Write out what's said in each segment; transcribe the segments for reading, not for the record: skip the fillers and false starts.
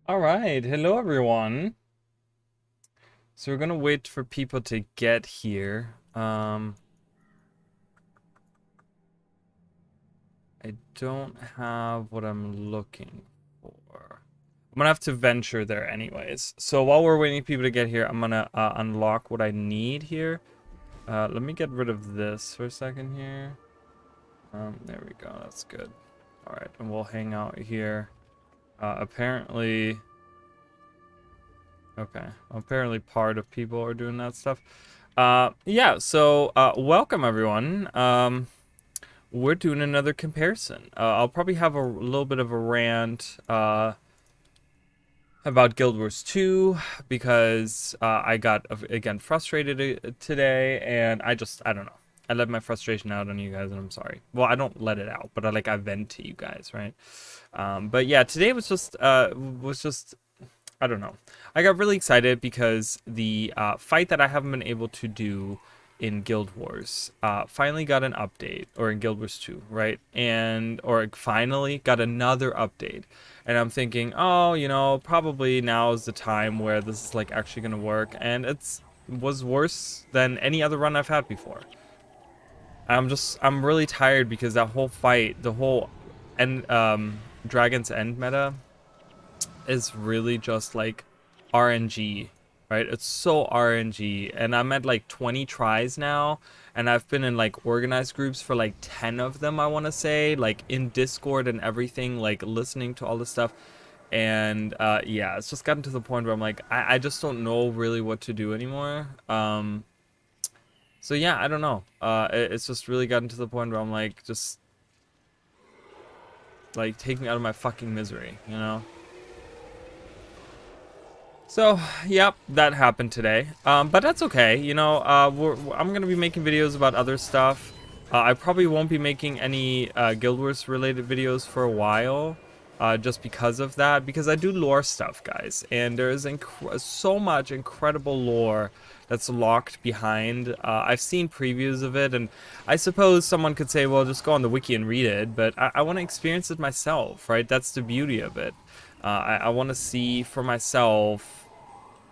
All right, hello everyone. So we're gonna wait for people to get here. I don't have what I'm looking for. I'm gonna have to venture there anyways. So while we're waiting for people to get here, I'm gonna unlock what I need here. Let me get rid of this for a second here. There we go. That's good. All right, and we'll hang out here. Apparently, okay. Apparently, part of people are doing that stuff. Yeah, so welcome everyone. We're doing another comparison. I'll probably have a little bit of a rant about Guild Wars 2 because I got again frustrated today, and I don't know. I let my frustration out on you guys, and I'm sorry. Well, I don't let it out, but I vent to you guys, right? But yeah, today was just I don't know. I got really excited because the fight that I haven't been able to do in Guild Wars finally got an update, or in Guild Wars 2, right? Or finally got another update. And I'm thinking, oh, probably now is the time where this is like actually gonna work. And was worse than any other run I've had before. I'm really tired because that whole fight, the whole end Dragon's End meta is really just like RNG, right? It's so RNG, and I'm at like 20 tries now, and I've been in like organized groups for like 10 of them, I want to say, like in Discord and everything, like listening to all this stuff. And yeah, it's just gotten to the point where I'm like, I just don't know really what to do anymore. So yeah, I don't know. It's just really gotten to the point where I'm like, just like take me out of my fucking misery, you know? So, yep, that happened today. But that's okay. I'm gonna be making videos about other stuff. I probably won't be making any Guild Wars related videos for a while, just because of that. Because I do lore stuff, guys, and there is so much incredible lore that's locked behind. I've seen previews of it, and I suppose someone could say, "Well, just go on the wiki and read it." But I want to experience it myself, right? That's the beauty of it. I want to see for myself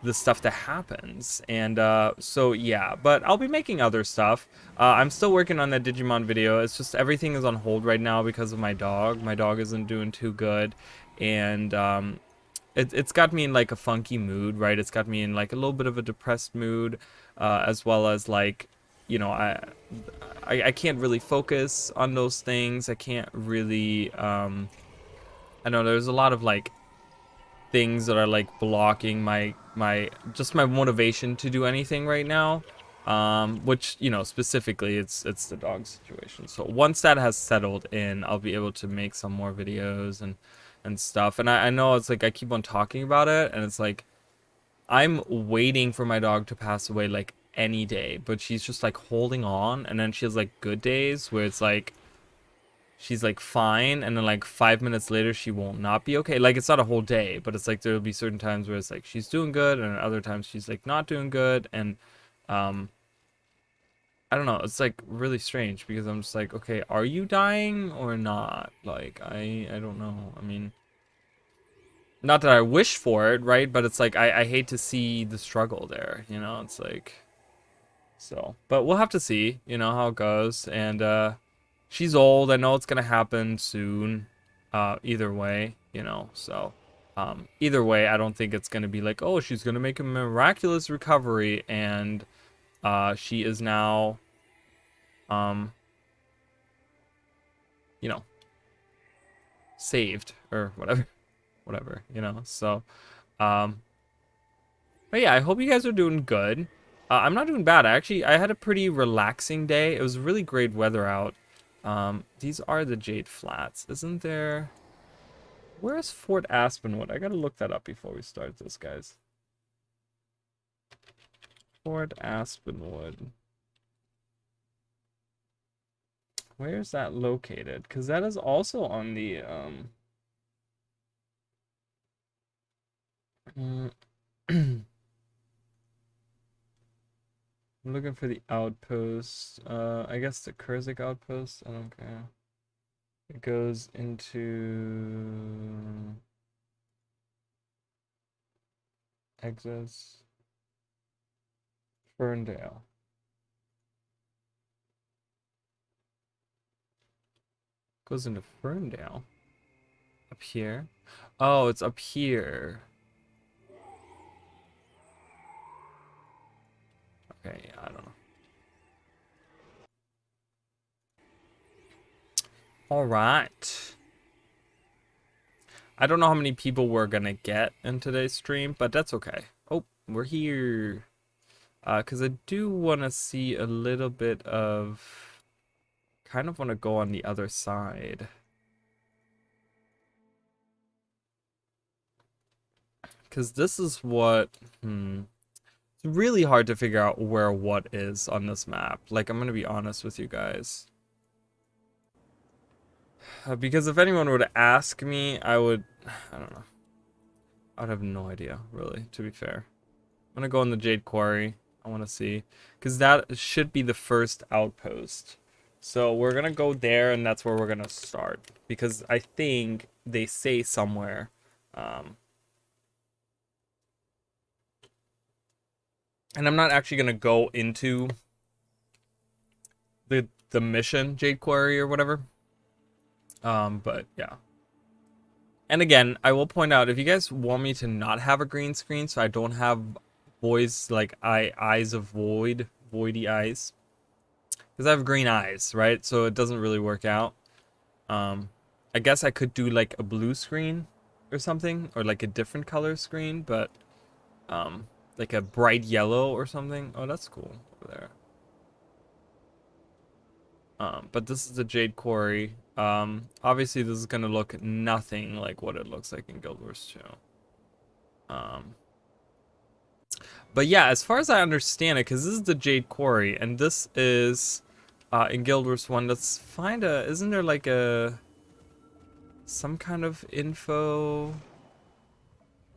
the stuff that happens. And so yeah, but I'll be making other stuff. I'm still working on that Digimon video. It's just everything is on hold right now because of my dog. My dog isn't doing too good, and it's got me in like a funky mood, right? It's got me in like a little bit of a depressed mood, as well as like, you know, I can't really focus on those things. I can't really I know there's a lot of like things that are like blocking my motivation to do anything right now. Which, specifically it's the dog situation. So once that has settled in, I'll be able to make some more videos and stuff. And I know it's like I keep on talking about it, and it's like I'm waiting for my dog to pass away like any day, but she's just like holding on, and then she has like good days where it's like she's like fine, and then like 5 minutes later she won't not be okay. Like it's not a whole day, but it's like there'll be certain times where it's like she's doing good, and other times she's like not doing good. And um I don't know, it's like really strange because I'm just like, okay, are you dying or not? Like I don't know. I mean, not that I wish for it, right? But it's like I hate to see the struggle there, it's like, so, but we'll have to see, how it goes. And she's old. I know it's gonna happen soon. Either way, So, either way, I don't think it's gonna be like, oh, she's gonna make a miraculous recovery, and she is now, um, you know, saved or whatever, whatever, So, um, but yeah, I hope you guys are doing good. I'm not doing bad. I had a pretty relaxing day. It was really great weather out. These are the Jade Flats, isn't there? Where's Fort Aspenwood? I gotta look that up before we start this, guys. Fort Aspenwood. Where's that located? Because that is also on the I'm looking for the outpost. I guess the Kurzik outpost. I don't care. It goes into Exits. Ferndale. Goes into Ferndale. Up here. Oh, it's up here. Okay, yeah, I don't know. All right. I don't know how many people we're gonna get in today's stream, but that's okay. Oh, we're here. Because I do want to see a little bit of... Kind of want to go on the other side. Because this is what... It's really hard to figure out where what is on this map. Like, I'm going to be honest with you guys. Because if anyone were to ask me, I would... I don't know. I would have no idea, really, to be fair. I'm going to go in the Jade Quarry. I want to see. Because that should be the first outpost. So we're going to go there, and that's where we're going to start. Because I think they say somewhere... and I'm not actually going to go into the mission, Jade Quarry or whatever. But yeah. And again, I will point out, if you guys want me to not have a green screen, so I don't have voice, like eyes of void, voidy eyes. Because I have green eyes, right? So it doesn't really work out. I guess I could do like a blue screen or something, or like a different color screen, but like a bright yellow or something. Oh, that's cool over there. But this is the Jade Quarry. Obviously this is gonna look nothing like what it looks like in Guild Wars 2. But yeah, as far as I understand it, because this is the Jade Quarry, and this is in Guild Wars 1. Let's find a... Isn't there like a... some kind of info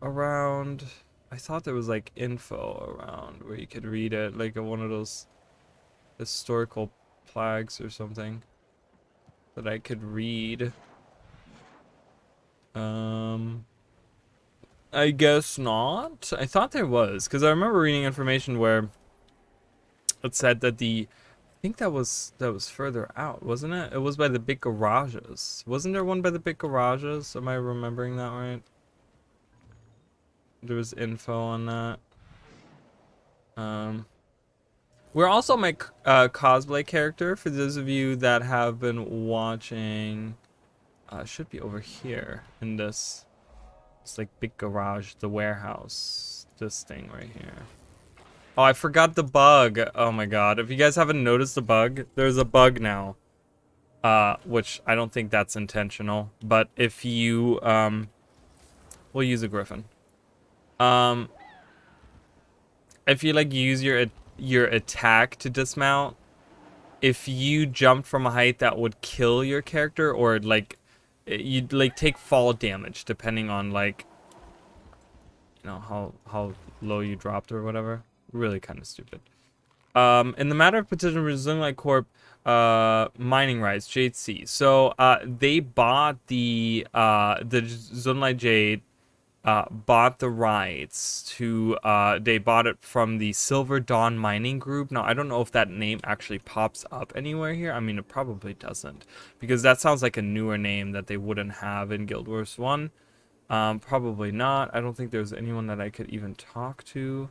around... I thought there was like info around where you could read it, like one of those historical plaques or something that I could read. I guess not. I thought there was, because I remember reading information where it said that I think that was further out, wasn't it? It was by the big garages. Wasn't there one by the big garages? Am I remembering that right? There was info on that. We're also my cosplay character, for those of you that have been watching. It should be over here in this. It's like big garage, the warehouse. This thing right here. Oh, I forgot the bug. Oh my god. If you guys haven't noticed the bug, there's a bug now. Which I don't think that's intentional. But if you, we'll use a griffin. If you like use your attack to dismount, if you jumped from a height that would kill your character, or like you'd like take fall damage depending on like, you know, how low you dropped or whatever. Really kind of stupid. In the matter of petition for Zunglai Corp, mining rights, Jade Sea. So they bought the Zunglai Jade. Bought the rights to, they bought it from the Silver Dawn Mining Group. Now, I don't know if that name actually pops up anywhere here. I mean, it probably doesn't, because that sounds like a newer name that they wouldn't have in Guild Wars 1. Probably not. I don't think there's anyone that I could even talk to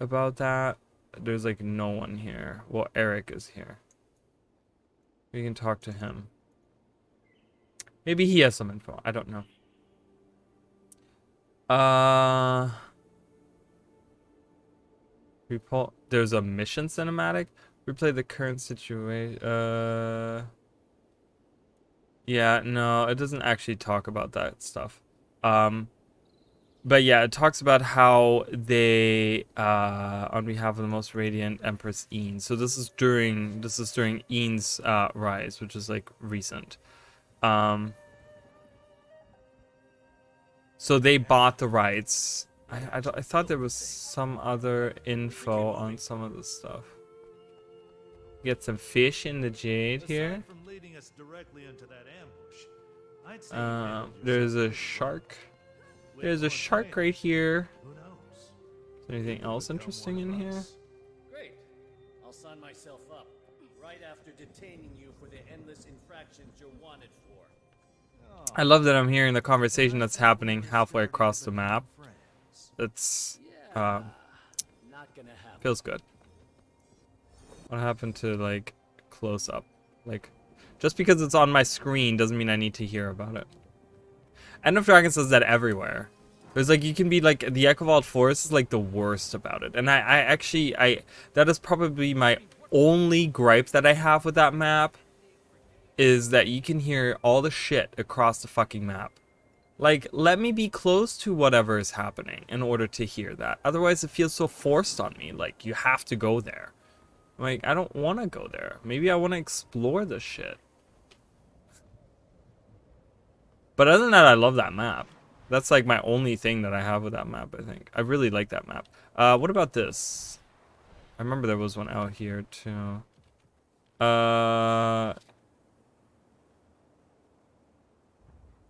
about that. There's like no one here. Well, Eric is here. We can talk to him. Maybe he has some info. I don't know. There's a mission cinematic. Replay the current situation. Yeah, no, it doesn't actually talk about that stuff. But yeah, it talks about how they, on behalf of the most radiant Empress Ian. So this is during Ian's rise, which is like recent. So they bought the rights. I thought there was some other info on some of this stuff. Get some fish in the Jade here. There's a shark. There's a shark right here. Anything else interesting in here? Great. I'll sign myself up right after detaining you for the endless infractions you're wanted for. I love that I'm hearing the conversation that's happening halfway across the map. It's Not gonna happen. feels good. What happened to like close up? Like, just because it's on my screen doesn't mean I need to hear about it. End of Dragons does that everywhere. There's like, you can be like, the Ekavald Forest is like the worst about it. And I actually, that is probably my only gripe that I have with that map, is that you can hear all the shit across the fucking map. Like, let me be close to whatever is happening in order to hear that. Otherwise, it feels so forced on me. Like, you have to go there. Like, I don't want to go there. Maybe I want to explore this shit. But other than that, I love that map. That's like my only thing that I have with that map, I think. I really like that map. What about this? I remember there was one out here, too.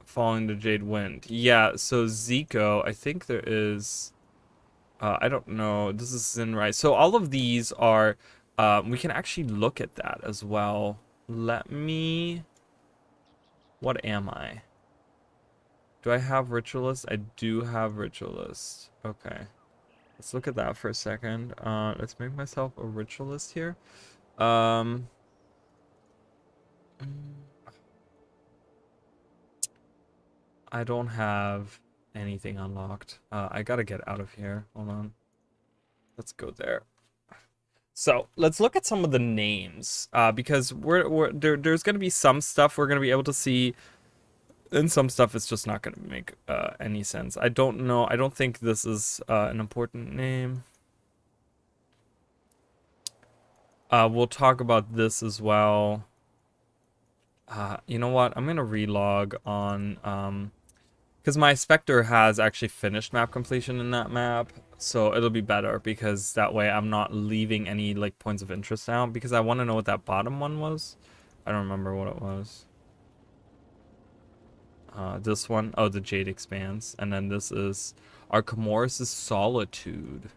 Falling to Jade Wind. Yeah, so Zico, I think there is... I don't know. This is Zinrai. So all of these are... we can actually look at that as well. Let me... What am I? Do I have Ritualist? I do have Ritualist. Okay. Let's look at that for a second. Let's make myself a Ritualist here. I don't have anything unlocked. I gotta get out of here. Hold on. Let's go there. So let's look at some of the names, because there's gonna be some stuff we're gonna be able to see, and some stuff it's just not gonna make any sense. I don't know. I don't think this is an important name. We'll talk about this as well. You know what? I'm gonna relog on because my Spectre has actually finished map completion in that map, so it'll be better because that way I'm not leaving any like points of interest out, because I want to know what that bottom one was. I don't remember what it was. This one, oh, the Jade Expanse, and then this is Arcamura's Solitude.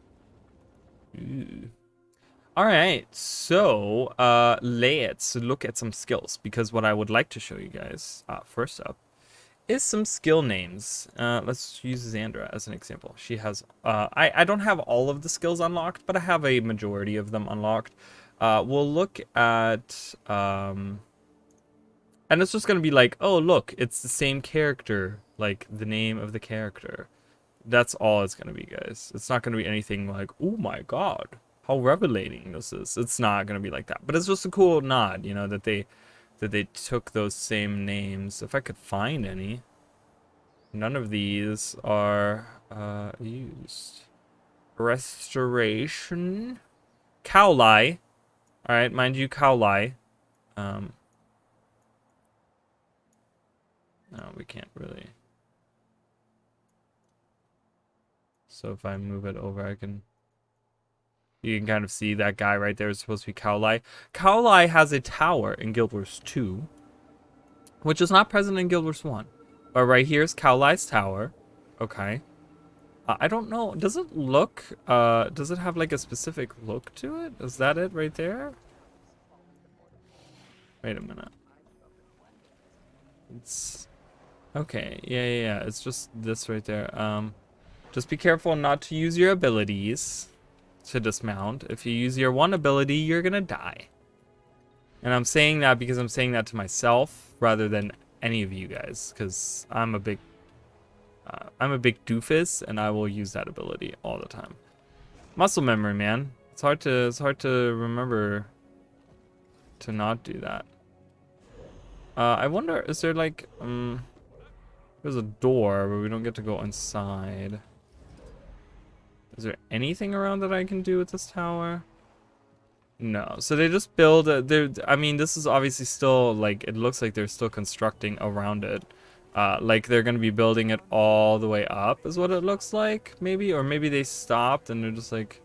Ooh. All right, so let's look at some skills, because what I would like to show you guys first up is some skill names. Let's use Xandra as an example. She has, I don't have all of the skills unlocked, but I have a majority of them unlocked. We'll look at, and it's just going to be like, oh, look, it's the same character, like the name of the character. That's all it's going to be, guys. It's not going to be anything like, oh my god, how revelating this is. It's not going to be like that. But it's just a cool nod, you know, that they took those same names. If I could find any. None of these are used. Restoration. Cowlai. Alright, mind you, Cowlai. No, we can't really. So if I move it over, I can... You can kind of see that guy right there is supposed to be Cowlai. Cowlai has a tower in Guild Wars 2, which is not present in Guild Wars 1. But right here is Cowlai's tower. Okay. I don't know. Does it look... does it have like a specific look to it? Is that it right there? Wait a minute. It's... Okay. Yeah. It's just this right there. Just be careful not to use your abilities to dismount. If you use your one ability, you're gonna die. And I'm saying that because I'm saying that to myself rather than any of you guys, because I'm a big doofus and I will use that ability all the time. Muscle memory, man. It's hard to remember to not do that. I wonder, is there like there's a door but we don't get to go inside. Is there anything around that I can do with this tower? No. So they just build I mean, this is obviously still, like, it looks like they're still constructing around it. Like they're going to be building it all the way up is what it looks like, maybe. Or maybe they stopped and they're just like,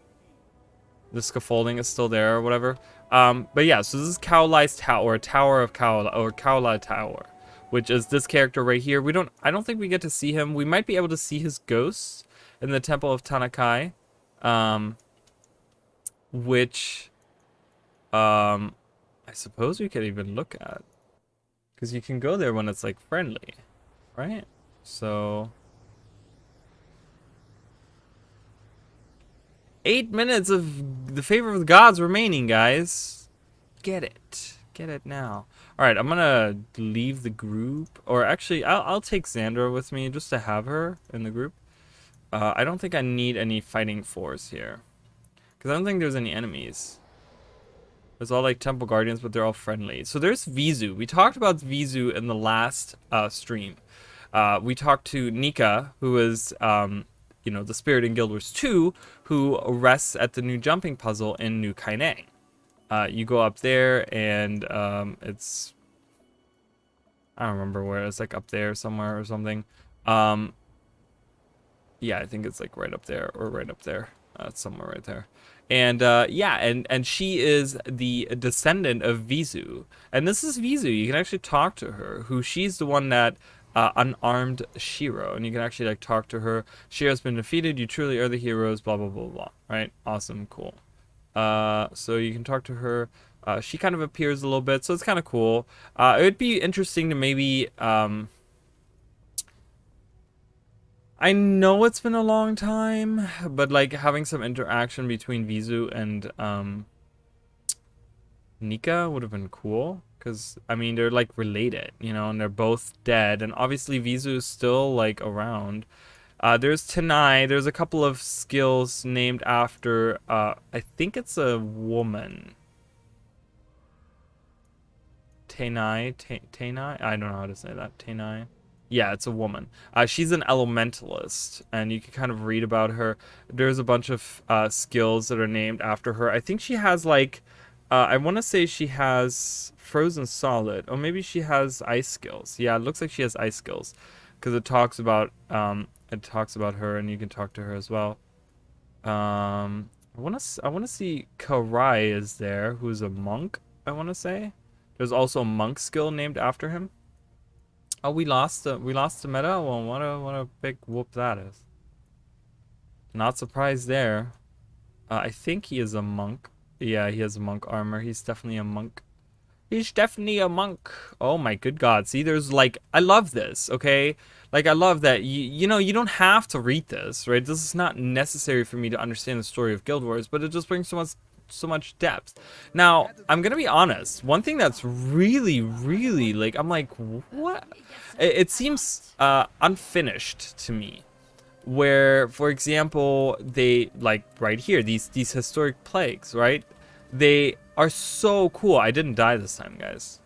the scaffolding is still there or whatever. But yeah, so this is Cowlai's tower, Tower of Cowlai, or Cowlai Tower, which is this character right here. I don't think we get to see him. We might be able to see his ghosts in the Temple of Tanakai. which I suppose we could even look at, because you can go there when it's like friendly, right? So 8 minutes of the favor of the gods remaining, guys. Get it now. All right, I'm gonna leave the group, or actually I'll take Xandra with me just to have her in the group. I don't think I need any fighting force here, because I don't think there's any enemies. There's all like temple guardians, but they're all friendly. So there's Vizu. We talked about Vizu in the last stream. We talked to Nika, who is, you know, the spirit in Guild Wars 2, who rests at the new jumping puzzle in New Kaineng. You go up there, and it's, I don't remember where. It's like up there somewhere or something. Yeah, I think it's like right up there, or right up there. It's somewhere right there. And yeah, and she is the descendant of Vizu. And this is Vizu. You can actually talk to her, who she's the one that unarmed Shira. And you can actually like talk to her. Shira's been defeated. You truly are the heroes, blah, blah, blah, blah. Right? Awesome. Cool. So you can talk to her. She kind of appears a little bit, so it's kind of cool. It would be interesting to maybe... I know it's been a long time, but like having some interaction between Vizu and Nika would have been cool, because I mean they're like related, you know, and they're both dead, and obviously Vizu is still like around. There's Tenai. There's a couple of skills named after I think it's a woman. Tenai, I don't know how to say that. Tenai. Yeah, it's a woman. She's an elementalist, and you can kind of read about her. There's a bunch of skills that are named after her. I think she has like, I want to say she has frozen solid, or maybe she has ice skills. Yeah, it looks like she has ice skills, because it talks about her, and you can talk to her as well. I want to see Karai is there, who's a monk. I want to say there's also a monk skill named after him. Oh, we lost the meta. Well, what a big whoop that is. Not surprised there. I think he is a monk. Yeah, he has monk armor. He's definitely a monk. He's definitely a monk. Oh my good god. See, there's like, I love this, okay? Like, I love that, you know, you don't have to read this, right? This is not necessary for me to understand the story of Guild Wars, but it just brings so much depth. Now, I'm gonna be honest, one thing that's really like, I'm like, what? It seems unfinished to me, where, for example, they, like right here, these historic plagues, right? They are so cool. I didn't die this time, guys,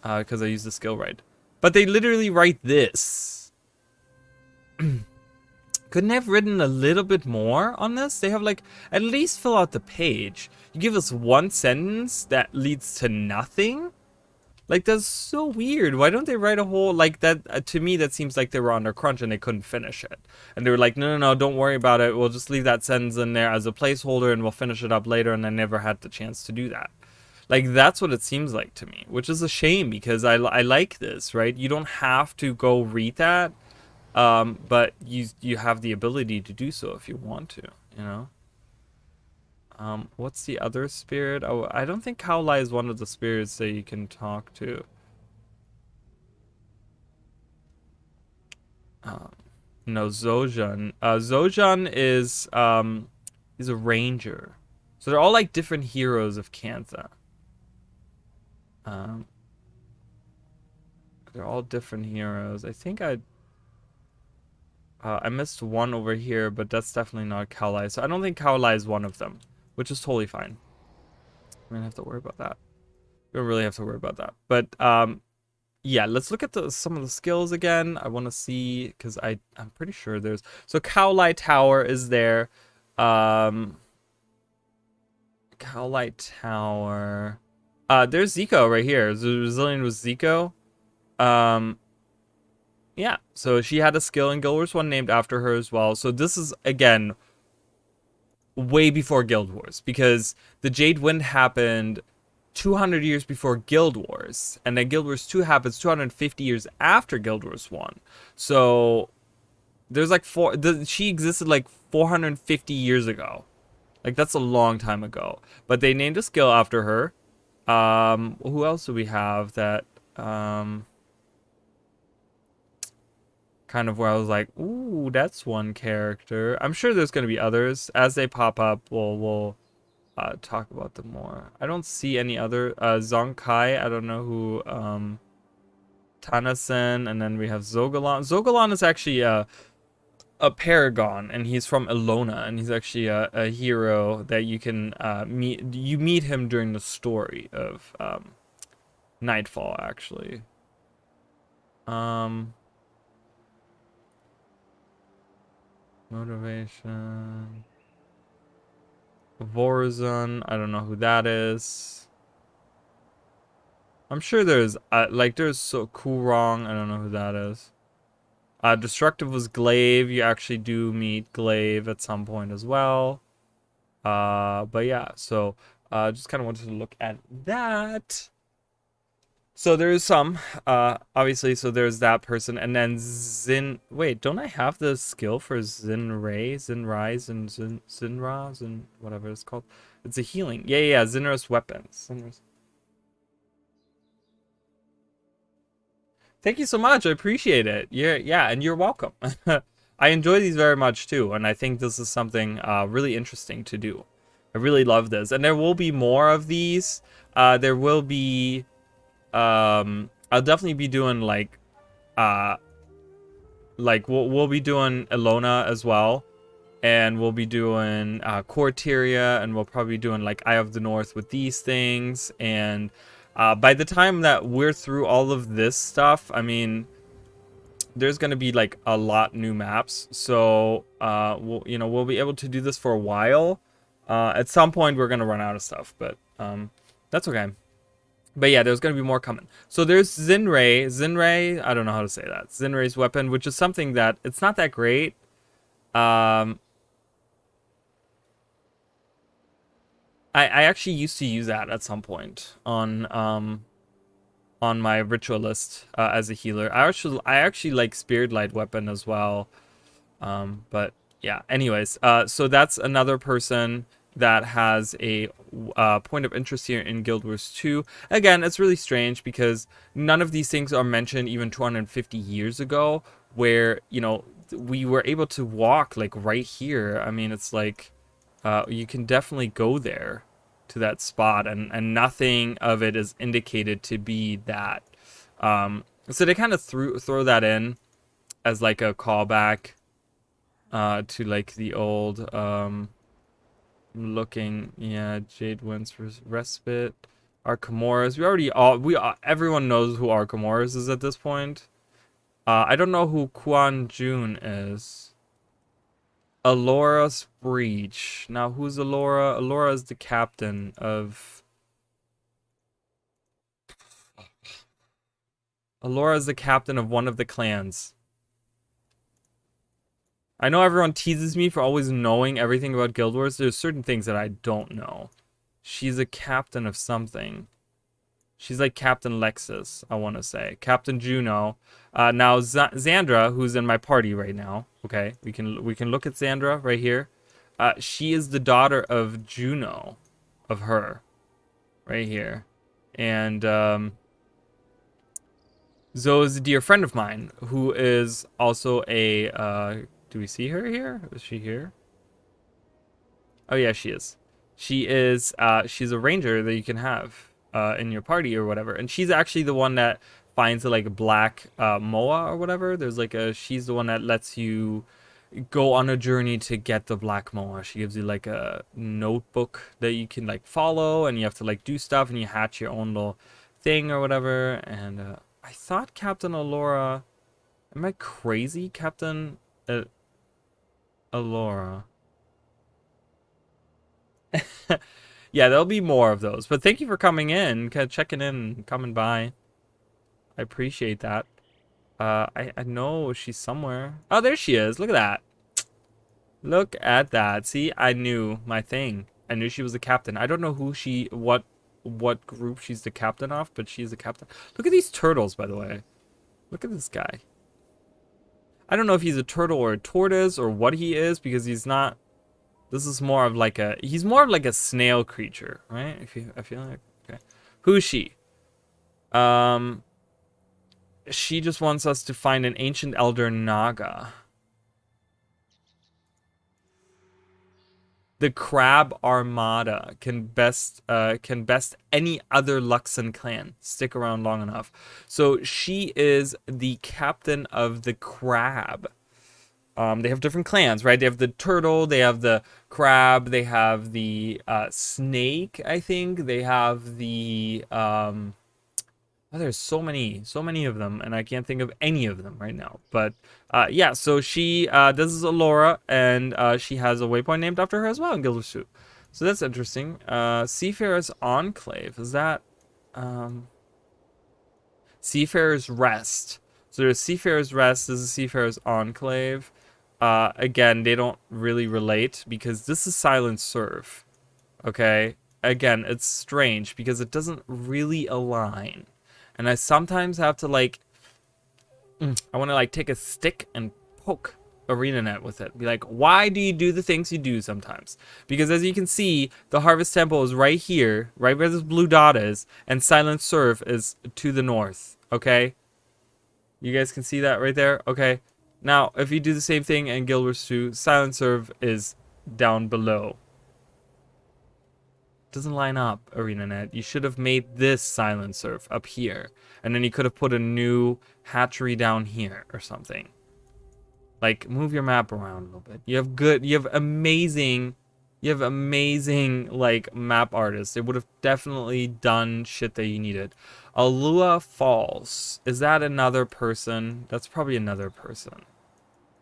because I used the skill right, but they literally write this. Couldn't they have written a little bit more on this? They have like, at least fill out the page. You give us one sentence that leads to nothing? Like, that's so weird. Why don't they write a whole, like, that, to me, that seems like they were under crunch and they couldn't finish it. And they were like, no, don't worry about it. We'll just leave that sentence in there as a placeholder and we'll finish it up later, and I never had the chance to do that. Like, that's what it seems like to me, which is a shame, because I like this, right? You don't have to go read that. But you have the ability to do so if you want to, you know. What's the other spirit? Oh, I don't think Kaolai is one of the spirits that you can talk to. No, Zojun. Zojun is he's a ranger. So they're all like different heroes of Cantha. They're all different heroes. I think I missed one over here, but that's definitely not Kaolai. So I don't think Kaolai is one of them, which is totally fine. We don't have to worry about that. We don't really have to worry about that. But yeah, let's look at some of the skills again. I want to see, because I'm pretty sure there's... So Kaolai Tower is there. Kaolai Tower. There's Zico right here. The Brazilian was Zico. Yeah, so she had a skill in Guild Wars 1 named after her as well. So this is, again, way before Guild Wars, because the Jade Wind happened 200 years before Guild Wars, and then Guild Wars 2 happens 250 years after Guild Wars 1. So there's like she existed like 450 years ago. Like, that's a long time ago. But they named a skill after her. Who else do we have that, kind of where I was like, ooh, that's one character. I'm sure there's going to be others. As they pop up, we'll talk about them more. I don't see any other. Zonkai, I don't know who, Tanasen, and then we have Zogalon. Zogalon is actually a paragon, and he's from Elona, and he's actually a hero that you can meet. You meet him during the story of Nightfall, actually. Motivation. Vorazun, I don't know who that is. I'm sure there's there's Kurong, I don't know who that is. Destructive was Glaive. You actually do meet Glaive at some point as well. But yeah, so just kind of wanted to look at that. So there's some, obviously, so there's that person, and then wait, don't I have the skill for Zinrai, whatever it's called? It's a healing. Yeah, Zinra's weapons. Thank you so much, I appreciate it. Yeah, and you're welcome. I enjoy these very much too, and I think this is something really interesting to do. I really love this, and there will be more of these. There will be... I'll definitely be doing we'll be doing Elona as well, and we'll be doing Corteria, and we'll probably be doing like Eye of the North with these things. And by the time that we're through all of this stuff, I mean, there's gonna be like a lot new maps, so we'll be able to do this for a while. At some point we're gonna run out of stuff, but that's okay. But yeah, there's going to be more coming. So there's Zinrai, I don't know how to say that. Zinrai's weapon, which is something that, it's not that great. I actually used to use that at some point on my Ritualist as a healer. I actually like Spirit Light weapon as well. But yeah, anyways, so that's another person that has a point of interest here in Guild Wars 2. Again, it's really strange because none of these things are mentioned even 250 years ago, where, you know, we were able to walk like right here. I mean, it's like you can definitely go there to that spot, and nothing of it is indicated to be that. So they kind of throw that in as like a callback to like the old looking, yeah, Jade wins for respite. Arcamuras. Everyone knows who Arcamuras is at this point. I don't know who Quan Jun is. Elora's Breach. Now, who's Elora? Elora is the captain of... Elora is the captain of one of the clans. I know everyone teases me for always knowing everything about Guild Wars. There's certain things that I don't know. She's a captain of something. She's like Captain Lexus, I want to say. Captain Juno. Now, Xandra, who's in my party right now. Okay, we can look at Xandra right here. She is the daughter of Juno. Of her. Right here. And Zoe is a dear friend of mine, who is also a... do we see her here? Is she here? Oh yeah, she is. She is, she's a ranger that you can have in your party or whatever. And she's actually the one that finds the like black moa or whatever. There's like she's the one that lets you go on a journey to get the black moa. She gives you like a notebook that you can like follow, and you have to like do stuff, and you hatch your own little thing or whatever. And I thought Captain Elora, am I crazy? Captain Elora. Yeah, there'll be more of those. But thank you for coming in, checking in, coming by. I appreciate that. I know she's somewhere. Oh, there she is. Look at that. Look at that. See, I knew my thing. I knew she was the captain. I don't know who what group she's the captain of, but she's the captain. Look at these turtles, by the way. Look at this guy. I don't know if he's a turtle or a tortoise or what he is, because he's not This is more of like a, he's more of like a snail creature, right? I feel like, okay. Who's she? She just wants us to find an ancient elder Naga. The Crab Armada can best any other Luxon clan stick around long enough. So she is the captain of the Crab. They have different clans, right? They have the turtle, they have the crab, they have the snake, I think. They have the oh, there's so many of them, and I can't think of any of them right now. But yeah, so she this is Elora, and she has a waypoint named after her as well in Guild Wars 2. So that's interesting. Seafarers Enclave, is that Seafarers Rest? So there's Seafarers Rest, this is Seafarers Enclave. Again, they don't really relate because this is Silent Surf. Okay? Again, it's strange because it doesn't really align. And I sometimes have to like, I want to like take a stick and poke ArenaNet with it. Be like, why do you do the things you do sometimes? Because as you can see, the Harvest Temple is right here, right where this blue dot is, and Silent Surf is to the north. Okay? You guys can see that right there? Okay. Now, if you do the same thing in Guild Wars 2, Silent Surf is down below. Doesn't line up, ArenaNet. You should have made this Silent Surf up here. And then you could have put a new hatchery down here or something. Like, move your map around a little bit. You have amazing, like, map artists. They would have definitely done shit that you needed. Alua Falls. Is that another person? That's probably another person.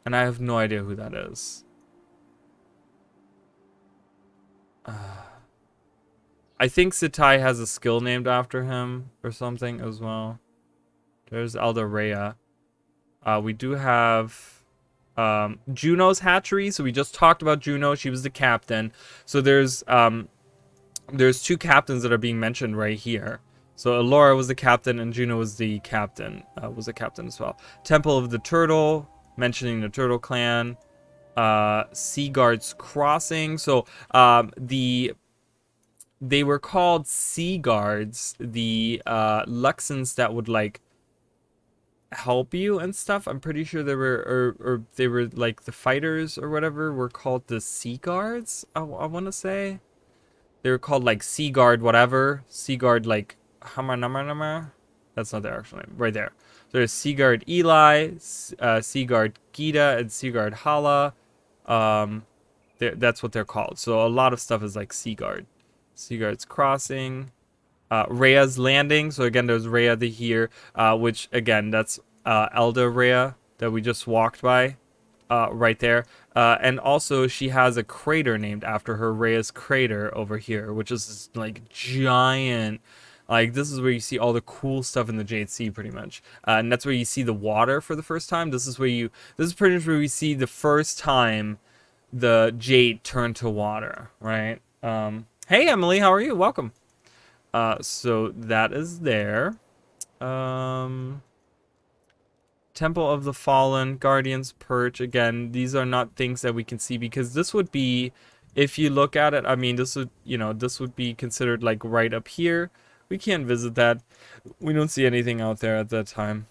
And I have no idea who that is. I think Sitai has a skill named after him or something as well. There's Aldarea. We do have Juno's hatchery. So we just talked about Juno. She was the captain. So there's two captains that are being mentioned right here. So Elora was the captain and Juno was the captain. Was a captain as well. Temple of the Turtle, mentioning the Turtle Clan. Sea Guards Crossing. So they were called Sea Guards, the Luxons that would like help you and stuff. I'm pretty sure they were, or they were like the fighters or whatever were called the Sea Guards. I want to say they were called like Sea Guard whatever, Sea Guard like Hamar. That's not their actual name. Right there. So there's Sea Guard Eli, Sea Guard Gita, and Sea Guard Hala. That's what they're called. So a lot of stuff is like Sea Guard. Sea Guards Crossing. Rhea's Landing. So again, there's Rhea the here, which again, that's Elda Rhea that we just walked by right there. And also she has a crater named after her, Rhea's Crater over here, which is this, like giant, like this is where you see all the cool stuff in the Jade Sea pretty much. And that's where you see the water for the first time. This is pretty much where we see the first time the Jade turn to water, right? Hey Emily, how are you? Welcome. So that is there. Temple of the Fallen, Guardian's Perch. Again, these are not things that we can see because this would be, if you look at it, I mean, this would, this would be considered like right up here. We can't visit that. We don't see anything out there at that time.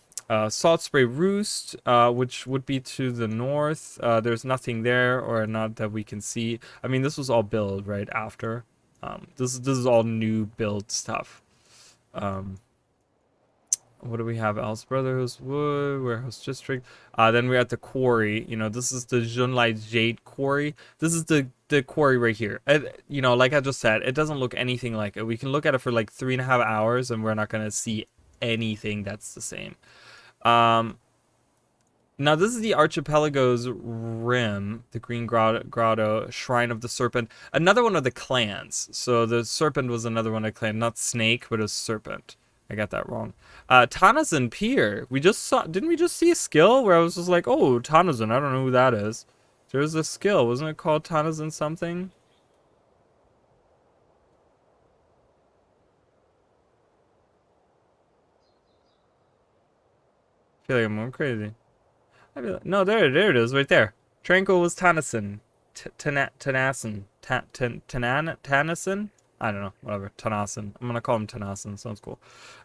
Salt Spray Roost, which would be to the north. There's nothing there, or not that we can see. I mean, this was all built right after. This is all new build stuff. What do we have else? Brotherhood's Wood, Warehouse District. Then we're at the quarry. This is the Junlai Jade Quarry. This is the quarry right here. Like I just said, it doesn't look anything like it. We can look at it for like 3.5 hours and we're not gonna see anything that's the same. Now this is the Archipelago's Rim, the Green Grotto, Shrine of the Serpent. Another one of the clans. So the Serpent was another one of the clan, not Snake, but a Serpent. I got that wrong. Tanazan Pier. Didn't we just see a skill where I was just like, oh, Tanazan, I don't know who that is. There's a skill, wasn't it called Tanazan something? I feel like I'm going crazy. No, there it is, right there. Tranquil was Tanazan. Tenassin. Tenassin? I don't know, whatever. Tenassin. I'm gonna call him Tenassin. Sounds cool.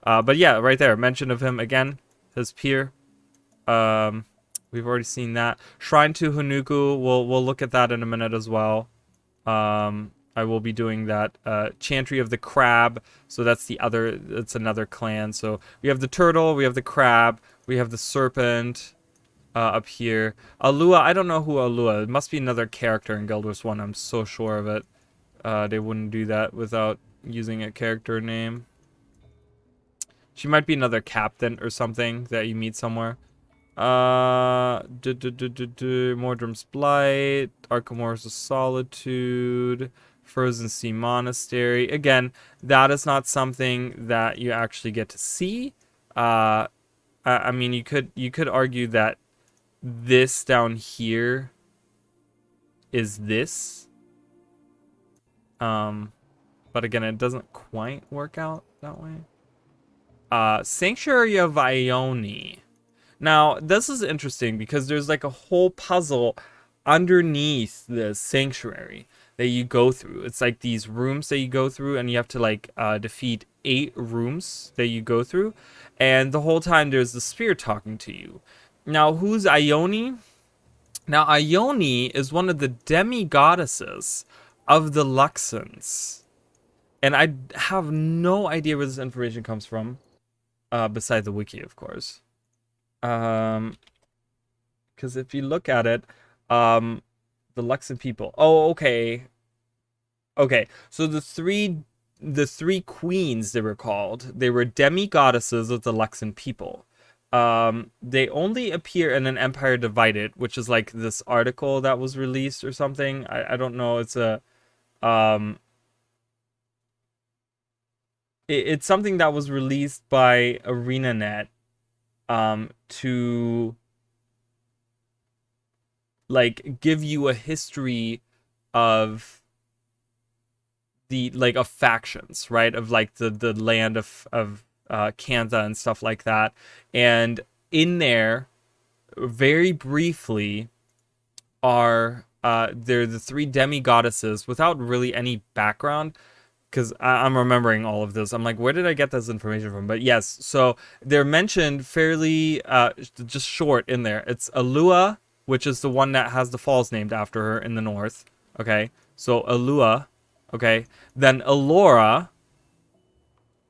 But yeah, right there, mention of him again. His peer. We've already seen that. Shrine to Hanuku. We'll look at that in a minute as well. I will be doing that. Chantry of the Crab. So that's another clan. So we have the turtle, we have the crab, we have the serpent up here. Alua, I don't know who Alua. It must be another character in Guild Wars 1. I'm so sure of it. They wouldn't do that without using a character name. She might be another captain or something that you meet somewhere. Mordrum's Blight, Arcamura's Solitude, Frozen Sea Monastery. Again, that is not something that you actually get to see. I mean, you could argue that this down here is this. But again, it doesn't quite work out that way. Sanctuary of Ioni. Now, this is interesting because there's like a whole puzzle underneath the sanctuary that you go through. It's like these rooms that you go through, and you have to like defeat 8 rooms that you go through. And the whole time there's the spirit talking to you. Now, who's Ioni? Now, Ioni is one of the demi-goddesses of the Luxons. And I have no idea where this information comes from. Beside the wiki, of course. Because if you look at it, the Luxon people. Oh, okay. Okay, so the three queens, they were called. They were demi-goddesses of the Luxon people. They only appear in an Empire Divided, which is like this article that was released or something. I don't know. It's a it's something that was released by ArenaNet to like give you a history of the of factions, right? Of like the land of Cantha and stuff like that. And in there, very briefly, are they're the 3 demi-goddesses without really any background. Because I'm remembering all of this. I'm like, where did I get this information from? But yes, so they're mentioned fairly just short in there. It's Alua, which is the one that has the falls named after her in the north. Okay, so Alua. Okay, then Elora.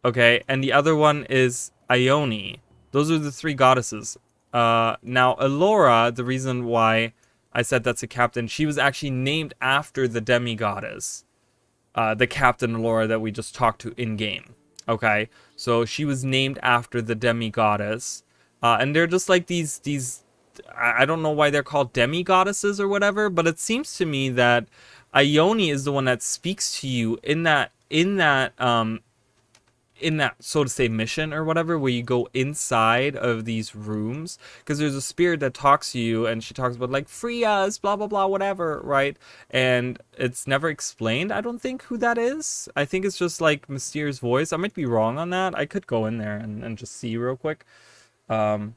Okay, and the other one is Ioni. Those are the 3 goddesses. Now, Elora, the reason why I said that's a captain, she was actually named after the demi-goddess. The Captain Elora that we just talked to in-game. Okay, so she was named after the demi-goddess. And they're just like these I don't know why they're called demi-goddesses or whatever, but it seems to me that Ioni is the one that speaks to you in that so to say mission or whatever, where you go inside of these rooms, because there's a spirit that talks to you, and she talks about like free us, blah blah blah, whatever, right? And it's never explained, I don't think, who that is. I think it's just like mysterious voice. I might be wrong on that. I could go in there and just see real quick. I'm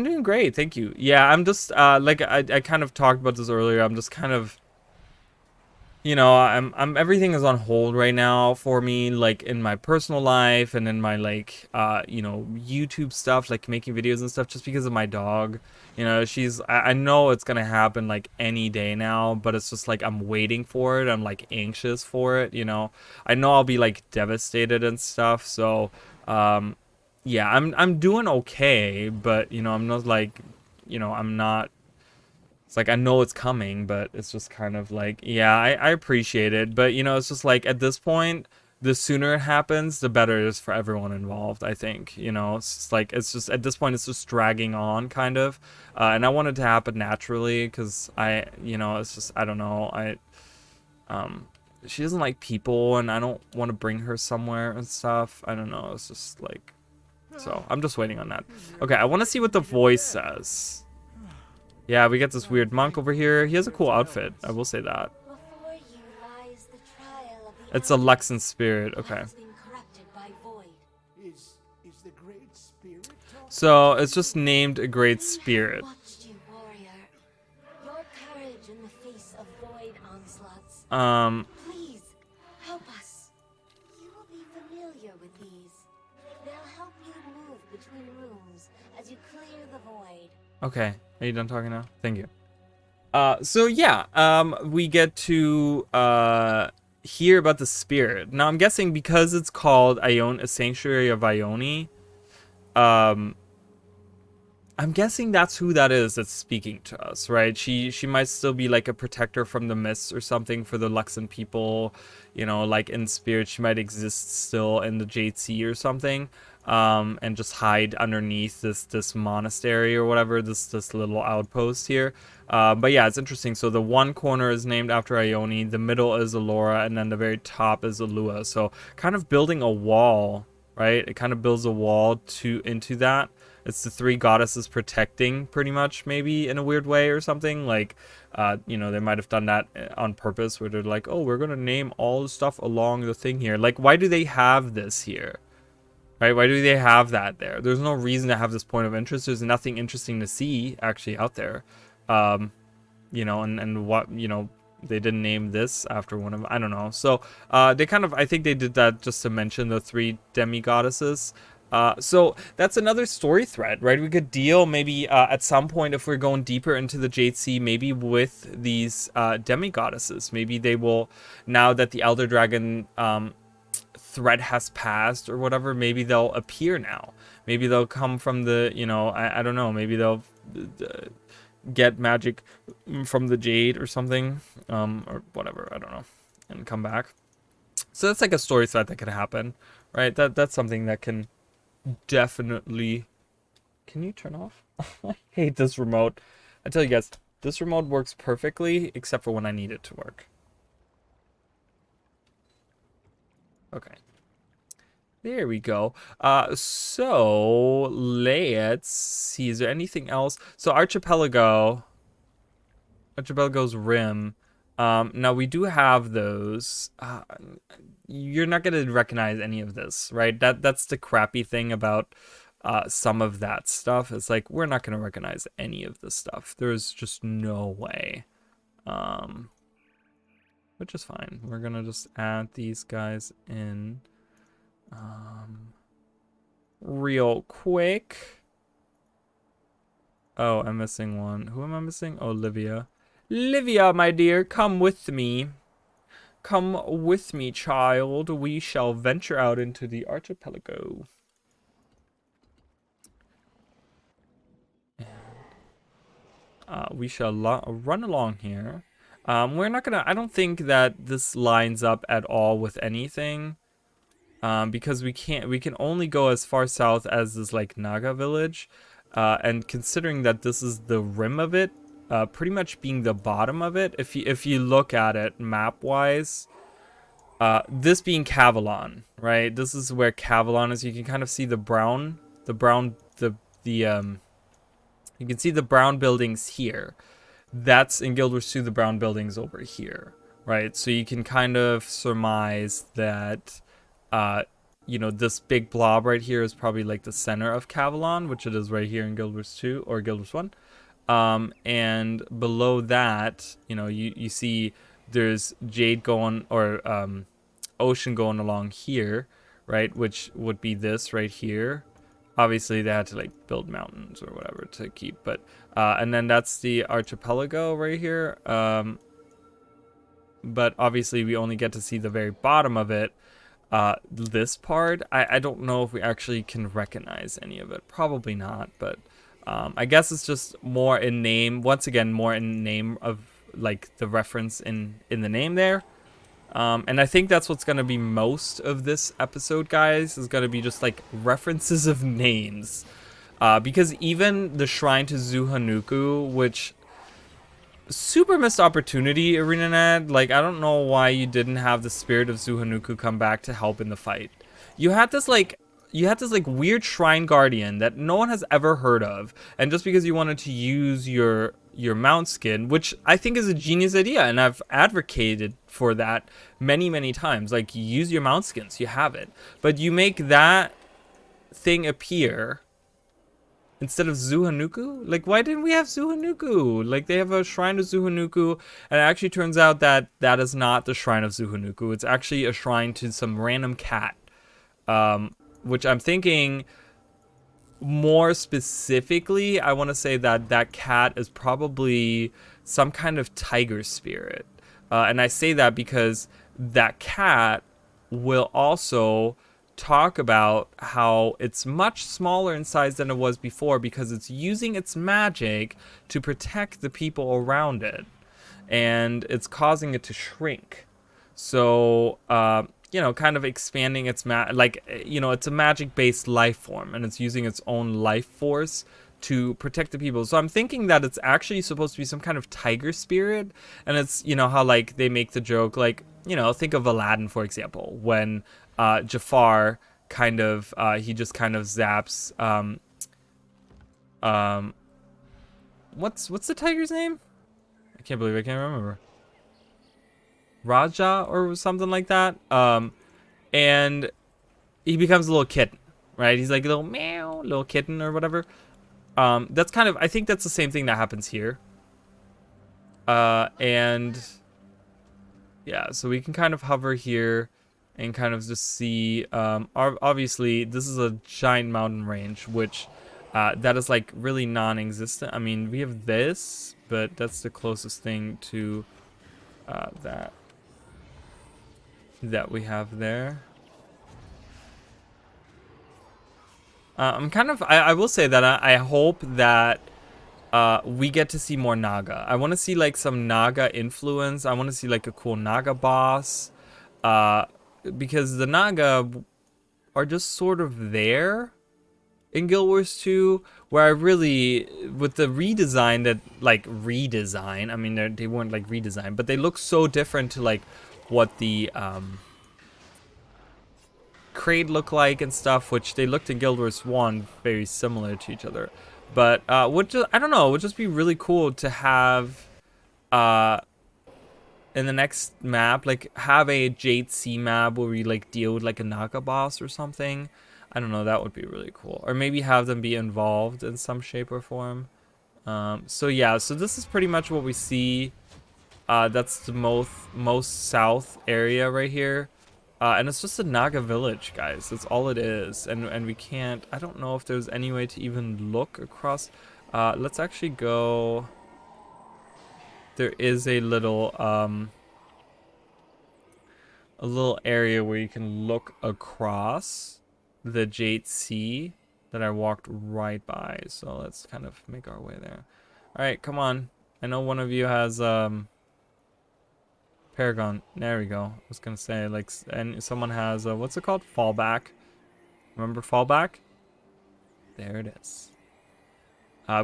doing great, thank you. Yeah, I'm just like I kind of talked about this earlier. I'm just kind of, you know, I'm everything is on hold right now for me, like in my personal life and in my like you know, YouTube stuff, like making videos and stuff, just because of my dog. You know, I know it's gonna happen like any day now, but it's just like I'm waiting for it. I'm like anxious for it, you know. I know I'll be like devastated and stuff, so yeah, I'm doing okay, but you know, I'm not like, you know, I'm not. It's like, I know it's coming, but it's just kind of like, yeah, I appreciate it. But, you know, it's just like, at this point, the sooner it happens, the better it is for everyone involved, I think. You know, it's just like, it's just, at this point, it's just dragging on, kind of. And I want it to happen naturally, because you know, it's just, I don't know. She doesn't like people, and I don't want to bring her somewhere and stuff. I don't know, it's just like, so, I'm just waiting on that. Okay, I want to see what the voice says. Yeah, we get this weird monk over here. He has a cool outfit, I will say that. It's a Luxon spirit, okay. So, it's just named a great spirit. in the face of void onslaughts. Please, help us. You will be familiar with these. They'll help you move between rooms as you clear the void. Okay, are you done talking now? Thank you. So yeah, we get to hear about the spirit. Now I'm guessing because it's called Ion, a Sanctuary of Ioni, I'm guessing that's who that is that's speaking to us, right? She might still be like a protector from the mists or something for the Luxon people, you know, like in spirit she might exist still in the Jade Sea or something, and just hide underneath this monastery or whatever, this little outpost here. But yeah, it's interesting. So the one corner is named after Ioni, the middle is Elora, and then the very top is Alua. So kind of building a wall, right? It kind of builds a wall into that. It's the three goddesses protecting, pretty much, maybe in a weird way or something. Like, you know, they might have done that on purpose, where they're like, oh, we're gonna name all the stuff along the thing here. Like, why do they have this here? Right? Why do they have that there? There's no reason to have this point of interest. There's nothing interesting to see actually out there. You know, and what, you know, they didn't name this after one of, I don't know. So they kind of, I think they did that just to mention the three demigoddesses. So that's another story thread, right? We could deal maybe at some point, if we're going deeper into the Jade Sea, maybe with these demigoddesses. Maybe they will, now that the Elder Dragon threat has passed or whatever, maybe they'll appear now. Maybe they'll come from the, you know, I don't know, maybe they'll get magic from the Jade or something, or whatever, I don't know, and come back. So that's like a story thread that could happen, right? That's something that can definitely. Can you turn off? I hate this remote. I tell you guys, this remote works perfectly except for when I need it to work. Okay, there we go. So let's see, is there anything else? So archipelago's rim. Now we do have those. You're not gonna recognize any of this, right? That's the crappy thing about some of that stuff. It's like, we're not gonna recognize any of this stuff. There's just no way. Which is fine. We're gonna just add these guys in real quick. Oh, I'm missing one. Who am I missing? Oh, Livia. Livia, my dear, come with me. Come with me, child. We shall venture out into the archipelago. We shall run along here. We're not gonna, I don't think that this lines up at all with anything. Because we can only go as far south as this like Naga village. And considering that this is the rim of it, pretty much being the bottom of it, if you look at it map wise, this being Cavalon, right? This is where Cavalon is. You can kind of see the brown, you can see the brown buildings here. That's in Guild Wars 2, the brown buildings over here, right? So you can kind of surmise that, you know, this big blob right here is probably like the center of Cavalon, which it is right here in Guild Wars 2 or Guild Wars 1. And below that, you know, you see there's Jade going, or Ocean going along here, right? Which would be this right here. Obviously, they had to like build mountains or whatever to keep, but and then that's the archipelago right here. But obviously, we only get to see the very bottom of it. This part, I don't know if we actually can recognize any of it. Probably not, but I guess it's just more in name. Once again, more in name of like the reference in the name there. And I think that's what's going to be most of this episode, guys, is going to be just like references of names. Because even the Shrine to Zuhanuku, which super missed opportunity, ArenaNet. Like, I don't know why you didn't have the spirit of Zuhanuku come back to help in the fight. You had this weird shrine guardian that no one has ever heard of, and just because you wanted to use your mount skin, which I think is a genius idea, and I've advocated for that many times. Like, use your mount skins, you have it, but you make that thing appear instead of Zuhanuku? Like, why didn't we have Zuhanuku? Like, they have a shrine of Zuhanuku, and it actually turns out that that is not the shrine of Zuhanuku. It's actually a shrine to some random cat, which I'm thinking more specifically, I want to say that that cat is probably some kind of tiger spirit. And I say that because that cat will also talk about how it's much smaller in size than it was before because it's using its magic to protect the people around it. And it's causing it to shrink. So, you know, kind of expanding its it's a magic-based life form, and it's using its own life force to protect the people. So I'm thinking that it's actually supposed to be some kind of tiger spirit, and it's, you know, how like they make the joke, like, you know, think of Aladdin, for example, when Jafar kind of he just kind of zaps what's the tiger's name? I can't believe I can't remember. Raja or something like that. And he becomes a little kitten, right? He's like a little meow, little kitten or whatever. That's kind of, I think that's the same thing that happens here. And yeah, so we can kind of hover here and kind of just see, obviously this is a giant mountain range, which that is like really non-existent. I mean, we have this, but that's the closest thing to that we have there. I will say that I hope that we get to see more Naga. I want to see like some Naga influence. I want to see like a cool Naga boss, because the Naga are just sort of there in Guild Wars 2, where I really, with the redesign I mean, they weren't like redesigned, but they look so different to like what the Kraid look like and stuff, which they looked in Guild Wars 1 very similar to each other. But I don't know, it would just be really cool to have in the next map, like have a Jade Sea map where we like deal with like a Naga boss or something. I don't know, that would be really cool. Or maybe have them be involved in some shape or form. So yeah, so this is pretty much what we see. That's the most south area right here. And it's just a Naga village, guys. That's all it is. And we can't, I don't know if there's any way to even look across. Let's actually go. There is a little area where you can look across the Jade Sea that I walked right by. So let's kind of make our way there. All right, come on. I know one of you has Paragon. There we go. I was gonna say, like, and someone has what's it called? Fallback. Remember Fallback? There it is.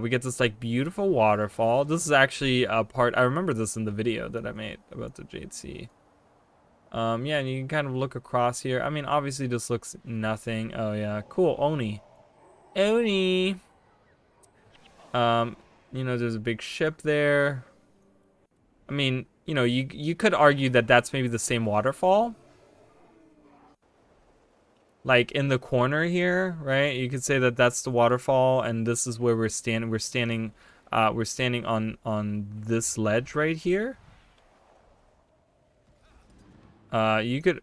We get this like beautiful waterfall. This is actually a part, I remember this in the video that I made about the Jade Sea. Yeah, and you can kind of look across here. I mean, obviously this looks nothing. Oh yeah, cool. Oni. You know, there's a big ship there. I mean, you know, you could argue that that's maybe the same waterfall. Like in the corner here, right? You could say that that's the waterfall, and this is where we're standing. We're standing on this ledge right here. You could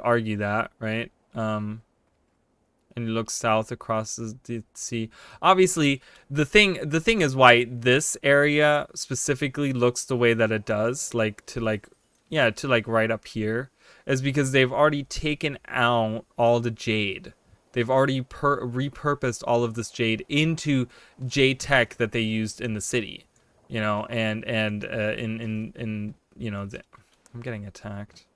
argue that, right? And you look south across the sea. Obviously, the thing is why this area specifically looks the way that it does, like right up here, is because they've already taken out all the jade. They've already repurposed all of this jade into jade tech that they used in the city, you know, and in you know, I'm getting attacked.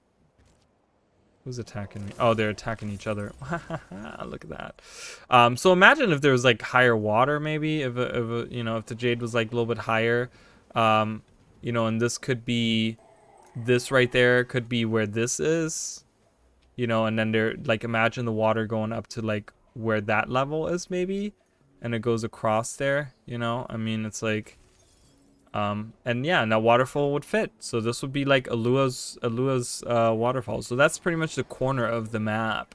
Who's attacking me? Oh, they're attacking each other. Look at that. So imagine if there was like higher water, maybe if you know, if the jade was like a little bit higher, you know, and this could be, this right there could be where this is, you know, and then they're like, imagine the water going up to like where that level is maybe, and it goes across there, you know. I mean, it's like, and yeah, and that waterfall would fit. So this would be like Alua's waterfall. So that's pretty much the corner of the map.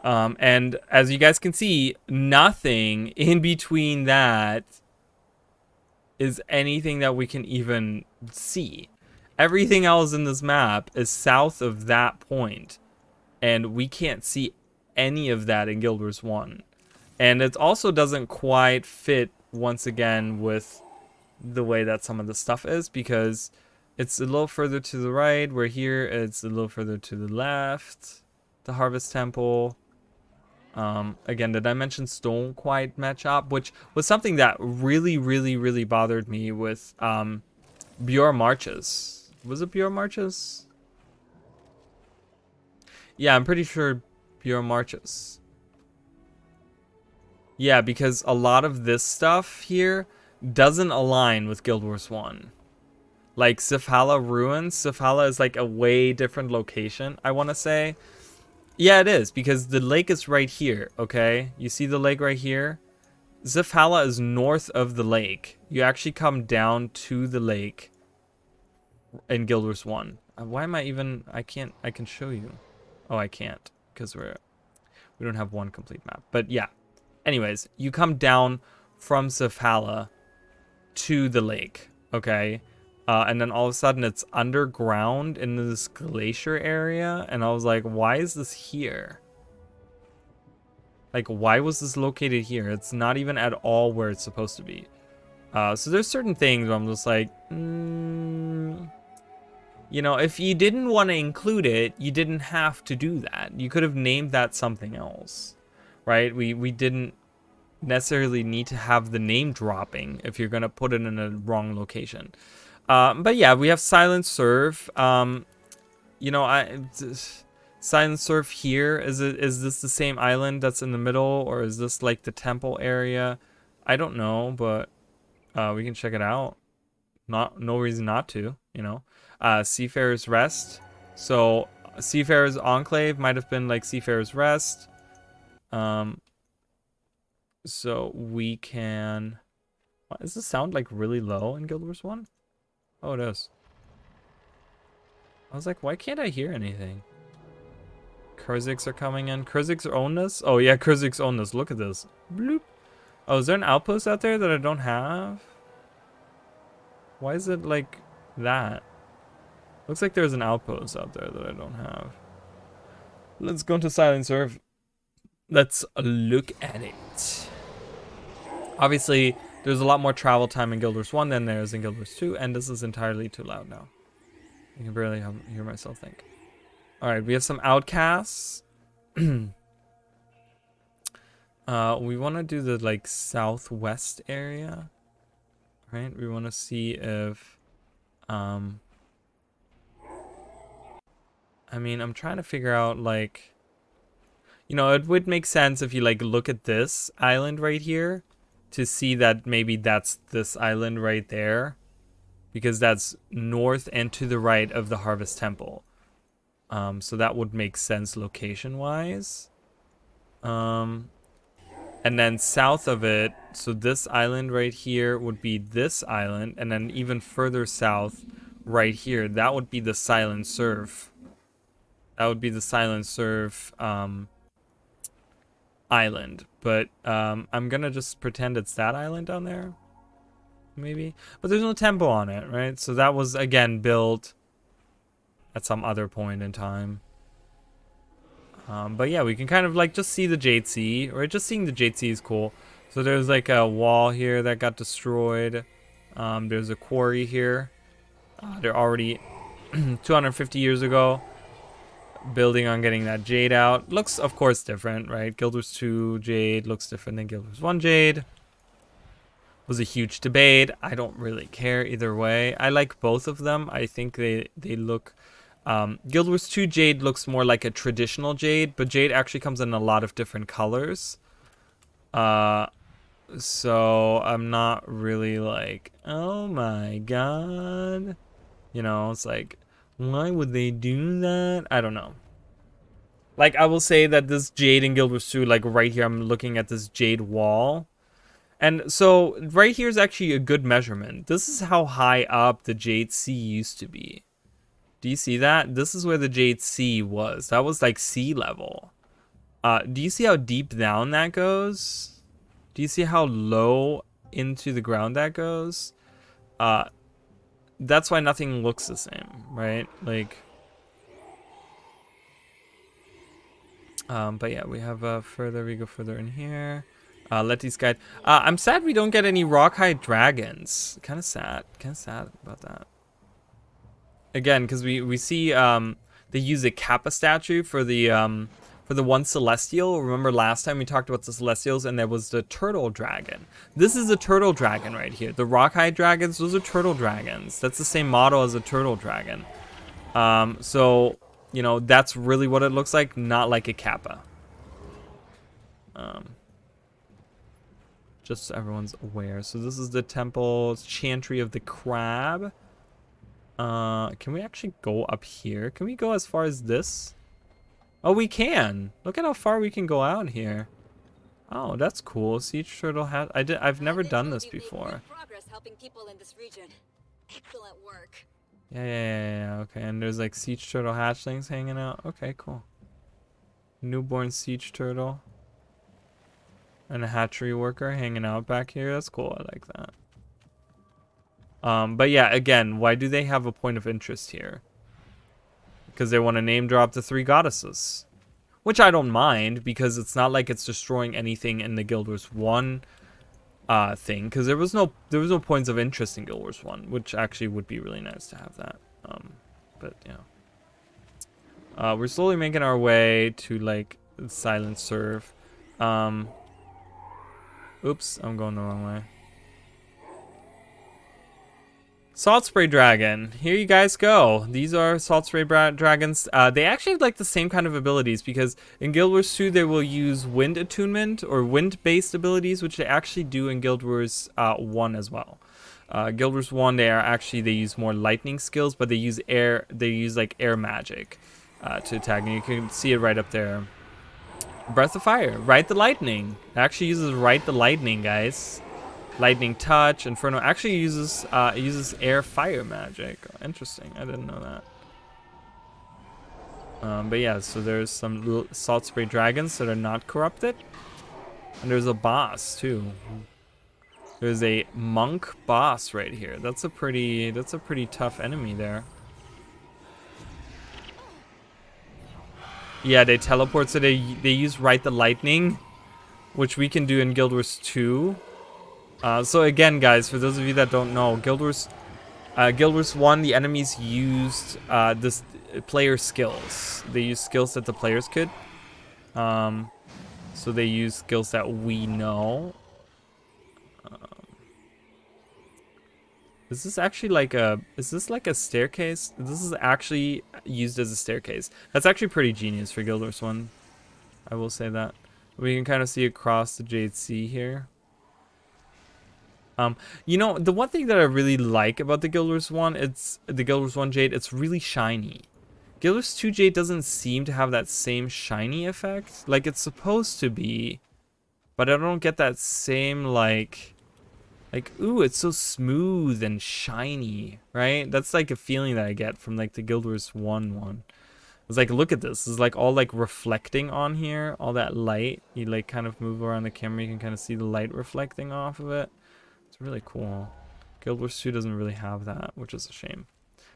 And as you guys can see, nothing in between that is anything that we can even see. Everything else in this map is south of that point, and we can't see any of that in Guild Wars 1. And it also doesn't quite fit, once again, with the way that some of the stuff is, because it's a little further to the right, where here it's a little further to the left, the Harvest Temple. Again, the dimensions don't quite match up, which was something that really bothered me with Bjorn Marches. Was it Bjorn Marches? Yeah, I'm pretty sure Bjorn Marches. Yeah, because a lot of this stuff here doesn't align with Guild Wars 1. Like Sifhala Ruins, Sifhala is like a way different location, I want to say. Yeah, it is, because the lake is right here, okay? You see the lake right here? Sifhala is north of the lake. You actually come down to the lake in Guild Wars 1. Why am I even... I can show you. Oh, I can't, because we don't have one complete map. But yeah. Anyways, you come down from Sifhala to the lake, okay? And then all of a sudden it's underground in this glacier area, and I was like, why is this here? Like, why was this located here? It's not even at all where it's supposed to be. So there's certain things where I'm just like, you know, if you didn't want to include it, you didn't have to do that. You could have named that something else, right? We didn't necessarily need to have the name dropping if you're going to put it in a wrong location. But yeah, we have Silent Surf. You know, Silent Surf here, is this the same island that's in the middle, or is this like the temple area? I don't know, but we can check it out. No reason not to, you know. Seafarers Rest. So Seafarers Enclave might have been like Seafarers Rest. So we can... Does this sound like really low in Guild Wars 1? Oh, it is. I was like, why can't I hear anything? Kurziks are coming in. Kurziks own this? Oh yeah, Kurziks own this. Look at this. Bloop. Oh, is there an outpost out there that I don't have? Why is it like that? Looks like there's an outpost out there that I don't have. Let's go into Silent Surf. Let's look at it. Obviously, there's a lot more travel time in Guild Wars 1 than there is in Guild Wars 2, and this is entirely too loud now. I can barely hear myself think. Alright, we have some outcasts. We want to do the, like, southwest area. Right? We want to see if... I mean, I'm trying to figure out, like... You know, it would make sense if you, like, look at this island right here to see that maybe that's this island right there, because that's north and to the right of the Harvest Temple. So that would make sense location-wise. And then south of it, so this island right here would be this island, and then even further south right here, that would be the Silent Surf. That would be the Silent Surf island. But I'm gonna just pretend it's that island down there, maybe. But there's no temple on it, right? So that was, again, built at some other point in time. But yeah, we can kind of like just see the Jade Sea, or just seeing the Jade Sea is cool. So there's like a wall here that got destroyed. There's a quarry here. They're already 250 years ago building on getting that jade out. Looks, of course, different, right? Guild Wars 2 jade looks different than Guild Wars 1 jade. Was a huge debate. I don't really care either way. I like both of them. I think they look... Guild Wars 2 jade looks more like a traditional jade, but jade actually comes in a lot of different colors. So I'm not really like, oh my god. You know, it's like, why would they do that? I don't know. Like, I will say that this jade in Guild Wars 2, like right here, I'm looking at this jade wall. And so right here is actually a good measurement. This is how high up the Jade Sea used to be. Do you see that? This is where the Jade Sea was. That was like sea level. Do you see how deep down that goes? Do you see how low into the ground that goes? That's why nothing looks the same, right? Like, but yeah, we have we go further in here. Let these guide. I'm sad we don't get any Rockhide dragons. Kind of sad about that. Again, because we see they use a Kappa statue for the one Celestial. Remember last time we talked about the Celestials and there was the turtle dragon. This is a turtle dragon right here. The Rockhide dragons, those are turtle dragons. That's the same model as a turtle dragon. So, you know, that's really what it looks like, not like a Kappa. Just so everyone's aware. So this is the temple Chantry of the Crab. Can we actually go up here? Can we go as far as this? Oh, we can. Look at how far we can go out here. Oh, that's cool. Siege turtle hat. I've never done this before. Progress helping people in this region. Excellent work. Yeah. Okay, and there's like siege turtle hatchlings hanging out. Okay, cool. Newborn siege turtle. And a hatchery worker hanging out back here. That's cool. I like that. But yeah, again, why do they have a point of interest here? Because they want to name drop the 3 goddesses. Which I don't mind, because it's not like it's destroying anything in the Guild Wars 1 thing. Because there was no points of interest in Guild Wars 1, which actually would be really nice to have that. But yeah. We're slowly making our way to like Silent Serve. Oops, I'm going the wrong way. Salt Spray Dragon. Here you guys go. These are Salt Spray Dragons. They actually have like the same kind of abilities because in Guild Wars 2 they will use wind attunement or wind-based abilities, which they actually do in Guild Wars 1 as well. Guild Wars 1 they use more lightning skills, but they use air. They use like air magic to attack, and you can see it right up there. Breath of Fire. Ride the Lightning. It actually uses Ride the Lightning, guys. Lightning Touch. Inferno actually uses air fire magic. Interesting. I didn't know that. But yeah, so there's some little Salt Spray Dragons that are not corrupted. And there's a boss too. There's a monk boss right here. That's a pretty tough enemy there. Yeah, they teleport, so they use Ride the Lightning, which we can do in Guild Wars 2. So again, guys, for those of you that don't know, Guild Wars 1, the enemies used this player skills. They use skills that the players could. So they use skills that we know. Is this actually like is this like a staircase? This is actually used as a staircase. That's actually pretty genius for Guild Wars 1. I will say that. We can kind of see across the Jade Sea here. You know, the one thing that I really like about the Guild Wars 1, it's the Guild Wars 1 Jade, it's really shiny. Guild Wars 2 Jade doesn't seem to have that same shiny effect. Like it's supposed to be, but I don't get that same like, ooh, it's so smooth and shiny, right? That's like a feeling that I get from like the Guild Wars 1. It's like, look at this. It's like all like reflecting on here, all that light. You like kind of move around the camera, you can kind of see the light reflecting off of it. It's really cool. Guild Wars 2 doesn't really have that, which is a shame.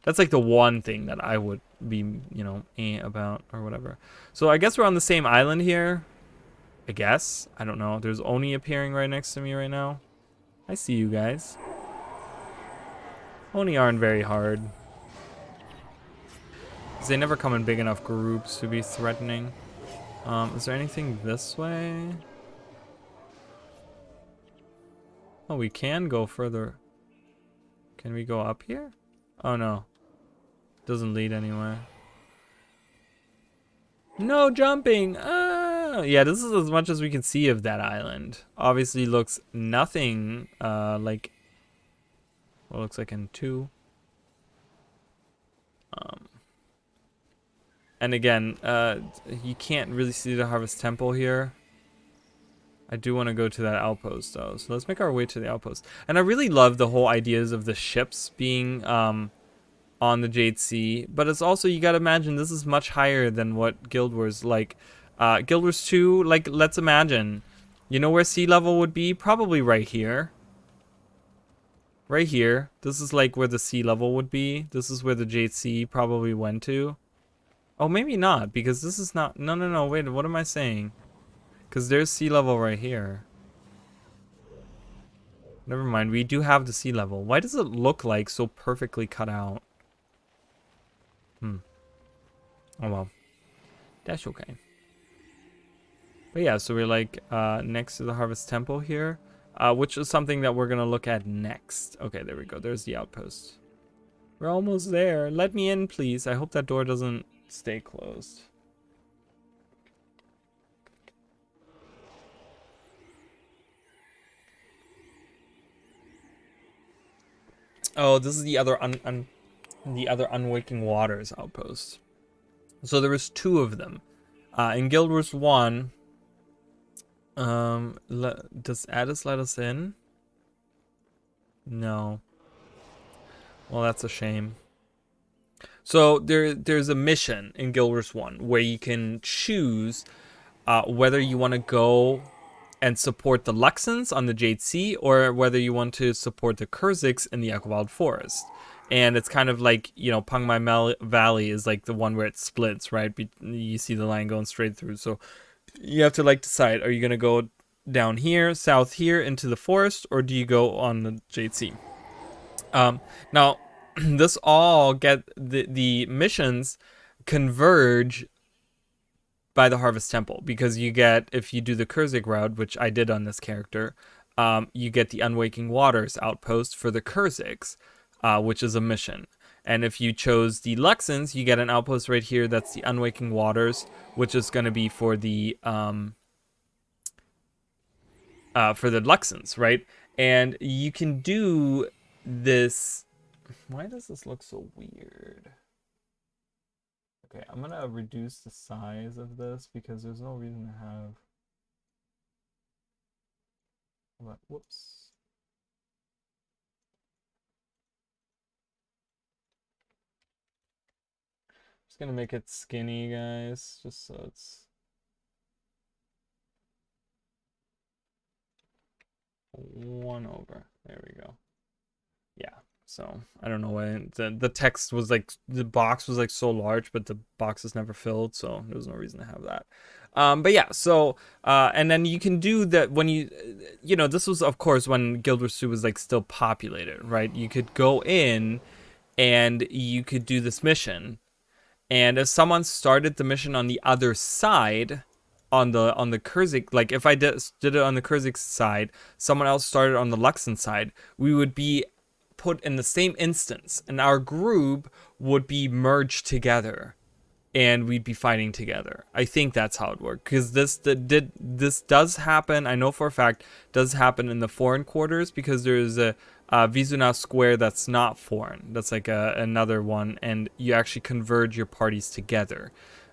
That's like the one thing that I would be, you know, about or whatever. So I guess we're on the same island here. I guess. I don't know. There's Oni appearing right next to me right now. I see you guys. Oni aren't very hard. They never come in big enough groups to be threatening. Is there anything this way? Oh, we can go further. Can we go up here? Oh no. Doesn't lead anywhere. No jumping! Ah! Yeah, this is as much as we can see of that island. Obviously looks nothing like what it looks like in 2. And again, you can't really see the Harvest Temple here. I do want to go to that outpost though, so let's make our way to the outpost. And I really love the whole ideas of the ships being on the Jade Sea, but it's also, you gotta imagine this is much higher than what Guild Wars, like Guild Wars 2, like, let's imagine. You know where sea level would be? Probably right here. Right here. This is like where the sea level would be. This is where the Jade Sea probably went to. Oh, maybe not, because this is not... No, wait, what am I saying? Because there's sea level right here. Never mind, we do have the sea level. Why does it look like so perfectly cut out? Oh well. That's okay. But yeah, so we're like next to the Harvest Temple here. Which is something that we're going to look at next. Okay, there we go. There's the outpost. We're almost there. Let me in, please. I hope that door doesn't stay closed. Oh, this is the other Unwaking Waters outpost. So there was 2 of them. In Guild Wars 1, does Addis let us in? No. Well, that's a shame. So there's a mission in Guild Wars 1 where you can choose whether you want to go and support the Luxons on the Jade Sea, or whether you want to support the Kurziks in the Aquawild Forest. And it's kind of like, you know, Pangmai Valley is like the one where it splits, right? You see the line going straight through. So you have to like decide, are you going to go down here, south here into the forest, or do you go on the Jade Sea? Now, this all the missions converge by the Harvest Temple, because you get, if you do the Kurzik route, which I did on this character, you get the Unwaking Waters outpost for the Kurziks, which is a mission. And if you chose the Luxons, you get an outpost right here that's the Unwaking Waters, which is going to be for the Luxons, right? And you can do this. Why does this look so weird? Okay, I'm gonna reduce the size of this because there's no reason to have. Whoops. Just gonna make it skinny, guys, just so it's 1 over. There we go. Yeah. So I don't know why the text was like, the box was like so large, but the box is never filled, so there was no reason to have that. But yeah, so and then you can do that when you know, this was of course when Guild Wars 2 was like still populated, right? You could go in and you could do this mission, and if someone started the mission on the other side, on the Kurzik, like if I did it on the Kurzik side, someone else started on the Luxon side, we would be put in the same instance, and our group would be merged together, and we'd be fighting together. I think that's how it worked, because this does happen. I know for a fact does happen in the foreign quarters, because there's a Vizuna Square that's not foreign. That's like another one, and you actually converge your parties together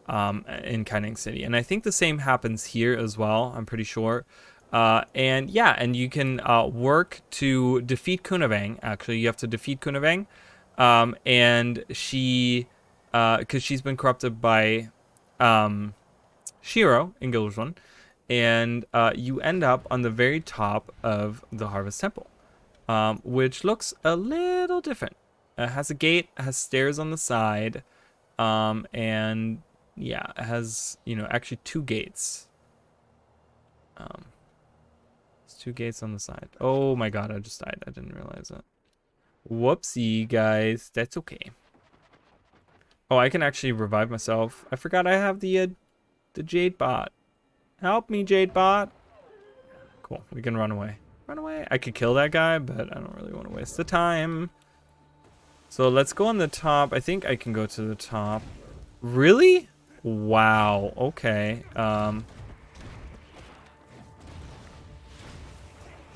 in Kaineng City, and I think the same happens here as well. I'm pretty sure. And yeah, and you can work to defeat Kunavang. Actually, you have to defeat Kunavang, and she, because she's been corrupted by Shiro in Guild Wars 1, and you end up on the very top of the Harvest Temple, which looks a little different. It has a gate, it has stairs on the side, and yeah, it has, you know, actually 2 gates. 2 gates on the side. Oh my god, I just died. I didn't realize that. Whoopsie, guys. That's okay. Oh, I can actually revive myself. I forgot I have the Jade bot. Help me, Jade bot. Cool. We can run away. Run away. I could kill that guy, but I don't really want to waste the time. So let's go on the top. I think I can go to the top. Really? Wow. Okay.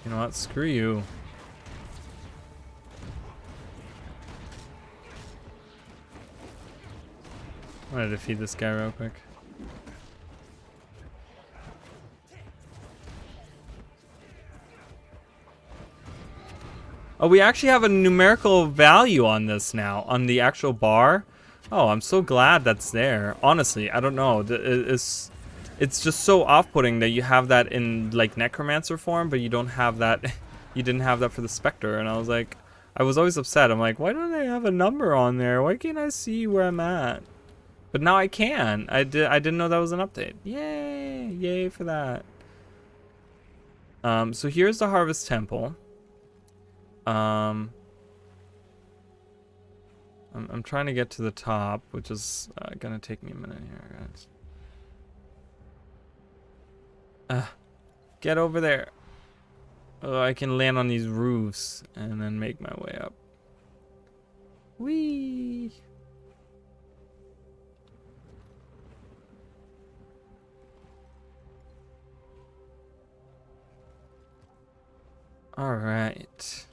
You know what? Screw you. I'm gonna defeat this guy real quick. Oh, we actually have a numerical value on this now, on the actual bar. Oh, I'm so glad that's there. Honestly, I don't know. it's just so off-putting that you have that in like necromancer form, but you don't have that. You didn't have that for the specter, and I was like, I was always upset. I'm like, why don't I have a number on there? Why can't I see where I'm at? But now I can. I didn't know that was an update. Yay! Yay for that. So here's the Harvest Temple. I'm trying to get to the top, which is gonna take me a minute here, guys. Get over there. Oh, I can land on these roofs and then make my way up. Whee! All right.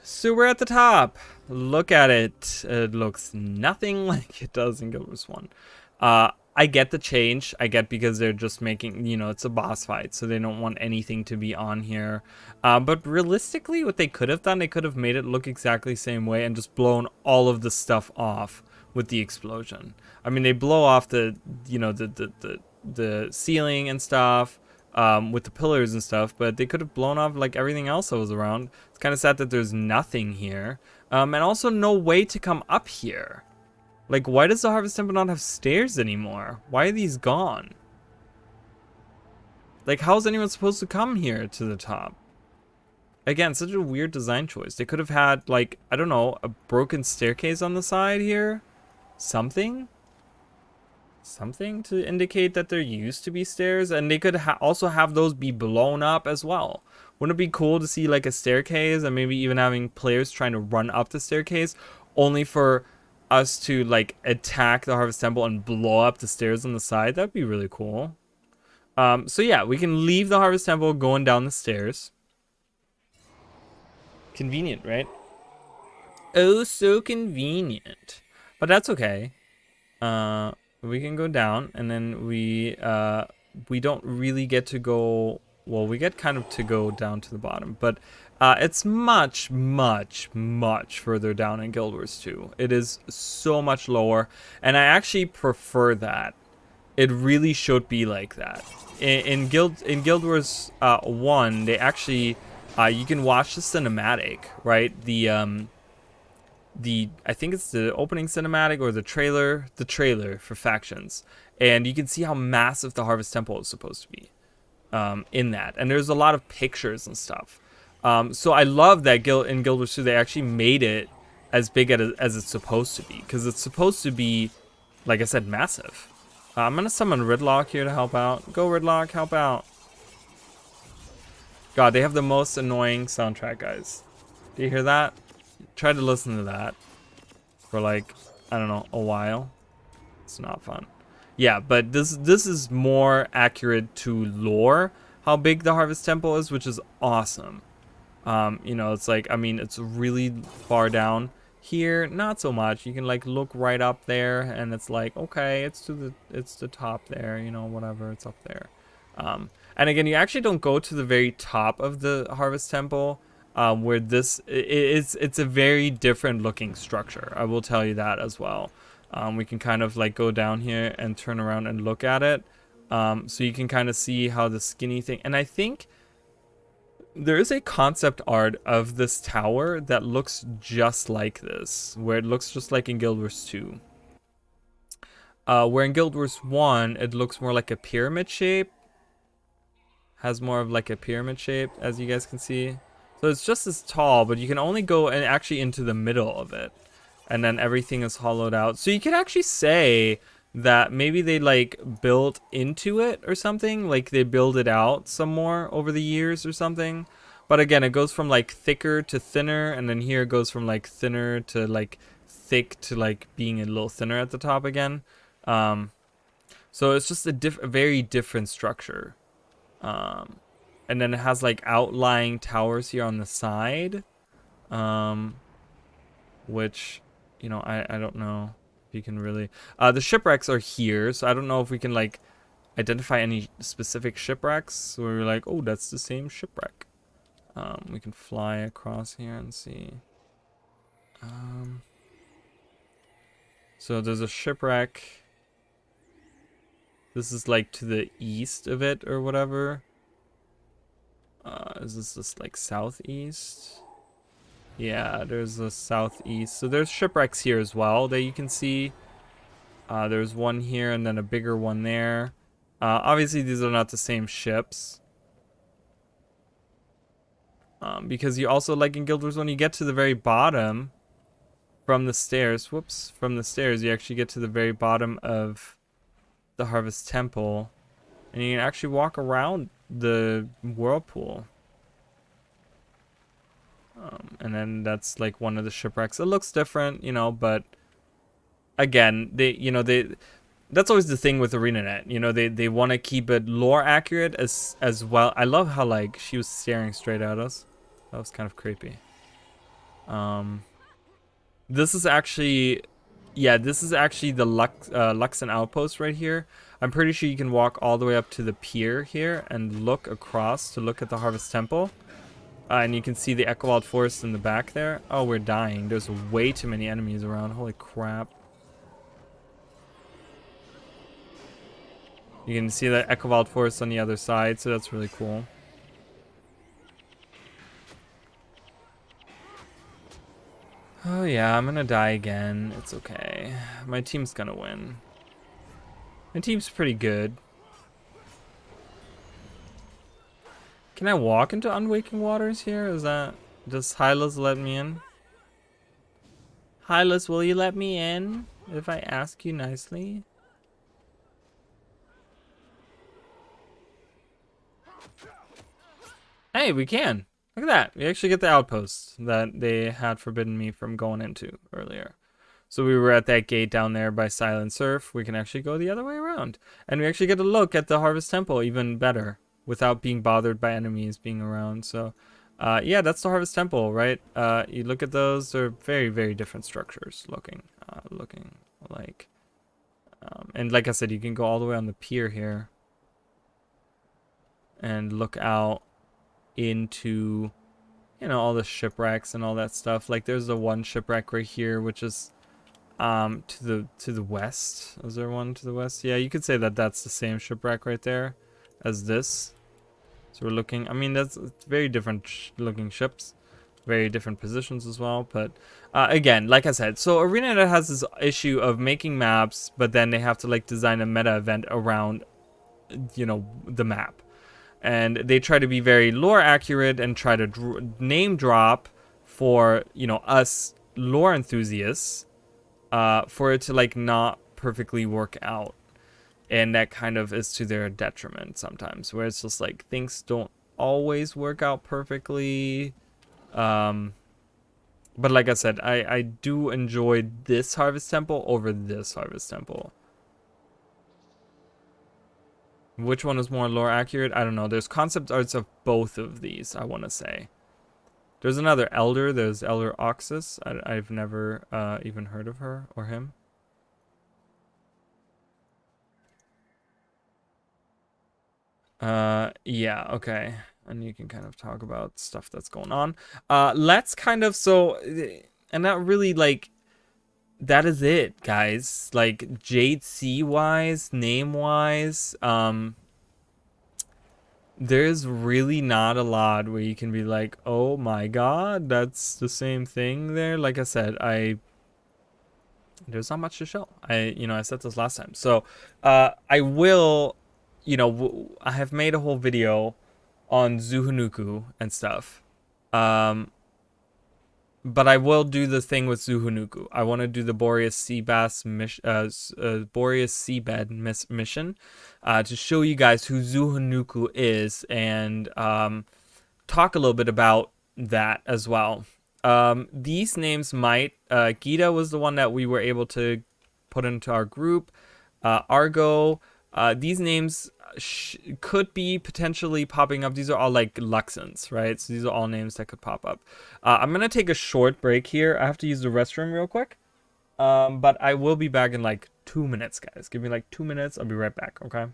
So we're at the top. Look at it. It looks nothing like it does in Guild Wars 1. I get the change. I get because they're just making, you know, it's a boss fight, so they don't want anything to be on here. But realistically, what they could have done, they could have made it look exactly the same way and just blown all of the stuff off with the explosion. I mean, they blow off the, you know, the ceiling and stuff. With the pillars and stuff, but they could have blown off like everything else that was around. It's kind of sad that there's nothing here, and also no way to come up here. Like, why does the Harvest Temple not have stairs anymore? Why are these gone? Like, how's anyone supposed to come here to the top? Again, such a weird design choice. They could have had, like, I don't know, a broken staircase on the side here? Something to indicate that there used to be stairs, and they could also have those be blown up as well. Wouldn't it be cool to see like a staircase and maybe even having players trying to run up the staircase only for us to like attack the Harvest Temple and blow up the stairs on the side? That'd be really cool. So yeah, we can leave the Harvest Temple going down the stairs. Convenient, right? Oh, so convenient. But that's okay. We can go down, and then we don't really get to go, well, we get kind of to go down to the bottom, but it's much further down in Guild Wars 2. It is so much lower, and I actually prefer that. It really should be like that. In Guild Wars 1, they actually you can watch the cinematic, right? I think it's the opening cinematic or the trailer for Factions, and you can see how massive the Harvest Temple is supposed to be in that, and there's a lot of pictures and stuff. So I love that in Guild Wars 2 they actually made it as big as it's supposed to be, because it's supposed to be, like I said, massive. I'm gonna summon Ridlock here to help out. Go Ridlock, help out. God, they have the most annoying soundtrack, guys. Do you hear that? Try to listen to that for like, I don't know, a while. It's not fun. Yeah, but this is more accurate to lore, how big the Harvest Temple is, which is awesome. You know, it's like, I mean, it's really far down. Here, not so much. You can like look right up there, and it's like, okay, it's the top there, you know, whatever, it's up there. And again, you actually don't go to the very top of the Harvest Temple. Where it's a very different looking structure. I will tell you that as well. We can kind of like go down here and turn around and look at it. So you can kind of see how the skinny thing, and I think there is a concept art of this tower that looks just like this, where it looks just like in Guild Wars 2. Where in Guild Wars 1, it looks more like a pyramid shape. Has more of like a pyramid shape, as you guys can see. So it's just as tall, but you can only go and actually into the middle of it. And then everything is hollowed out. So you could actually say that maybe they like built into it or something. Like they build it out some more over the years or something. But again, it goes from like thicker to thinner. And then here it goes from like thinner to like thick to like being a little thinner at the top again. So it's just a very different structure. And then it has like outlying towers here on the side, which, you know, I don't know if you can really, the shipwrecks are here, so I don't know if we can like identify any specific shipwrecks where we're like, oh, that's the same shipwreck. We can fly across here and see. So there's a shipwreck This is like to the east of it or whatever. Is this just like southeast? Yeah, there's a southeast. So there's shipwrecks here as well that you can see. There's one here and then a bigger one there. Obviously, these are not the same ships. Because you also, like in Guild Wars, when you get to the very bottom from the stairs, from the stairs, you actually get to the very bottom of the Harvest Temple. And you can actually walk around the whirlpool. And then that's like one of the shipwrecks. It looks different, you know, but again, that's always the thing with ArenaNet. You know, they want to keep it lore accurate as well. I love how like she was staring straight at us. That was kind of creepy. This is actually, yeah, this is actually the Luxon Outpost right here. I'm pretty sure you can walk all the way up to the pier here and look across to look at the Harvest Temple. And you can see the Echowild Forest in the back there. Oh, we're dying. There's way too many enemies around. Holy crap. You can see the Echowild Forest on the other side, so that's really cool. Oh yeah, I'm gonna die again. It's okay. My team's gonna win. My team's pretty good. Can I walk into Unwaking Waters here? Is that... Does Hylas let me in? Hylas, will you let me in? If I ask you nicely? Hey, we can. Look at that. We actually get the outpost that they had forbidden me from going into earlier. So we were at that gate down there by Silent Surf. We can actually go the other way around. And we actually get to look at the Harvest Temple even better without being bothered by enemies being around. So, yeah, that's the Harvest Temple, right? You look at those. They're very, very different structures looking like. And like I said, you can go all the way on the pier here and look out into, you know, all the shipwrecks and all that stuff. Like there's the one shipwreck right here, which is to the west. Is there one to the west? Yeah, you could say that that's the same shipwreck right there as this. So we're looking, I mean, that's very different looking ships, very different positions as well. But again, like I said, so ArenaNet has this issue of making maps, but then they have to like design a meta event around, you know, the map. And they try to be very lore accurate and try to name drop for, you know, us lore enthusiasts, for it to like not perfectly work out. And that kind of is to their detriment sometimes, where it's just like things don't always work out perfectly. But like I said, I do enjoy this Harvest Temple over this Harvest Temple. Which one is more lore accurate? I don't know. There's concept arts of both of these, I want to say. There's another Elder. There's Elder Oxus. I've never even heard of her or him. Yeah, okay. And you can kind of talk about stuff that's going on. Let's kind of, so, and that really, like, that is it, guys. Like, Jade Sea-wise, name-wise, there's really not a lot where you can be like, oh my god, that's the same thing there. Like I said, there's not much to show. I said this last time. So, I will, I have made a whole video on Zuhunuku and stuff. But I will do the thing with Zuhunuku. I want to do the Boreas Sea Bass Boreas Seabed mission to show you guys who Zuhunuku is and talk a little bit about that as well. These names might... Gita was the one that we were able to put into our group. Argo. These names could be potentially popping up. These are all like Luxons, right? So these are all names that could pop up. I'm going to take a short break here. I have to use the restroom real quick. But I will be back in like 2 minutes, guys. Give me like 2 minutes. I'll be right back, okay?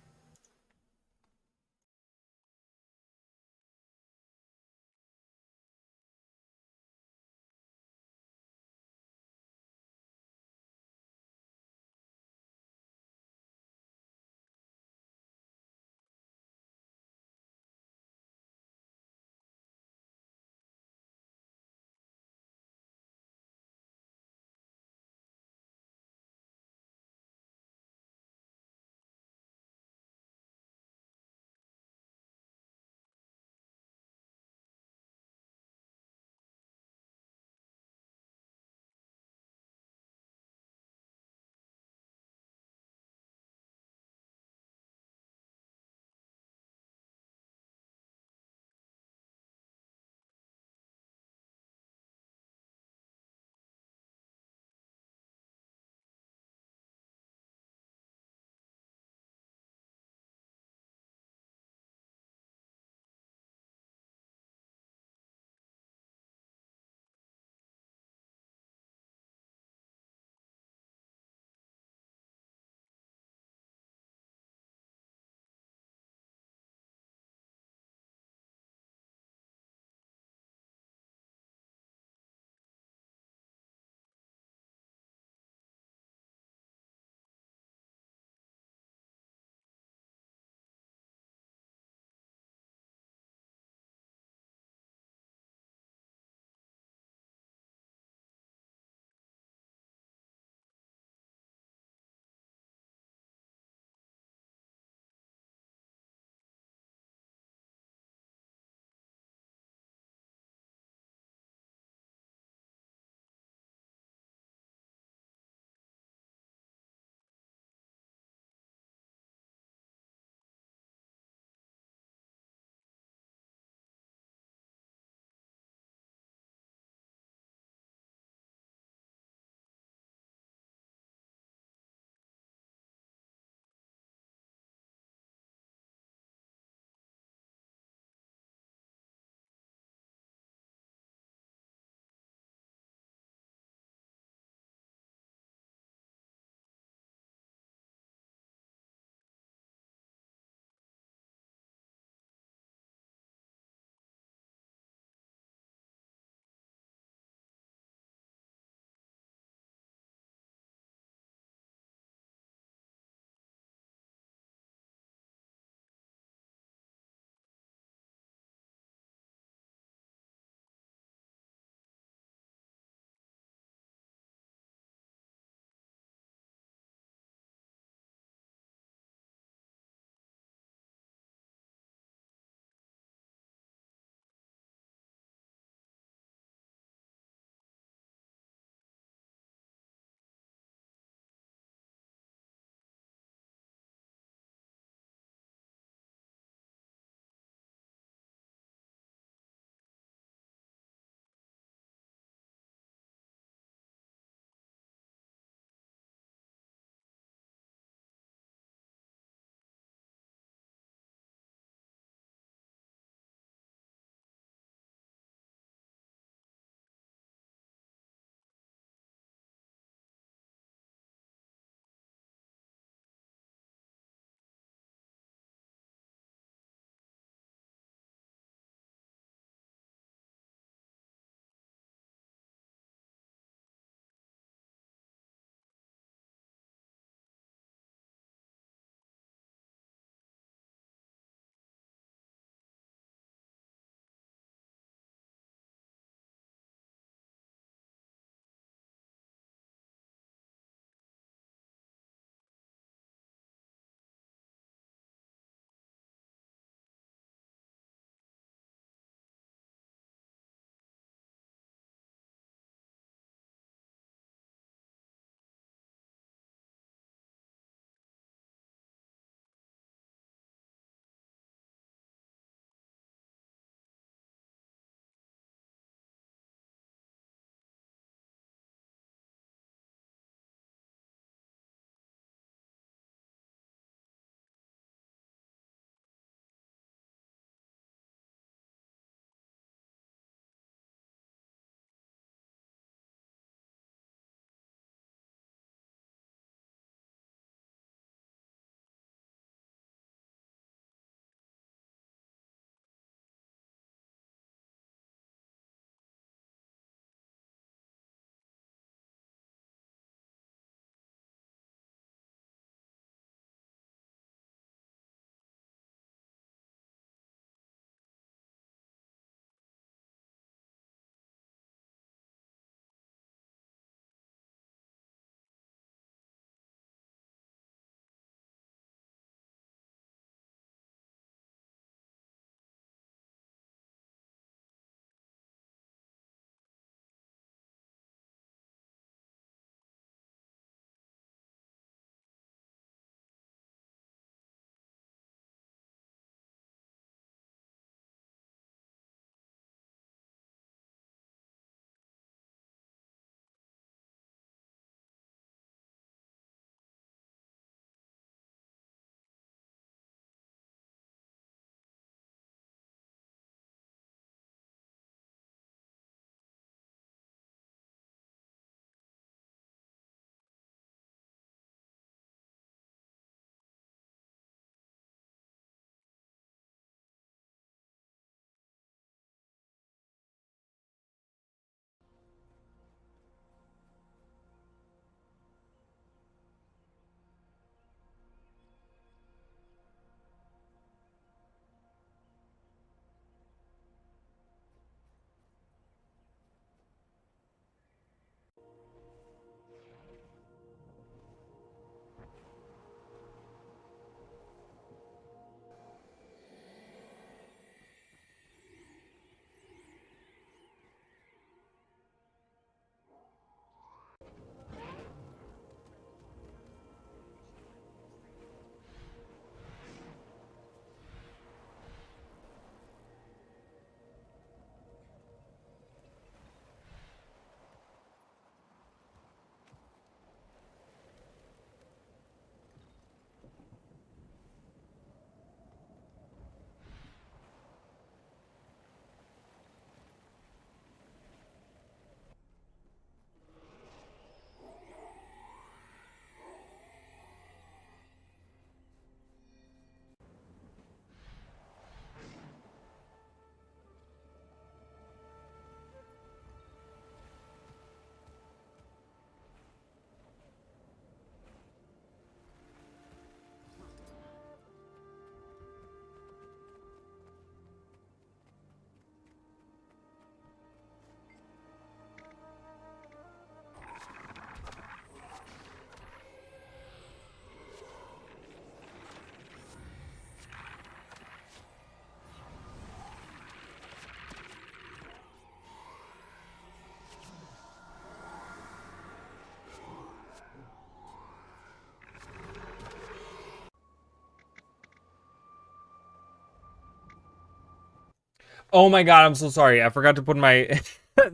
Oh my god, I'm so sorry. I forgot to put my...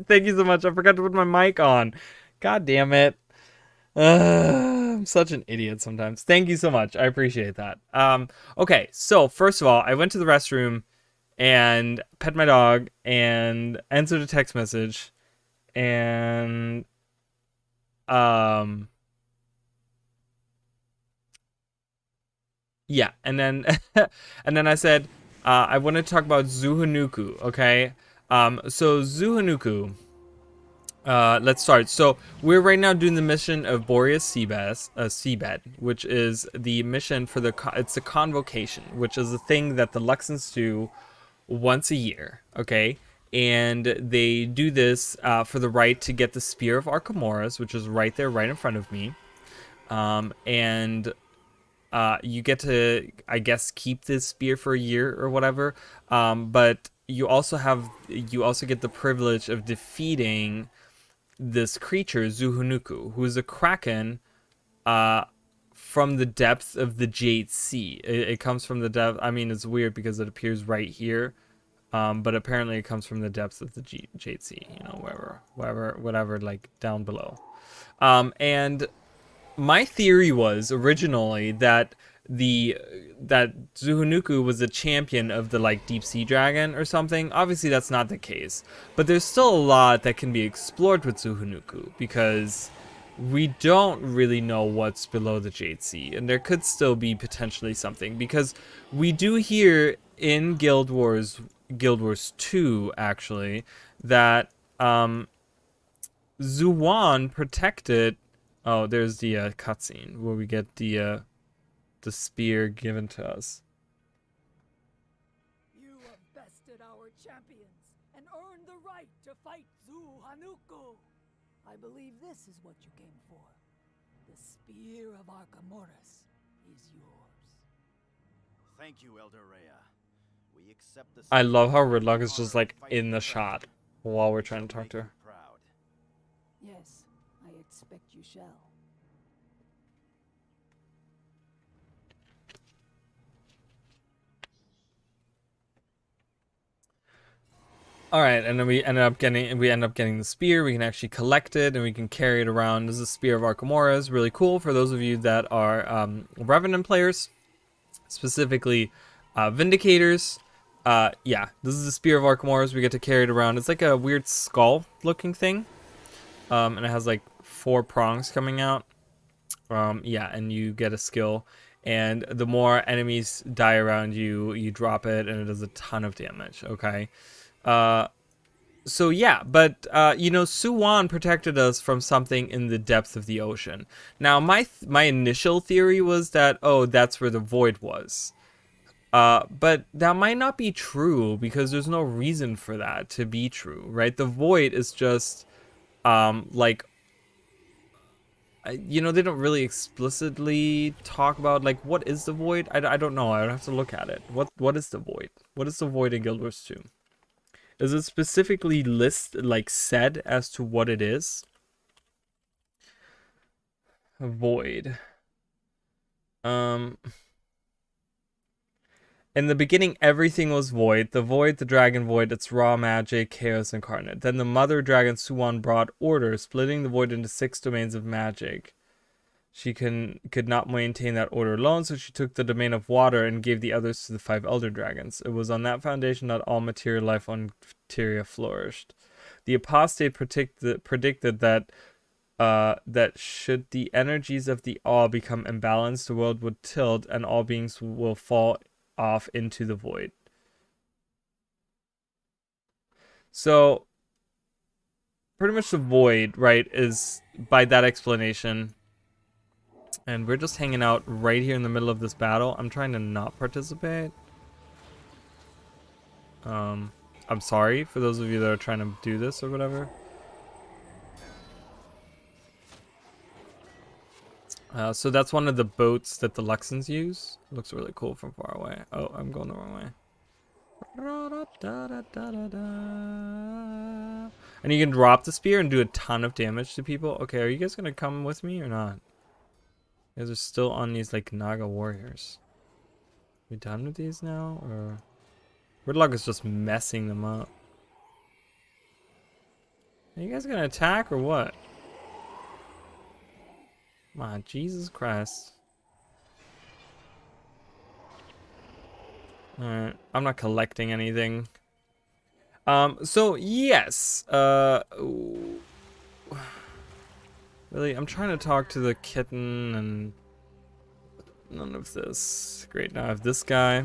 Thank you so much. I forgot to put my mic on. God damn it. I'm such an idiot sometimes. Thank you so much. I appreciate that. Okay, so first of all, I went to the restroom and pet my dog and answered a text message and yeah, and then and then I said I want to talk about Zuhanuku, okay? So Zuhanuku, let's start. So we're right now doing the mission of Boreas Seabed, which is the mission for it's a convocation, which is a thing that the Luxons do once a year, okay? And they do this for the right to get the Spear of Arcamuras, which is right there, right in front of me. And you get to, I guess, keep this spear for a year or whatever. But you also get the privilege of defeating this creature, Zuhunuku, who is a kraken from the depths of the Jade Sea. It comes from the depth. I mean, it's weird because it appears right here, but apparently it comes from the depths of the Jade Sea. You know, whatever, like down below. And my theory was originally that Zuhunuku was a champion of the like deep sea dragon or something. Obviously that's not the case, but there's still a lot that can be explored with Zuhunuku because we don't really know what's below the Jade Sea, and there could still be potentially something, because we do hear in Guild Wars 2 actually that Zuwan protected. Oh, there's the cutscene where we get the spear given to us. You have bested our champions and earned the right to fight Zuhanuku. I believe this is what you came for. The spear of Arcamuras is yours. Thank you, Elder Rhea. We accept the... I love how Ridlock is just like in the shot while we're trying to talk to her. Yes, I expect you shall. All right, and then we end up getting the spear. We can actually collect it and we can carry it around. This is the Spear of Arcamura. Really cool for those of you that are Revenant players, specifically Vindicators. Yeah, this is the Spear of Arcamura. We get to carry it around. It's like a weird skull-looking thing, and it has like 4 prongs coming out. Yeah, and you get a skill, and the more enemies die around you, you drop it, and it does a ton of damage. Okay. So yeah, but you know, Suwan protected us from something in the depth of the ocean. Now, my initial theory was that, oh, that's where the void was. But that might not be true, because there's no reason for that to be true, right? The void is just like, you know, they don't really explicitly talk about like what is the void. I don't know. I would have to look at it. What is the void? What is the void in Guild Wars 2? Is it specifically said as to what it is? A void. In the beginning, everything was void. The void, the dragon void, its raw magic, chaos incarnate. Then the mother dragon Suwan brought order, splitting the void into 6 domains of magic. She could not maintain that order alone, so she took the domain of water and gave the others to the 5 elder dragons. It was on that foundation that all material life on Tyria flourished. The apostate predicted that that should the energies of the all become imbalanced, the world would tilt and all beings will fall off into the void. So pretty much the void, right, is by that explanation. And we're just hanging out right here in the middle of this battle. I'm trying to not participate. I'm sorry for those of you that are trying to do this or whatever. So that's one of the boats that the Luxons use. Looks really cool from far away. Oh, I'm going the wrong way. And you can drop the spear and do a ton of damage to people. Okay, are you guys gonna come with me or not? You guys are still on these like Naga warriors. We done with these now, or Gridlock is just messing them up. Are you guys gonna attack or what? Come on, Jesus Christ. Alright, I'm not collecting anything. So yes, really, I'm trying to talk to the kitten and none of this. Great, now I have this guy.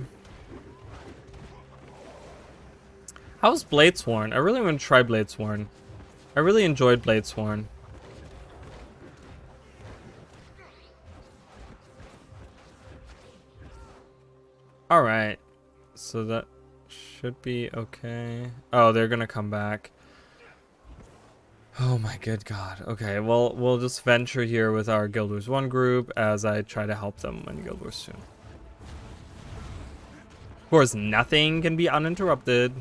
How's Bladesworn? I really want to try Bladesworn. I really enjoyed Bladesworn. Alright, so that should be okay. Oh, they're gonna come back. Oh my good god. Okay, well, we'll just venture here with our Guild Wars 1 group as I try to help them in Guild Wars 2. Of course, nothing can be uninterrupted.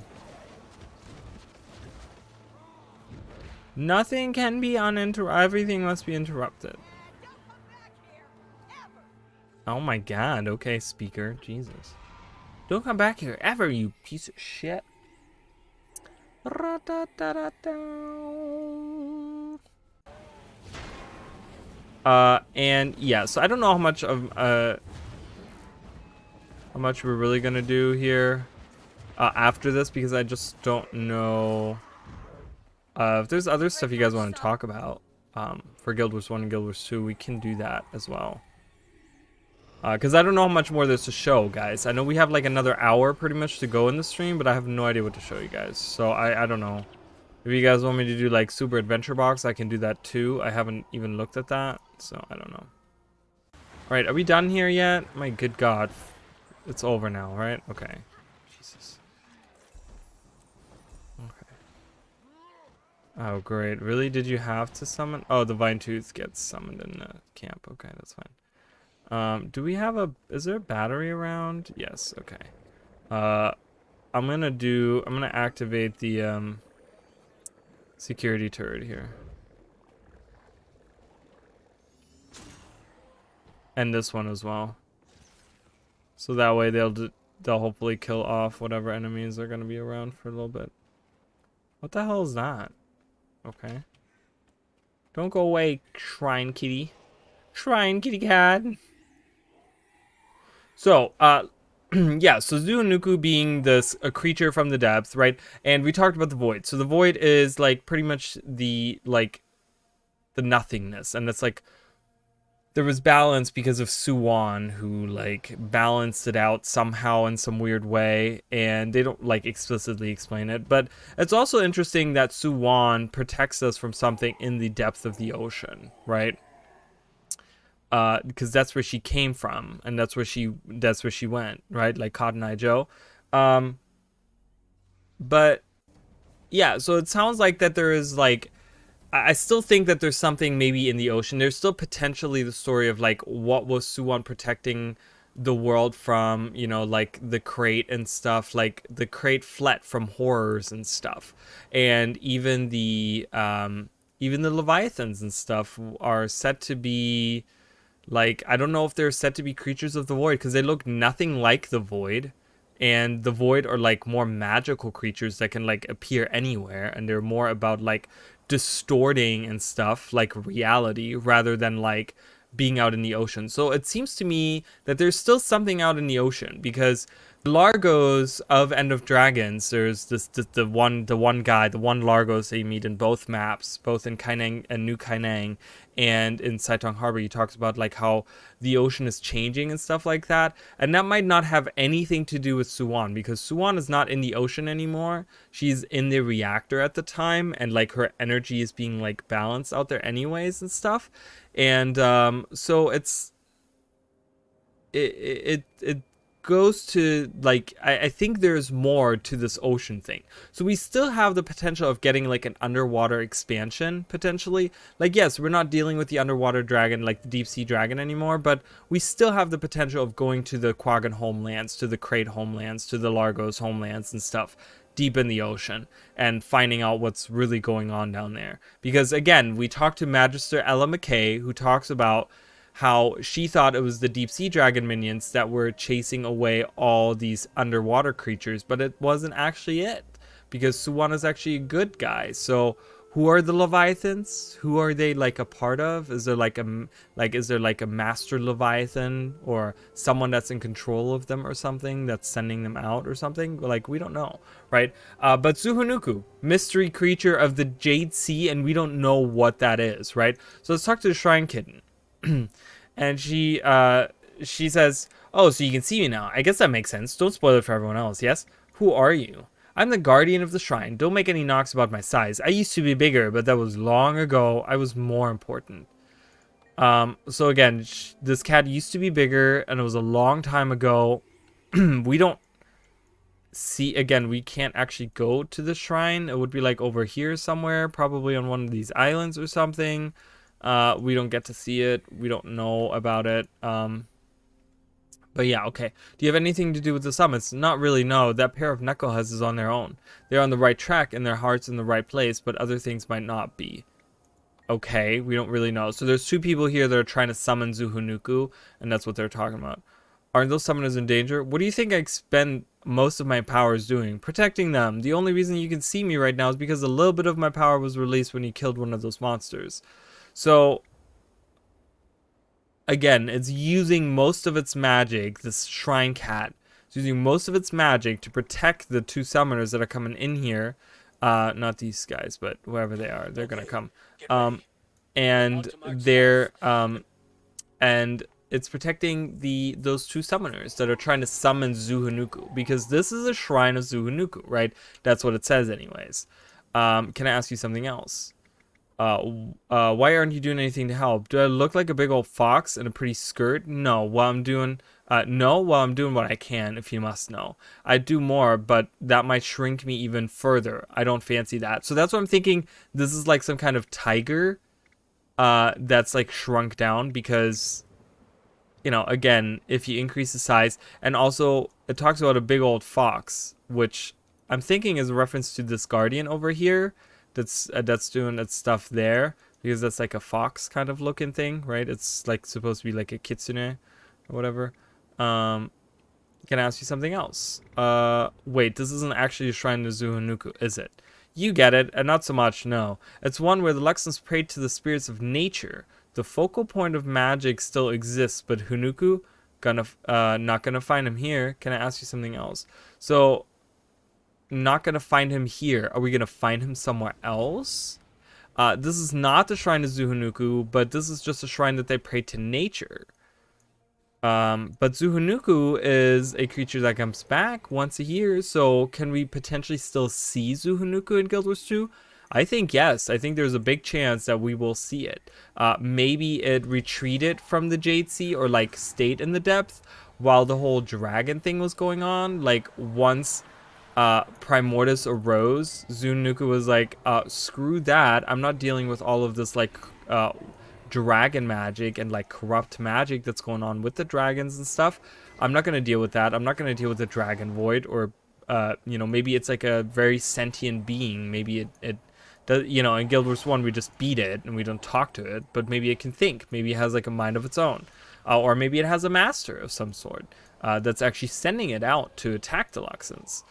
Nothing can be uninterrupted. Everything must be interrupted. Oh my god. Okay, speaker. Jesus. Don't come back here ever, you piece of shit. And yeah, so I don't know how much of how much we're really gonna do here after this, because I just don't know if there's other stuff you guys want to talk about for Guild Wars 1 and Guild Wars 2. We can do that as well. Because I don't know how much more there's to show, guys. I know we have like another hour pretty much to go in the stream, but I have no idea what to show you guys. So I don't know. If you guys want me to do like Super Adventure Box, I can do that too. I haven't even looked at that, so I don't know. Alright, are we done here yet? My good god. It's over now, right? Okay. Jesus. Okay. Oh, great. Really? Did you have to summon? Oh, the Vine Tooth gets summoned in the camp. Okay, that's fine. Do we have a... Is there a battery around? Yes, okay. I'm gonna activate the, security turret here. And this one as well. So that way they'll hopefully kill off whatever enemies are gonna be around for a little bit. What the hell is that? Okay. Don't go away, Shrine Kitty. Shrine Kitty Cat. So, yeah, so Zuhanuku being this a creature from the depths, right? And we talked about the void. So the void is like pretty much the nothingness, and it's like there was balance because of Suwon, who like balanced it out somehow in some weird way, and they don't like explicitly explain it. But it's also interesting that Suwon protects us from something in the depth of the ocean, right? Because that's where she came from, and that's where she went, right? Like Cotton Eye Joe. But yeah, so it sounds like that there is like, I still think that there's something maybe in the ocean. There's still potentially the story of like what was Suwon protecting the world from, you know, like the crate and stuff. Like the crate fled from horrors and stuff, and even the Leviathans and stuff are said to be like, I don't know if they're said to be creatures of the void, because they look nothing like the void, and the void are like more magical creatures that can like appear anywhere, and they're more about like distorting and stuff like reality rather than like being out in the ocean. So it seems to me that there's still something out in the ocean, because Largos of End of Dragons, there's the one guy, the one Largos that you meet in both maps, both in Kaineng and New Kaineng and in Saitong Harbor. He talks about like how the ocean is changing and stuff like that, and that might not have anything to do with Suwon, because Suwon is not in the ocean anymore. She's in the reactor at the time, and like her energy is being like balanced out there anyways and stuff. And so it goes to like, I think there's more to this ocean thing. So we still have the potential of getting like an underwater expansion potentially. Like, yes, we're not dealing with the underwater dragon, like the deep sea dragon anymore, but we still have the potential of going to the Quaggan homelands, to the Crate homelands, to the Largos homelands and stuff deep in the ocean, and finding out what's really going on down there. Because again, we talked to Magister Ella McKay, who talks about how she thought it was the deep sea dragon minions that were chasing away all these underwater creatures, but it wasn't actually it, because Suwana's actually a good guy. So who are the Leviathans? Who are they like a part of? Is there like a master Leviathan or someone that's in control of them or something that's sending them out or something? Like, we don't know, right? But Zuhunuku, mystery creature of the Jade Sea, and we don't know what that is, right? So let's talk to the Shrine Kitten. And she says, "Oh, so you can see me now. I guess that makes sense. Don't spoil it for everyone else, yes? Who are you?" "I'm the guardian of the shrine. Don't make any knocks about my size. I used to be bigger, but that was long ago. I was more important." So again, this cat used to be bigger, and it was a long time ago. We don't see, again, we can't actually go to the shrine. It would be like over here somewhere, probably on one of these islands or something. We don't get to see it. We don't know about it. But yeah, okay. Do you have anything to do with the summits? Not really, no. That pair of knuckleheads is on their own. They're on the right track and their heart's in the right place, but other things might not be. Okay, we don't really know. So there's two people here that are trying to summon Zuhunuku, and that's what they're talking about. Aren't those summoners in danger? What do you think I spend most of my powers doing? Protecting them. The only reason you can see me right now is because a little bit of my power was released when you killed one of those monsters. So again, it's using most of its magic, this shrine cat. It's using most of its magic to protect the two summoners that are coming in here. Not these guys, but whoever they are, they're gonna come. And they're and it's protecting those two summoners that are trying to summon Zuhunuku, because this is a shrine of Zuhunuku, right? That's what it says anyways. Can I ask you something else? Why aren't you doing anything to help? Do I look like a big old fox in a pretty skirt? No. While I'm doing what I can, if you must know. I'd do more, but that might shrink me even further. I don't fancy that. So that's what I'm thinking. This is like some kind of tiger that's like shrunk down, because, you know, again, if you increase the size, and also it talks about a big old fox, which I'm thinking is a reference to this guardian over here. That's doing its stuff there, because that's like a fox kind of looking thing, right? It's like supposed to be like a kitsune or whatever. Can I ask you something else? Wait, this isn't actually a shrine to Zuhunuku, is it? You get it, and not so much, no. It's one where the Luxons prayed to the spirits of nature. The focal point of magic still exists, but Hunuku, not gonna find him here. Can I ask you something else? So, not gonna find him here. Are we gonna find him somewhere else? This is not the shrine to Zuhunuku, but this is just a shrine that they pray to nature. But Zuhunuku is a creature that comes back once a year, so can we potentially still see Zuhunuku in Guild Wars 2? I think yes. I think there's a big chance that we will see it. Maybe it retreated from the Jade Sea, or like stayed in the depth while the whole dragon thing was going on. Like once Primordus arose, Zuhunuku was like, screw that. I'm not dealing with all of this like dragon magic and like corrupt magic that's going on with the dragons and stuff. I'm not going to deal with that. I'm not going to deal with the dragon void, or you know, maybe it's like a very sentient being. Maybe it does, you know, in Guild Wars 1 we just beat it and we don't talk to it, but maybe it can think. Maybe it has like a mind of its own, or maybe it has a master of some sort that's actually sending it out to attack the Luxons.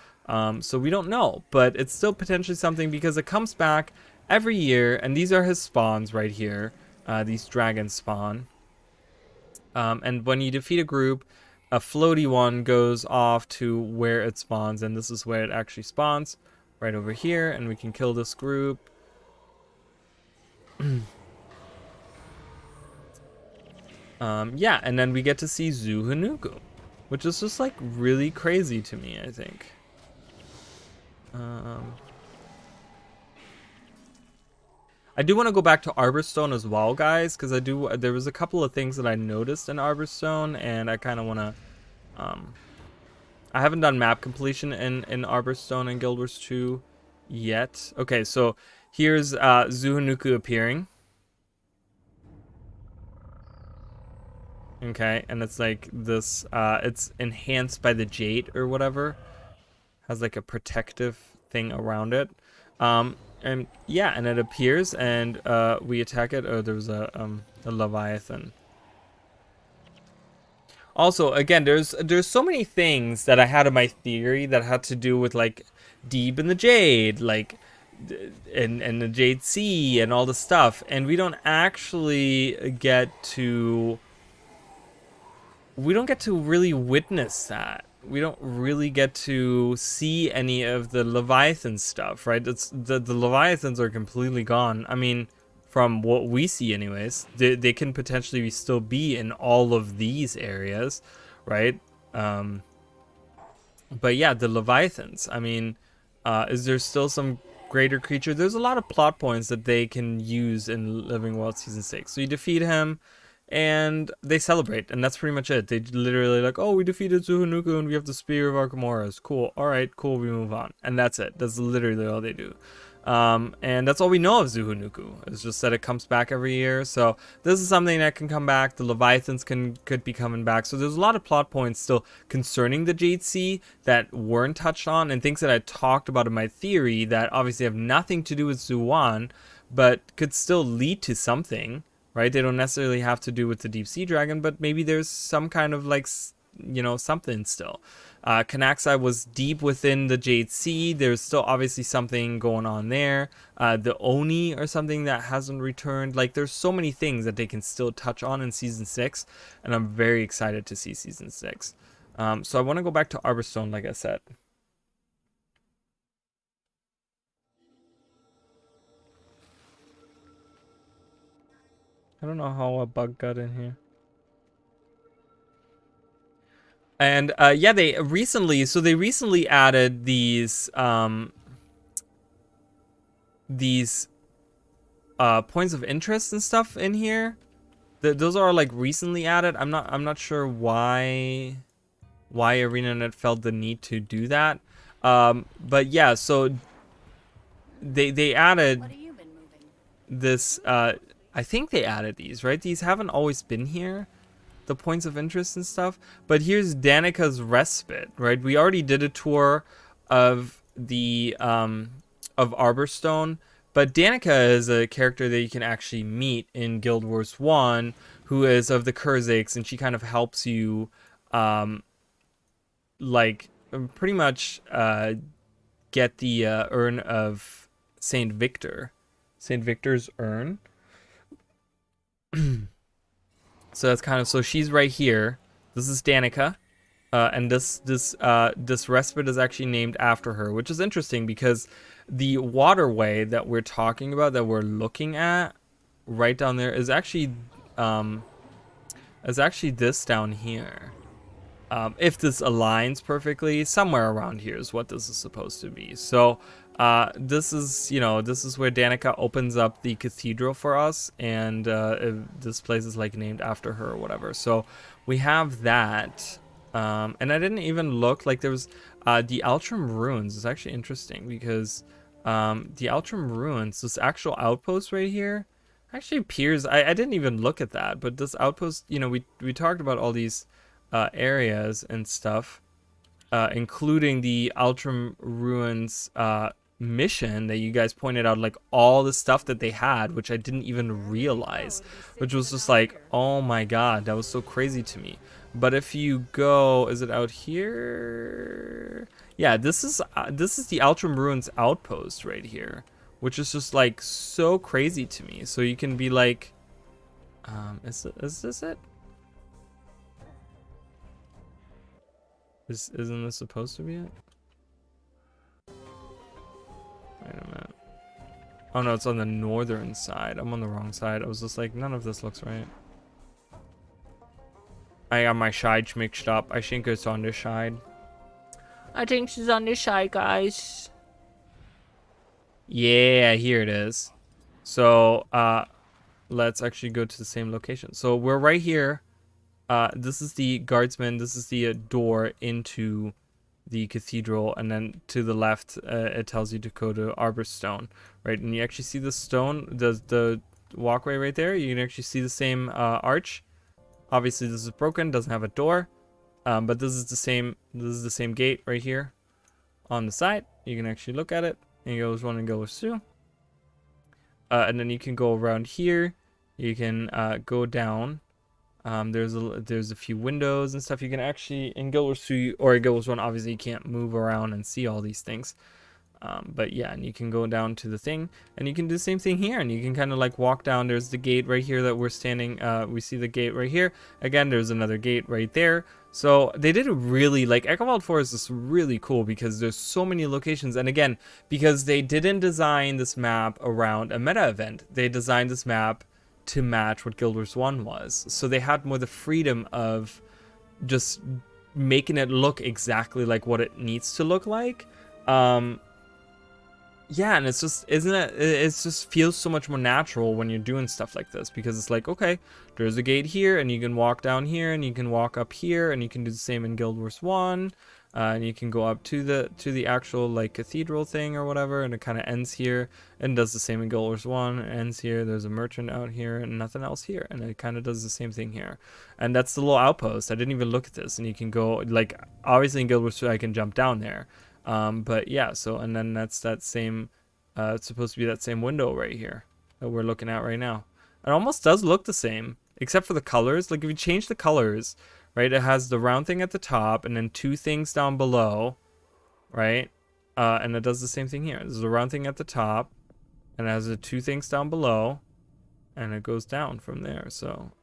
So we don't know, but it's still potentially something, because it comes back every year, and these are his spawns right here. These dragons spawn. And when you defeat a group, a floaty one goes off to where it spawns, and this is where it actually spawns, right over here, and we can kill this group. Yeah, and then we get to see Zuhunuku, which is just like really crazy to me, I think. I do want to go back to Arborstone as well, guys, because there was a couple of things that I noticed in Arborstone, and I kind of want to, I haven't done map completion in Arborstone and Guild Wars 2 yet. Okay, so here's Zuhunuku appearing. Okay, and it's like this, it's enhanced by the jade or whatever. Has like a protective thing around it. And yeah, and it appears, and we attack it. Oh, there was a Leviathan. Also, again, there's so many things that I had in my theory that had to do with like Deeb and the Jade, like and the Jade Sea and all the stuff, and we don't get to really witness that. We don't really get to see any of the Leviathan stuff, right? It's the Leviathans are completely gone. I mean, from what we see anyways, they can potentially still be in all of these areas, right? But yeah, the Leviathans, I mean, is there still some greater creature? There's a lot of plot points that they can use in Living World Season 6. So you defeat him, and they celebrate, and that's pretty much it. They literally like, oh, we defeated Zuhanuku, and we have the Spear of Arcamura. Cool. All right, cool, we move on. And that's it. That's literally all they do. And that's all we know of Zuhanuku. It's just that it comes back every year. So this is something that can come back. The Leviathans could be coming back. So there's a lot of plot points still concerning the Jade Sea that weren't touched on, and things that I talked about in my theory that obviously have nothing to do with Zuwan, but could still lead to something, right? They don't necessarily have to do with the Deep Sea Dragon, but maybe there's some kind of like, you know, something still. Kanaxai was deep within the Jade Sea. There's still obviously something going on there. The Oni or something that hasn't returned. Like, there's so many things that they can still touch on in Season 6, and I'm very excited to see Season 6. So I want to go back to Arborstone, like I said. I don't know how a bug got in here. And yeah, they recently added these points of interest and stuff in here. Those are like recently added. I'm not sure why ArenaNet felt the need to do that. But yeah, so they added this. I think they added these, right? These haven't always been here, the points of interest and stuff. But here's Danica's Respite, right? We already did a tour of the of Arborstone, but Danica is a character that you can actually meet in Guild Wars 1, who is of the Kurziks, and she kind of helps you like pretty much get the urn of Saint Victor's urn. So that's kind of, so she's right here. This is Danica, and this respite is actually named after her, which is interesting because the waterway that we're talking about, that we're looking at right down there, is actually this down here. If this aligns perfectly, somewhere around here is what this is supposed to be. So this is where Danica opens up the cathedral for us, and this place is like named after her or whatever. So we have that, and I didn't even look, like there was the Altrum ruins. Is actually interesting because the Altrum ruins, this actual outpost right here, actually appears, I didn't even look at that, but this outpost, you know, we talked about all these areas and stuff, including the Altrum ruins mission that you guys pointed out, like all the stuff that they had, which I didn't even realize, which was just like, oh my god, that was so crazy to me. But if you go, is it out here? Yeah, this is the Altrum ruins outpost right here, which is just like so crazy to me. So you can be like, is this it? Isn't this supposed to be it? Wait a minute. Oh no, it's on the northern side. I'm on the wrong side. I was just like, none of this looks right. I got my sides mixed up. I think it's on this side. I think she's on this side, guys. Yeah, here it is. So, let's actually go to the same location. So we're right here. This is the guardsman. This is the door into the cathedral, and then to the left, it tells you to go to Arborstone, right? And you actually see the stone, the walkway right there. You can actually see the same arch. Obviously, this is broken, doesn't have a door, but this is the same. This is the same gate right here on the side. You can actually look at it, and you just want to go through. And then you can go around here. You can go down. There's a few windows and stuff. You can actually, in Guild Wars 2 or Guild Wars 1, obviously you can't move around and see all these things. But yeah, and you can go down to the thing, and you can do the same thing here, and you can kind of like walk down. There's the gate right here that we're standing. We see the gate right here. Again, there's another gate right there. So they did a really, like, Arcamura Forest is really cool because there's so many locations. And again, because they didn't design this map around a meta event, they designed this map to match what Guild Wars 1 was. So they had more the freedom of just making it look exactly like what it needs to look like. Yeah, and it's just, isn't it, it just feels so much more natural when you're doing stuff like this, because it's like, okay, there's a gate here, and you can walk down here, and you can walk up here, and you can do the same in Guild Wars 1, and you can go up to the actual, like, cathedral thing or whatever, and it kind of ends here, and does the same in Guild Wars 1, ends here, there's a merchant out here, and nothing else here, and it kind of does the same thing here. And that's the little outpost. I didn't even look at this, and you can go, like, obviously in Guild Wars 2, I can jump down there. But yeah, so, and then that's that same, it's supposed to be that same window right here that we're looking at right now. It almost does look the same, except for the colors. Like, if you change the colors, right, it has the round thing at the top and then two things down below, right? And it does the same thing here. There's a round thing at the top, and it has the two things down below, and it goes down from there. So,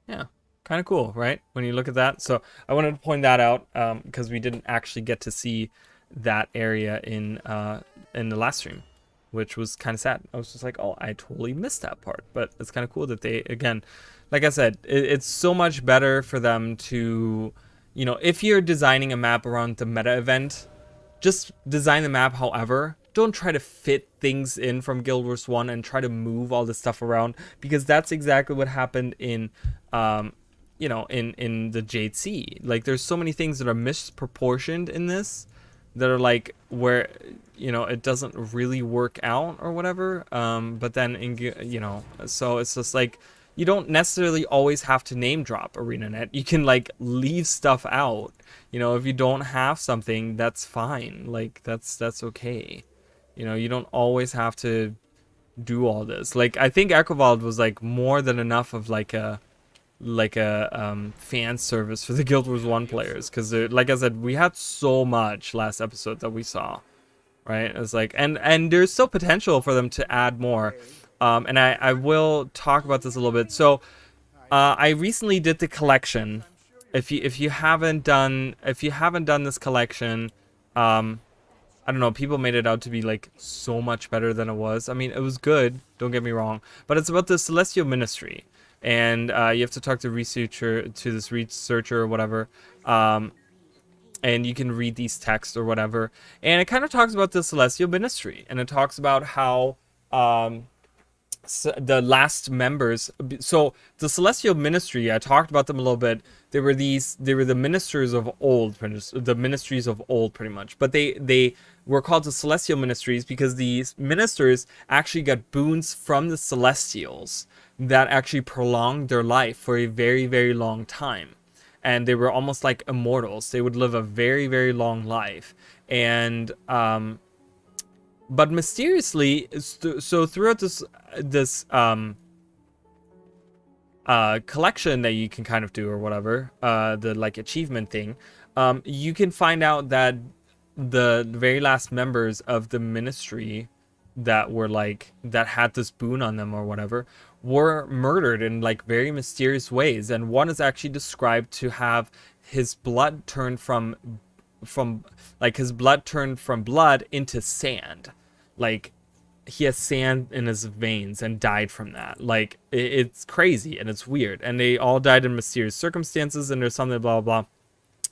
yeah. Kind of cool, right? When you look at that. So I wanted to point that out because we didn't actually get to see that area in the last stream, which was kind of sad. I was just like, oh, I totally missed that part. But it's kind of cool that they, again, like I said, it's so much better for them to, you know, if you're designing a map around the meta event, just design the map however. Don't try to fit things in from Guild Wars 1 and try to move all this stuff around, because that's exactly what happened in you know, in the Jade Sea. Like, there's so many things that are misproportioned in this that are like where, you know, it doesn't really work out or whatever. But then, you know, so it's just like, you don't necessarily always have to name drop ArenaNet. You can, like, leave stuff out. You know, if you don't have something, that's fine. Like, that's okay. You know, you don't always have to do all this. Like, I think Arcamura was, like, more than enough of, like a fan service for the Guild Wars 1 players, because like I said, we had so much last episode that we saw, right? It's like, and there's still potential for them to add more, and I will talk about this a little bit. So I recently did the collection. If you haven't done this collection, I don't know, people made it out to be like so much better than it was. I mean, it was good, don't get me wrong, but it's about the Celestial Ministry. And you have to talk to this researcher or whatever, and you can read these texts or whatever. And it kind of talks about the Celestial Ministry, and it talks about how the last members. So the Celestial Ministry, I talked about them a little bit. They were the ministers of old, the ministries of old, pretty much. But they were called the Celestial Ministries because these ministers actually got boons from the Celestials that actually prolonged their life for a very, very long time. And they were almost like immortals. They would live a very, very long life. And but mysteriously, so throughout this collection that you can kind of do or whatever, the like achievement thing, you can find out that the very last members of the ministry that were like, that had this boon on them or whatever, were murdered in like very mysterious ways. And one is actually described to have his blood turned from blood into sand. Like, he has sand in his veins and died from that. Like, it's crazy and it's weird. And they all died in mysterious circumstances, and there's something blah, blah, blah.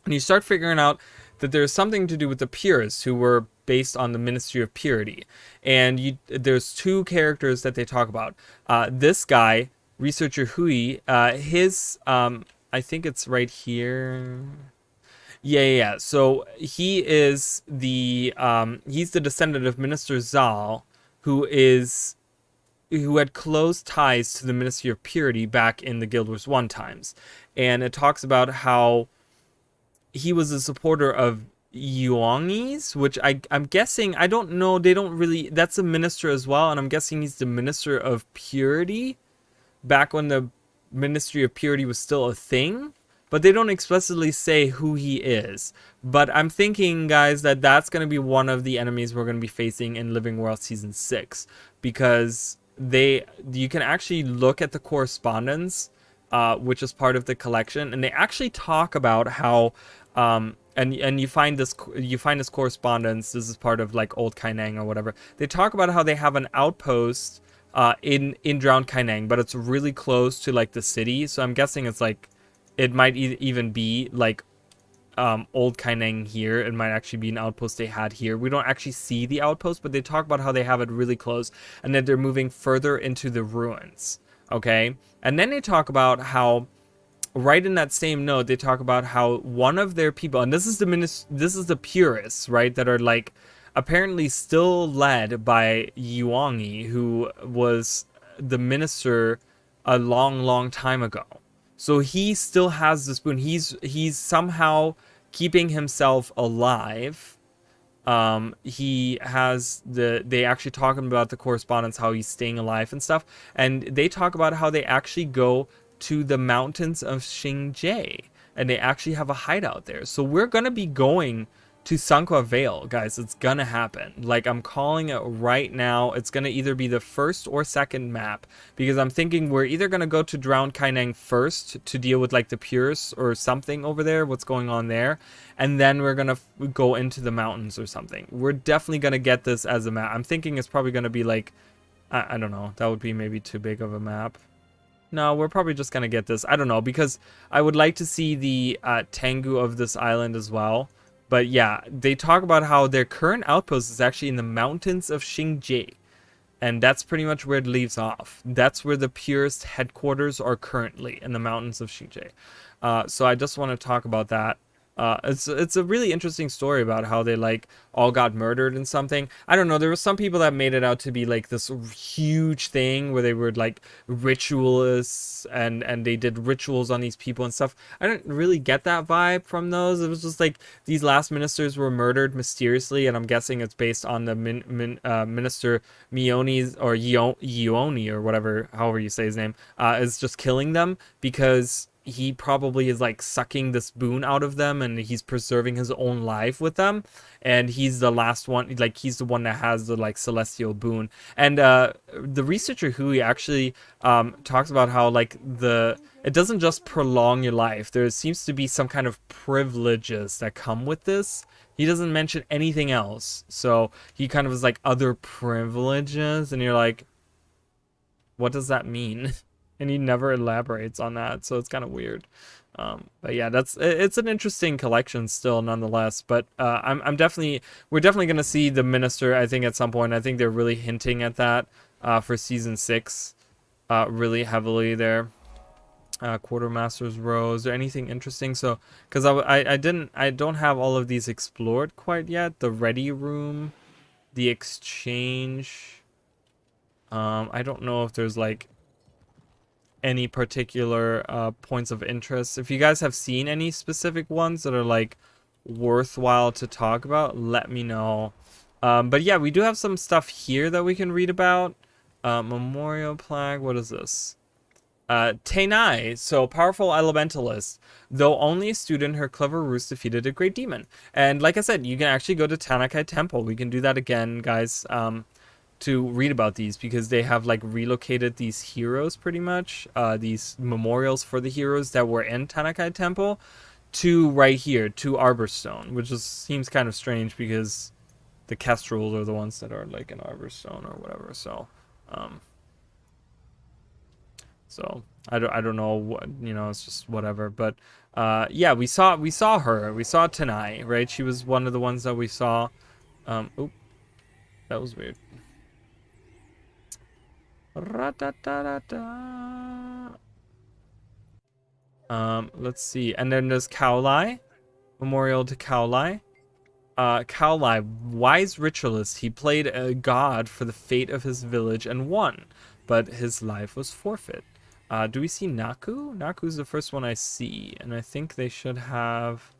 And you start figuring out that there's something to do with the Purists, who were based on the Ministry of Purity. And there's two characters that they talk about. This guy, Researcher Hui, his, I think it's right here. Yeah. So he is he's the descendant of Minister Zal, who had close ties to the Ministry of Purity back in the Guild Wars 1 times. And it talks about how he was a supporter of Ioni's, which I'm guessing, I don't know, they don't really, that's a minister as well, and I'm guessing he's the Minister of Purity. back when the Ministry of Purity was still a thing, but they don't explicitly say who he is. But I'm thinking, guys, that that's going to be one of the enemies we're going to be facing in Living World Season 6, because you can actually look at the correspondence, which is part of the collection, and they actually talk about how and you find this correspondence. This is part of like Old Kaineng or whatever. They talk about how they have an outpost in Drowned Kaineng, but it's really close to like the city. So I'm guessing it's like it might even be like Old Kaineng here. It might actually be an outpost they had here. We don't actually see the outpost, but they talk about how they have it really close and that they're moving further into the ruins. Okay, and then they talk about how, right in that same note, they talk about how one of their people, and this is the purists, right, that are like apparently still led by Ioni, who was the minister a long time ago. So he still has the spoon. He's somehow keeping himself alive. They actually talk about the correspondence, how he's staying alive and stuff. And they talk about how they actually go to the mountains of Xinjiang, and they actually have a hideout there. So we're going to be going to Sanqua Vale, guys. It's going to happen. Like, I'm calling it right now. It's going to either be the first or second map, because I'm thinking we're either going to go to Drowned Kaineng first to deal with like the Purists or something over there, what's going on there, and then we're going to go into the mountains or something. We're definitely going to get this as a map. I'm thinking it's probably going to be like, I don't know, that would be maybe too big of a map. No, we're probably just going to get this. I don't know, because I would like to see the Tengu of this island as well. But yeah, they talk about how their current outpost is actually in the mountains of Xinjiang. And that's pretty much where it leaves off. That's where the Purist headquarters are currently, in the mountains of Xinjiang. So I just want to talk about that. It's a really interesting story about how they like all got murdered and something. I don't know, there were some people that made it out to be like this huge thing where they were like ritualists and they did rituals on these people and stuff. I didn't really get that vibe from those. It was just like these last ministers were murdered mysteriously, and I'm guessing it's based on the minister Mioni's or Ioni or whatever, however you say his name, is just killing them because he probably is like sucking this boon out of them, and he's preserving his own life with them, and he's the last one, like he's the one that has the like celestial boon. And the researcher Hui actually talks about how like it doesn't just prolong your life. There seems to be some kind of privileges that come with this. He doesn't mention anything else, so he kind of is like other privileges, and you're like, what does that mean? And he never elaborates on that, so it's kind of weird. But yeah, it's an interesting collection still, nonetheless. But we're definitely gonna see the minister, I think, at some point. I think they're really hinting at that for season 6, really heavily there. Quartermaster's Row. Is there anything interesting? So, because I don't have all of these explored quite yet. The Ready Room, the Exchange. I don't know if there's like any particular points of interest. If you guys have seen any specific ones that are like worthwhile to talk about, let me know. But yeah, we do have some stuff here that we can read about. Memorial plaque. What is this? Tenai, so powerful elementalist. Though only a student, her clever ruse defeated a great demon. And like I said, you can actually go to Tanakai Temple. We can do that again, guys. To read about these, because they have like relocated these heroes pretty much, these memorials for the heroes that were in Tanakai Temple to right here to Arborstone, which seems kind of strange because the Kestrels are the ones that are like in Arborstone or whatever. So I don't know what, it's just whatever. But yeah, we saw her. We saw Tenai, right? She was one of the ones that we saw. Oop, that was weird. Let's see. And then there's Kaolai. Memorial to Kaolai. Kaolai, wise ritualist. He played a god for the fate of his village and won, but his life was forfeit. Do we see Naku? Naku's the first one I see, and I think they should have...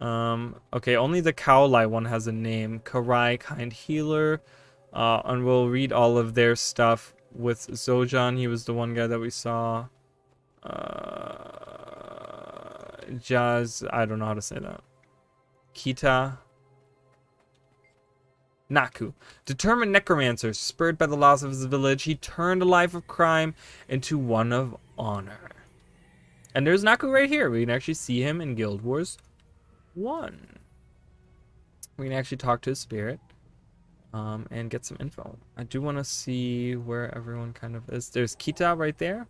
okay, only the Kaolai one has a name. Karai, kind healer. And we'll read all of their stuff with Zojan, he was the one guy that we saw. Jazz, I don't know how to say that. Kita. Naku. Determined necromancer, spurred by the loss of his village, he turned a life of crime into one of honor. And there's Naku right here. We can actually see him in Guild Wars 1. We can actually talk to his spirit. And get some info. I do want to see where everyone kind of is. There's Kita right there.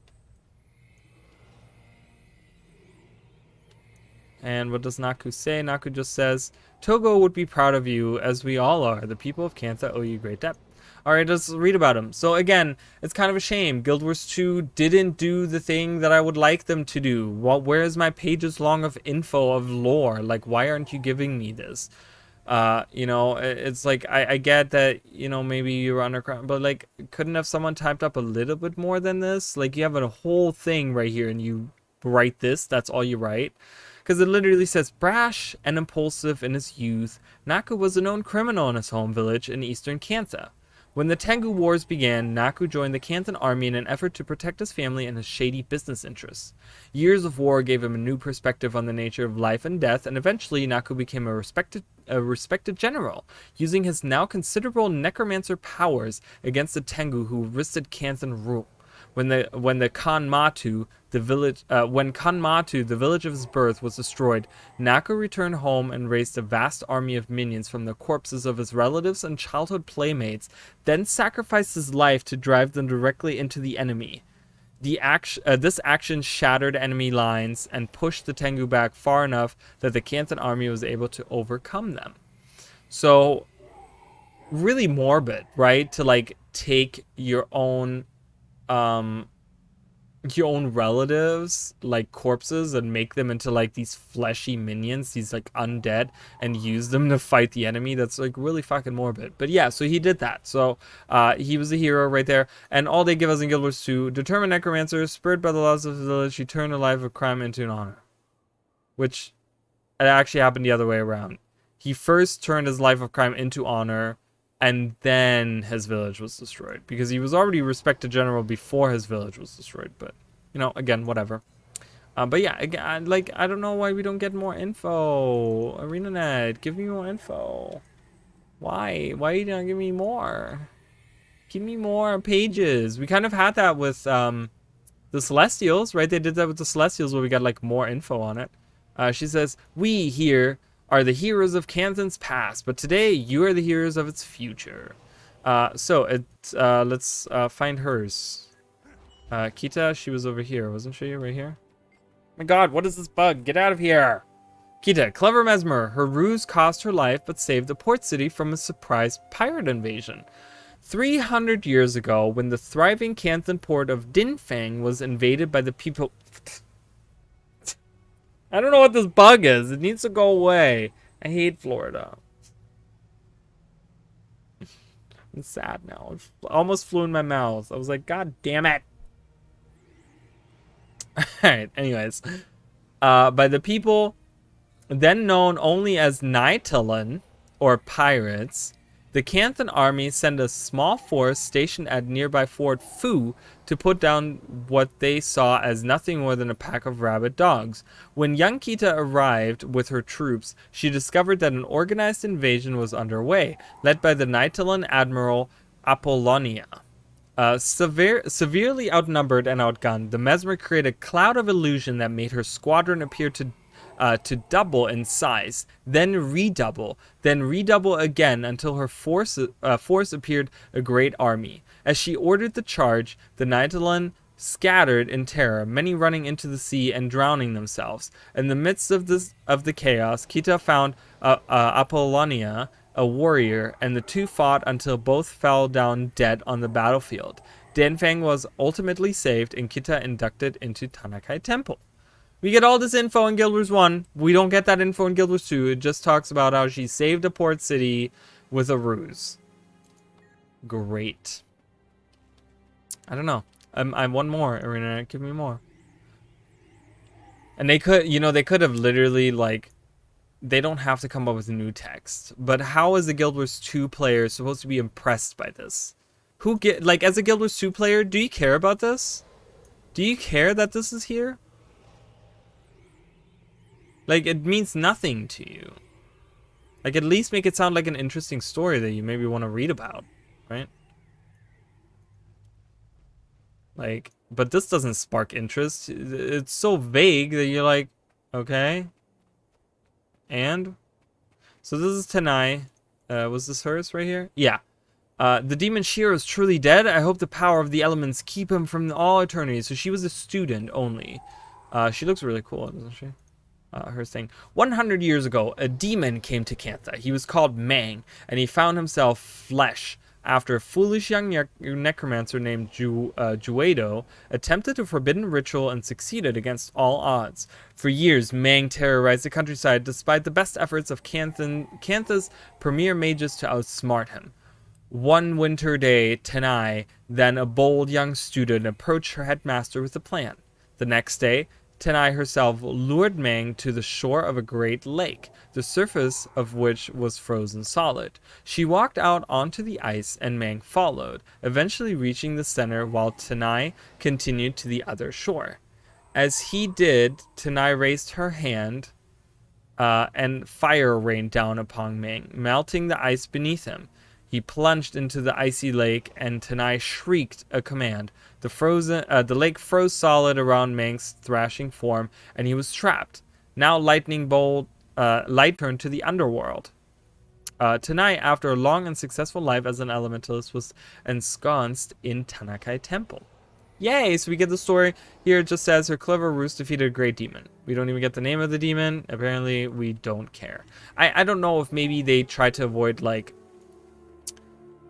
And what does Naku say? Naku just says, Togo would be proud of you, as we all are. The people of Cantha owe you great debt. Alright, let's read about him. So again, it's kind of a shame. Guild Wars 2 didn't do the thing that I would like them to do. Well, where is my pages long of info, of lore? Like, why aren't you giving me this? You know, it's like, I get that, you know, maybe you're underground, but like, couldn't have someone typed up a little bit more than this? Like, you have a whole thing right here and you write this, that's all you write. Because it literally says, brash and impulsive in his youth, Naku was a known criminal in his home village in eastern Cantha. When the Tengu Wars began, Naku joined the Canthan army in an effort to protect his family and his shady business interests. Years of war gave him a new perspective on the nature of life and death, and eventually Naku became a respected general, using his now considerable necromancer powers against the Tengu who wrested Canthan rule. When Kanmatu, the village of his birth, was destroyed, Naku returned home and raised a vast army of minions from the corpses of his relatives and childhood playmates, then sacrificed his life to drive them directly into the enemy. This action shattered enemy lines and pushed the Tengu back far enough that the Canthan army was able to overcome them. So, really morbid, right? To like take your own relatives, like corpses, and make them into like these fleshy minions, these like undead, and use them to fight the enemy. That's like really fucking morbid. But yeah, so he did that. So he was a hero right there. And all they give us in Guild Wars 2, determined necromancer, spurred by the laws of the village, he turned a life of crime into an honor. Which it actually happened the other way around. He first turned his life of crime into honor, and then his village was destroyed. Because he was already respected general before his village was destroyed. But, you know, again, whatever. But yeah, again, like, I don't know why we don't get more info. ArenaNet, give me more info. Why? Why are you not giving me more? Give me more pages. We kind of had that with the Celestials, right? They did that with the Celestials where we got, like, more info on it. She says, we here are the heroes of Canthan's past, but today you are the heroes of its future. Let's find hers. Kita, she was over here, wasn't she? Right here? My god, what is this bug? Get out of here! Kita, clever mesmer. Her ruse cost her life, but saved the port city from a surprise pirate invasion. 300 years ago, when the thriving Canthan port of Dinfang was invaded by the people... I don't know what this bug is. It needs to go away. I hate Florida. I'm sad now. It almost flew in my mouth. I was like, God damn it. Alright, anyways. By the people then known only as Naitalan, or pirates, the Canthan army sent a small force stationed at nearby Fort Fu to put down what they saw as nothing more than a pack of rabid dogs. When young Kita arrived with her troops, she discovered that an organized invasion was underway, led by the Naitalan admiral Apollonia. Severely outnumbered and outgunned, the Mesmer created a cloud of illusion that made her squadron appear to double in size, then redouble again until her force appeared a great army. As she ordered the charge, the Naitalan scattered in terror, many running into the sea and drowning themselves. In the midst of the chaos, Kita found Apollonia, a warrior, and the two fought until both fell down dead on the battlefield. Danfang was ultimately saved and Kita inducted into Tanakai Temple. We get all this info in Guild Wars 1. We don't get that info in Guild Wars 2. It just talks about how she saved a port city with a ruse. Great. I don't know. I want more. Arena, give me more. And they could, you know, they could have literally, like, they don't have to come up with new text. But how is the Guild Wars 2 player supposed to be impressed by this? Who like, as a Guild Wars 2 player, do you care about this? Do you care that this is here? Like, it means nothing to you. Like, at least make it sound like an interesting story that you maybe want to read about, right? Like, but this doesn't spark interest. It's so vague that you're like, okay. And? So this is Tenai. Was this hers right here? Yeah. The demon Shira is truly dead. I hope the power of the elements keep him from all eternity. So she was a student only. She looks really cool, doesn't she? Her thing. 100 years ago, a demon came to Cantha. He was called Mang, and he found himself flesh after a foolish young necromancer named Juedo attempted a forbidden ritual and succeeded against all odds. For years, Mang terrorized the countryside despite the best efforts of Cantha's premier mages to outsmart him. One winter day, Tenai, then a bold young student, approached her headmaster with a plan. The next day, Tenai herself lured Mang to the shore of a great lake, the surface of which was frozen solid. She walked out onto the ice and Mang followed, eventually reaching the center while Tenai continued to the other shore. As he did, Tenai raised her hand and fire rained down upon Mang, melting the ice beneath him. He plunged into the icy lake, and Tenai shrieked a command. The lake froze solid around Mang's thrashing form, and he was trapped. Now light turned to the underworld. Tenai, after a long and successful life as an elementalist, was ensconced in Tanakai Temple. Yay! So we get the story here. It just says her clever ruse defeated a great demon. We don't even get the name of the demon. Apparently, we don't care. I don't know if maybe they tried to avoid, like,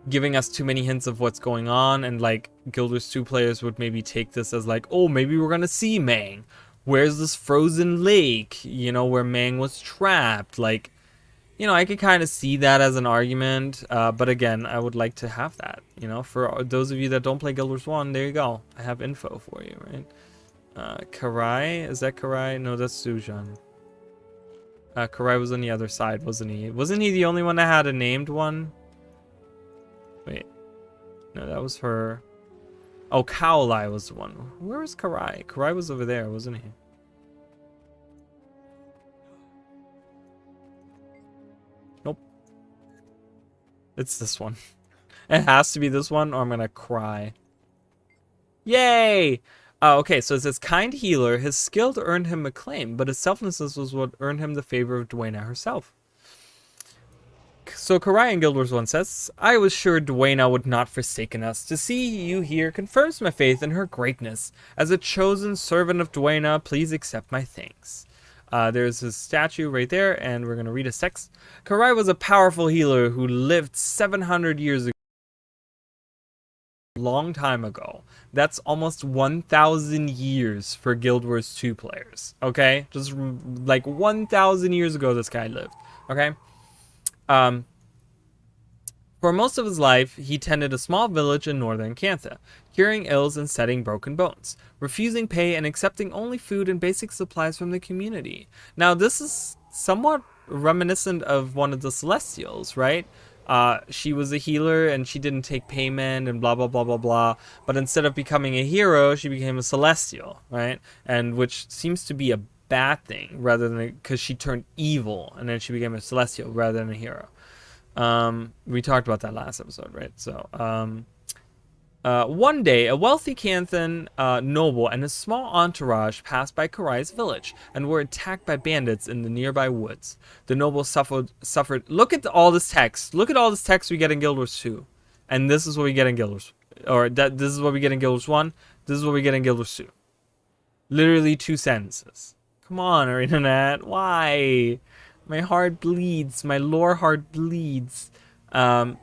giving us too many hints of what's going on, and like Guild Wars 2 players would maybe take this as like, oh, maybe we're gonna see Mang. Where's this frozen lake, you know, where Mang was trapped? Like, you know, I could kind of see that as an argument, but again, I would like to have that, you know, for those of you that don't play Guild Wars 1, there you go. I have info for you, right? Karai, is that Karai? No, that's Sujan. Karai was on the other side, wasn't he? Wasn't he the only one that had a named one? Wait, no, that was her. Oh, Kaolai was the one. Where was Karai? Karai was over there, wasn't he? Nope. It's this one. It has to be this one, or I'm gonna cry. Yay! Okay, so it says, kind healer. His skill earned him acclaim, but his selflessness was what earned him the favor of Dwayna herself. So Karai in Guild Wars 1 says, I was sure Dwayna would not forsaken us. To see you here confirms my faith in her greatness. As a chosen servant of Dwayna, please accept my thanks. There's his statue right there, and we're going to read his text. Karai was a powerful healer who lived 700 years ago. Long time ago. That's almost 1,000 years for Guild Wars 2 players. Okay? Just like 1,000 years ago this guy lived. Okay? For most of his life, he tended a small village in northern Cantha, curing ills and setting broken bones, refusing pay and accepting only food and basic supplies from the community. Now, this is somewhat reminiscent of one of the Celestials, right? She was a healer and she didn't take payment and blah, blah, blah, blah, blah. But instead of becoming a hero, she became a Celestial, right? And which seems to be a bad thing, rather than because she turned evil and then she became a Celestial rather than a hero. We talked about that last episode, right? So one day a wealthy Canthan noble and a small entourage passed by Karai's village and were attacked by bandits in the nearby woods. The noble suffered. Look at all this text. Look at all this text we get in Guild Wars 2, and this is what we get in Guild Wars, this is what we get in Guild Wars 1. This is what we get in Guild Wars 2. Literally 2 sentences. Come on, Internet. Why? My heart bleeds. My lore heart bleeds. The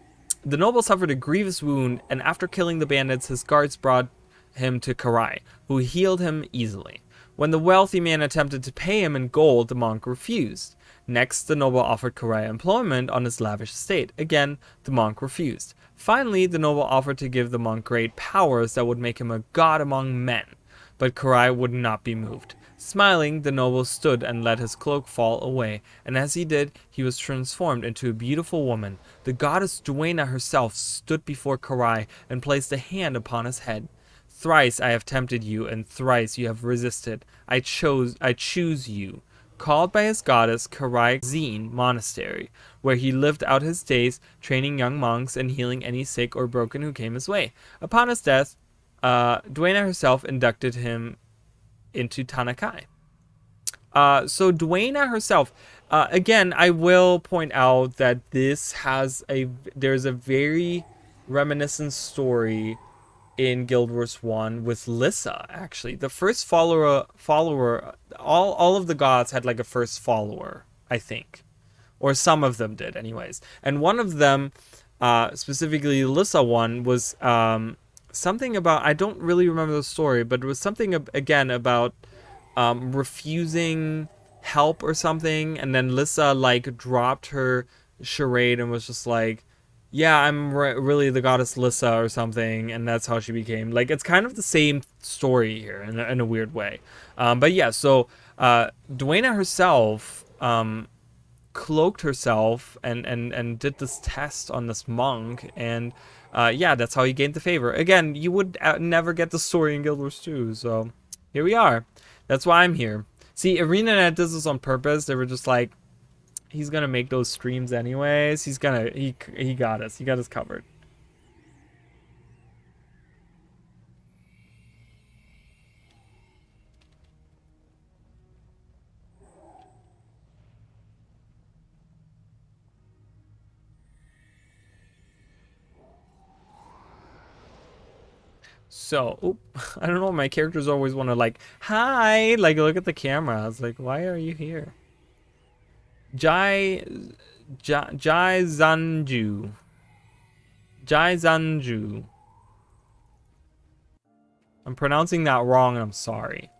noble suffered a grievous wound, and after killing the bandits, his guards brought him to Karai, who healed him easily. When the wealthy man attempted to pay him in gold, the monk refused. Next, the noble offered Karai employment on his lavish estate. Again, the monk refused. Finally, the noble offered to give the monk great powers that would make him a god among men. But Karai would not be moved. Smiling, the noble stood and let his cloak fall away, and as he did, he was transformed into a beautiful woman. The goddess Duena herself stood before Karai and placed a hand upon his head. Thrice I have tempted you, and thrice you have resisted. I choose you. Called by his goddess, Karai Xine Monastery, where he lived out his days, training young monks and healing any sick or broken who came his way. Upon his death, Duena herself inducted him into Tanakai. So Duena herself, again, I will point out that there's a very reminiscent story in Guild Wars 1 with Lissa, actually. The first follower, all of the gods had like a first follower, I think. Or some of them did, anyways. And one of them, specifically Lissa one, was something about, I don't really remember the story, but it was something, again, about refusing help or something, and then Lissa, like, dropped her charade and was just like, yeah, I'm really the goddess Lissa or something, and that's how she became. Like, it's kind of the same story here in a weird way. But yeah, so Duena herself cloaked herself and did this test on this monk, and yeah, that's how he gained the favor. Again, you would never get the story in Guild Wars 2, so here we are. That's why I'm here. See, ArenaNet does this on purpose. They were just like, he's gonna make those streams anyways. He got us. He got us covered. So, I don't know, my characters always want to like, hi, like look at the camera. I was like, why are you here? Jai Zanju. I'm pronouncing that wrong, and I'm sorry.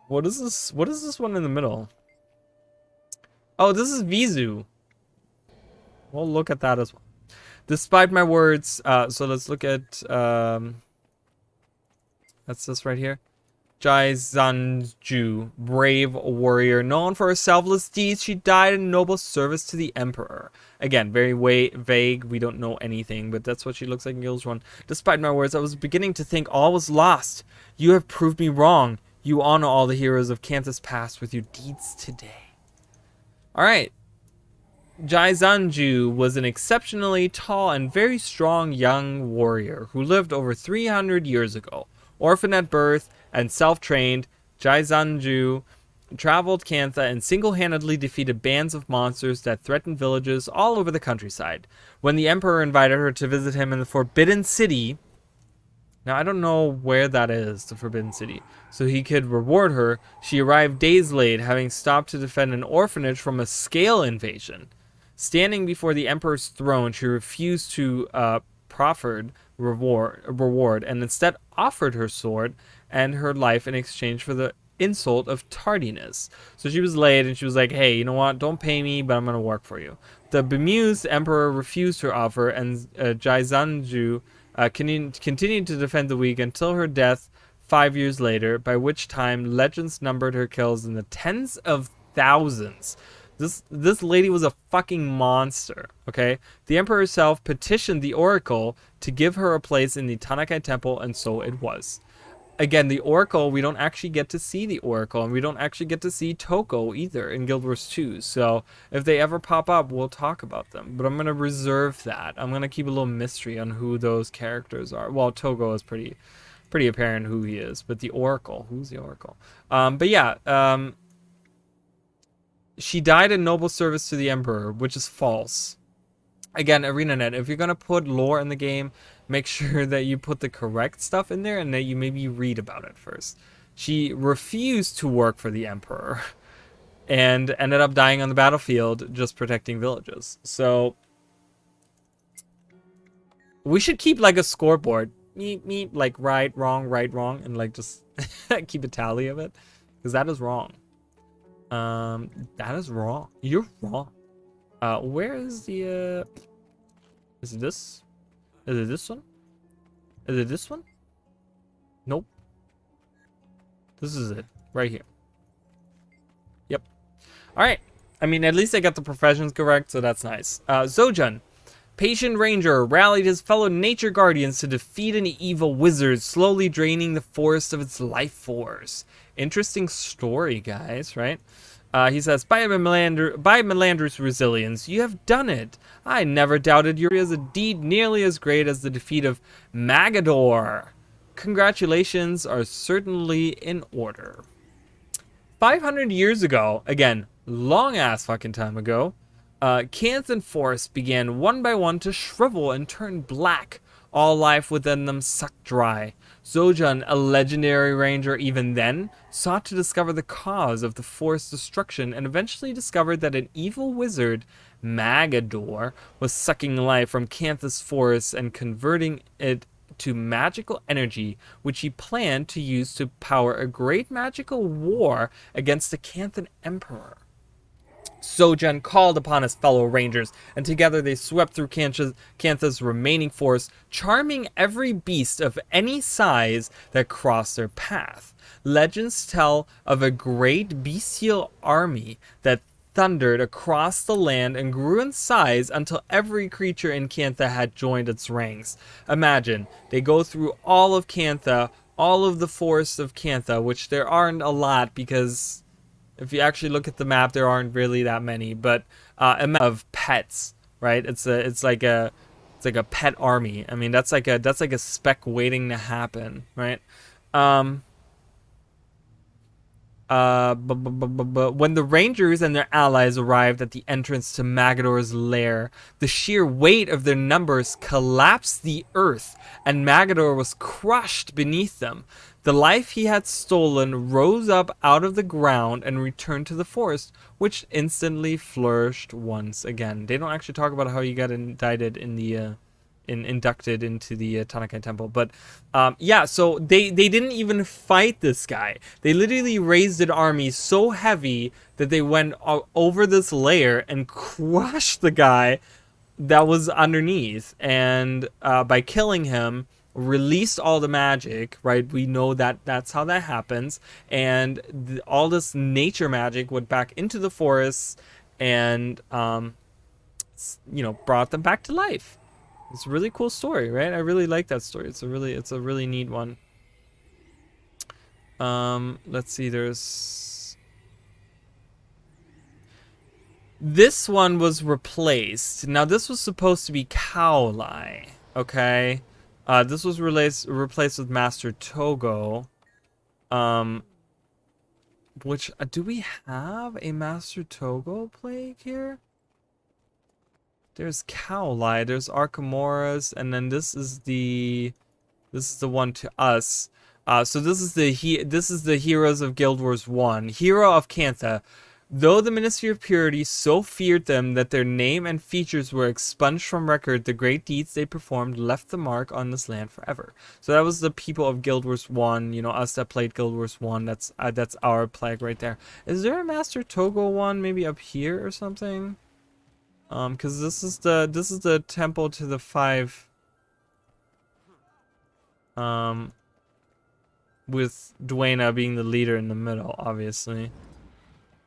What is this? What is this one in the middle? Oh, this is Vizu. We'll look at that as well. Despite my words, so let's look at, that's this right here. Jai Zanju, brave warrior, known for her selfless deeds, she died in noble service to the Emperor. Again, very vague, we don't know anything, but that's what she looks like in Guild 1. Despite my words, I was beginning to think all was lost. You have proved me wrong. You honor all the heroes of Cantha's past with your deeds today. Alright. Jai Zanju was an exceptionally tall and very strong young warrior who lived over 300 years ago. Orphan at birth and self-trained, Jai Zanju traveled Cantha and single-handedly defeated bands of monsters that threatened villages all over the countryside. When the Emperor invited her to visit him in the Forbidden City, now I don't know where that is, the Forbidden City, so he could reward her, she arrived days late, having stopped to defend an orphanage from a scale invasion. Standing before the Emperor's throne, she refused to proffered reward and instead offered her sword and her life in exchange for the insult of tardiness. So she was late and she was like, hey, you know what, don't pay me, but I'm going to work for you. The bemused Emperor refused her offer, and Jai Zanju continued to defend the weak until her death 5 years later, by which time legends numbered her kills in the tens of thousands. This lady was a fucking monster, okay? The Emperor herself petitioned the Oracle to give her a place in the Tanakai Temple, and so it was. Again, the Oracle, we don't actually get to see the Oracle, and we don't actually get to see Togo either in Guild Wars 2, so if they ever pop up, we'll talk about them. But I'm going to reserve that. I'm going to keep a little mystery on who those characters are. Well, Togo is pretty apparent who he is, but the Oracle, who's the Oracle? But yeah, she died in noble service to the Emperor, which is false. Again, ArenaNet, if you're going to put lore in the game, make sure that you put the correct stuff in there and that you maybe read about it first. She refused to work for the Emperor and ended up dying on the battlefield just protecting villages. So we should keep like a scoreboard. Meep, like right, wrong, and like just keep a tally of it, because that is wrong. That is wrong. You're wrong. Where is the, is it this? Is it this one? Is it this one? Nope. This is it. Right here. Yep. Alright. I mean, at least I got the professions correct, so that's nice. Zojun. Patient Ranger rallied his fellow nature guardians to defeat an evil wizard, slowly draining the forest of its life force. Interesting story, guys, right? He says, by Melander's resilience, you have done it. I never doubted your as a deed nearly as great as the defeat of Magador. Congratulations are certainly in order. 500 years ago, again, long ass fucking time ago, Cantha forest began one by one to shrivel and turn black. All life within them sucked dry. Zojun, a legendary ranger even then, sought to discover the cause of the forest destruction and eventually discovered that an evil wizard, Magador, was sucking life from Cantha's forest and converting it to magical energy, which he planned to use to power a great magical war against the Canthan Emperor. Zojun called upon his fellow rangers, and together they swept through Cantha's remaining forest, charming every beast of any size that crossed their path. Legends tell of a great bestial army that thundered across the land and grew in size until every creature in Cantha had joined its ranks. Imagine, they go through all of Cantha, all of the forests of Cantha, which there aren't a lot because if you actually look at the map, there aren't really that many, but of pets, right? It's like a pet army. I mean, that's like a spec waiting to happen, right? When the Rangers and their allies arrived at the entrance to Magador's lair, the sheer weight of their numbers collapsed the earth, and Magador was crushed beneath them. The life he had stolen rose up out of the ground and returned to the forest, which instantly flourished once again. They don't actually talk about how he got indicted in the inducted into the Tanakai Temple, but yeah, so they didn't even fight this guy. They literally raised an army so heavy that they went over this layer and crushed the guy that was underneath, and by killing him, released all the magic, right? We know that that's how that happens, and all this nature magic went back into the forests and you know, brought them back to life. It's a really cool story, right? I really like that story. It's a really neat one. Let's see, this one was replaced. Now this was supposed to be Kaolai, okay? This was replaced with Master Togo. Which, do we have a Master Togo plague here? There's Kaolai, there's Arcamura's, and then this is the one to us. So this is the Heroes of Guild Wars 1. Hero of Cantha. Though the Ministry of Purity so feared them that their name and features were expunged from record, the great deeds they performed left the mark on this land forever. So that was the people of Guild Wars 1, you know, us that played Guild Wars 1. That's our plague right there. Is there a Master Togo one maybe up here or something? Because this is the temple to the 5. With Duena being the leader in the middle, obviously.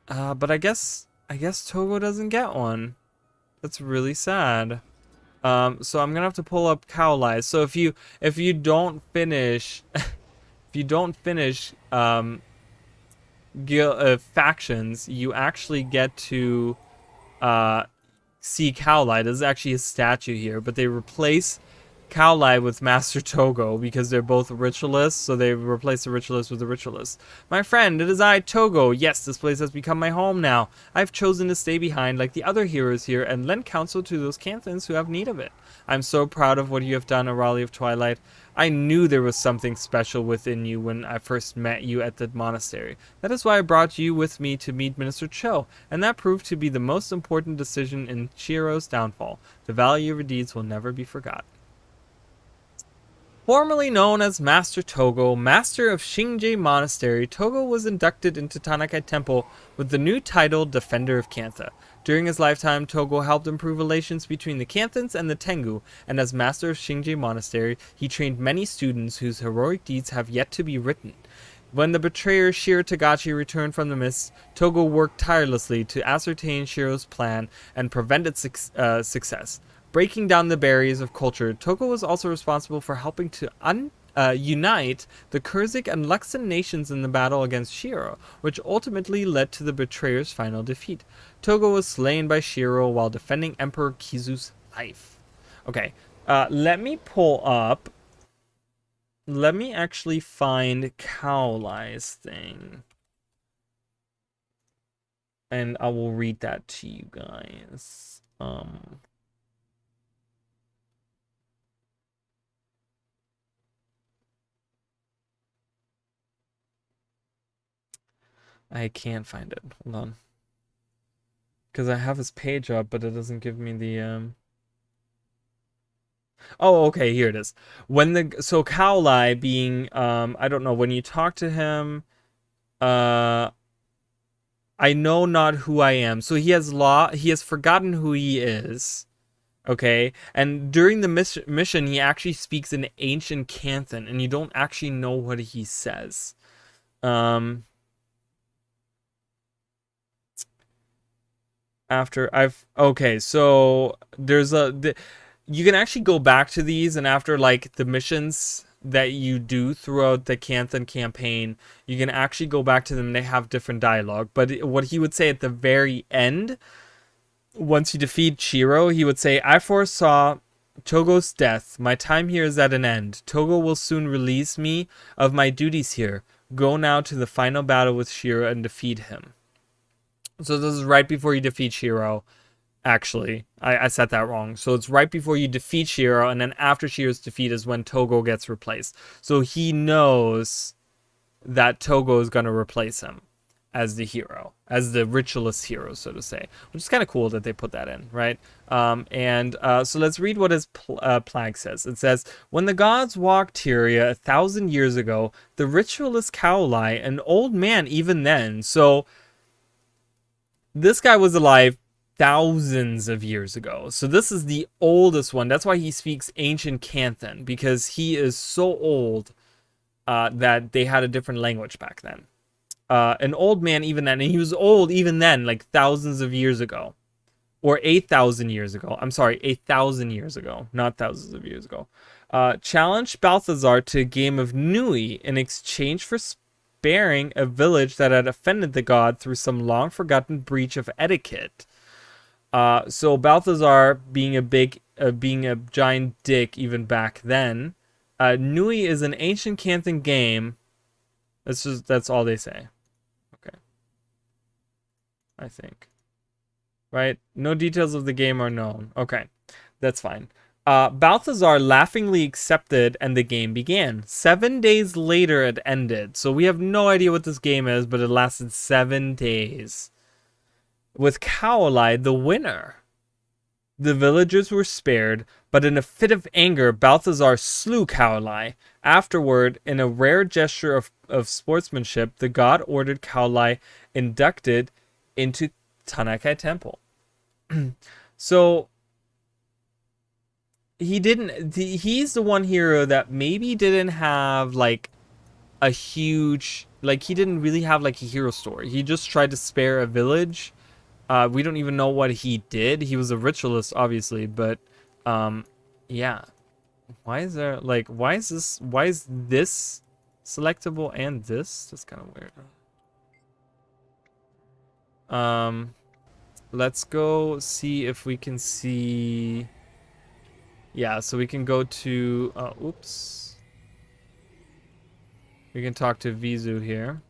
But I guess Togo doesn't get one. That's really sad. So I'm gonna have to pull up Kaolai. So if you don't finish factions, you actually get to see Kaolai. There's actually a statue here, but they replace Kaolai with Master Togo because they're both ritualists, so they replace the ritualist with the ritualist. My friend, it is I, Togo. Yes, this place has become my home now. I've chosen to stay behind like the other heroes here and lend counsel to those Canthans who have need of it. I'm so proud of what you have done, Rally of Twilight. I knew there was something special within you when I first met you at the monastery. That is why I brought you with me to meet Minister Cho, and that proved to be the most important decision in Shiro's downfall. The value of your deeds will never be forgotten. Formerly known as Master Togo, Master of Xinjiang Monastery, Togo was inducted into Tanakai Temple with the new title Defender of Cantha. During his lifetime, Togo helped improve relations between the Canthans and the Tengu, and as Master of Xinjiang Monastery, he trained many students whose heroic deeds have yet to be written. When the betrayer Shira Tagachi returned from the mist, Togo worked tirelessly to ascertain Shiro's plan and prevent its success. Breaking down the barriers of culture, Togo was also responsible for helping to unite the Kurzik and Luxon nations in the battle against Shira, which ultimately led to the betrayer's final defeat. Togo was slain by Shira while defending Emperor Kizu's life. Okay, let me pull up. Let me actually find Kaolai's thing. And I will read that to you guys. I can't find it. Hold on. Because I have his page up, but it doesn't give me the Oh, okay, here it is. So Kaolai being I don't know, when you talk to him, I know not who I am. So he has forgotten who he is. Okay? And during the mission he actually speaks in ancient Canthan, and you don't actually know what he says. Okay, so there's you can actually go back to these, and after like the missions that you do throughout the Canthan campaign, you can actually go back to them and they have different dialogue. But what he would say at the very end, once you defeat Shiro, he would say, I foresaw Togo's death. My time here is at an end. Togo will soon release me of my duties here. Go now to the final battle with Shiro and defeat him. So this is right before you defeat Shiro. Actually, I said that wrong. So it's right before you defeat Shiro, and then after Shiro's defeat is when Togo gets replaced. So he knows that Togo is going to replace him as the hero, as the ritualist hero, so to say. Which is kind of cool that they put that in, right? So let's read what his plague says. It says, when the gods walked Tyria 1,000 years ago, the ritualist Kaolai, an old man even then. So this guy was alive thousands of years ago. So this is the oldest one. That's why he speaks ancient Canthan, because he is so old that they had a different language back then. An old man even then, and he was old even then, like thousands of years ago. Or 8,000 years ago. I'm sorry, 8,000 years ago, not thousands of years ago. Challenged Balthazar to a game of Nui in exchange for sparing a village that had offended the god through some long-forgotten breach of etiquette. So Balthazar being a giant dick even back then. Nui is an ancient Canthan game. That's all they say. Okay. I think. Right? No details of the game are known. Okay. That's fine. Balthazar laughingly accepted and the game began. 7 days later it ended. So we have no idea what this game is, but it lasted 7 days. With Kaolai the winner. The villagers were spared, but in a fit of anger, Balthazar slew Kaolai. Afterward, in a rare gesture of sportsmanship, the god ordered Kaolai inducted into Tanakai Temple. So, he's the one hero that maybe didn't have, like, a huge, like, he didn't really have, like, a hero story. He just tried to spare a village. We don't even know what he did. He was a ritualist, obviously, but yeah. Why is there, like, why is this selectable and this? That's kind of weird. Let's go see if we can see. Yeah, so we can go to oops. We can talk to Vizu here.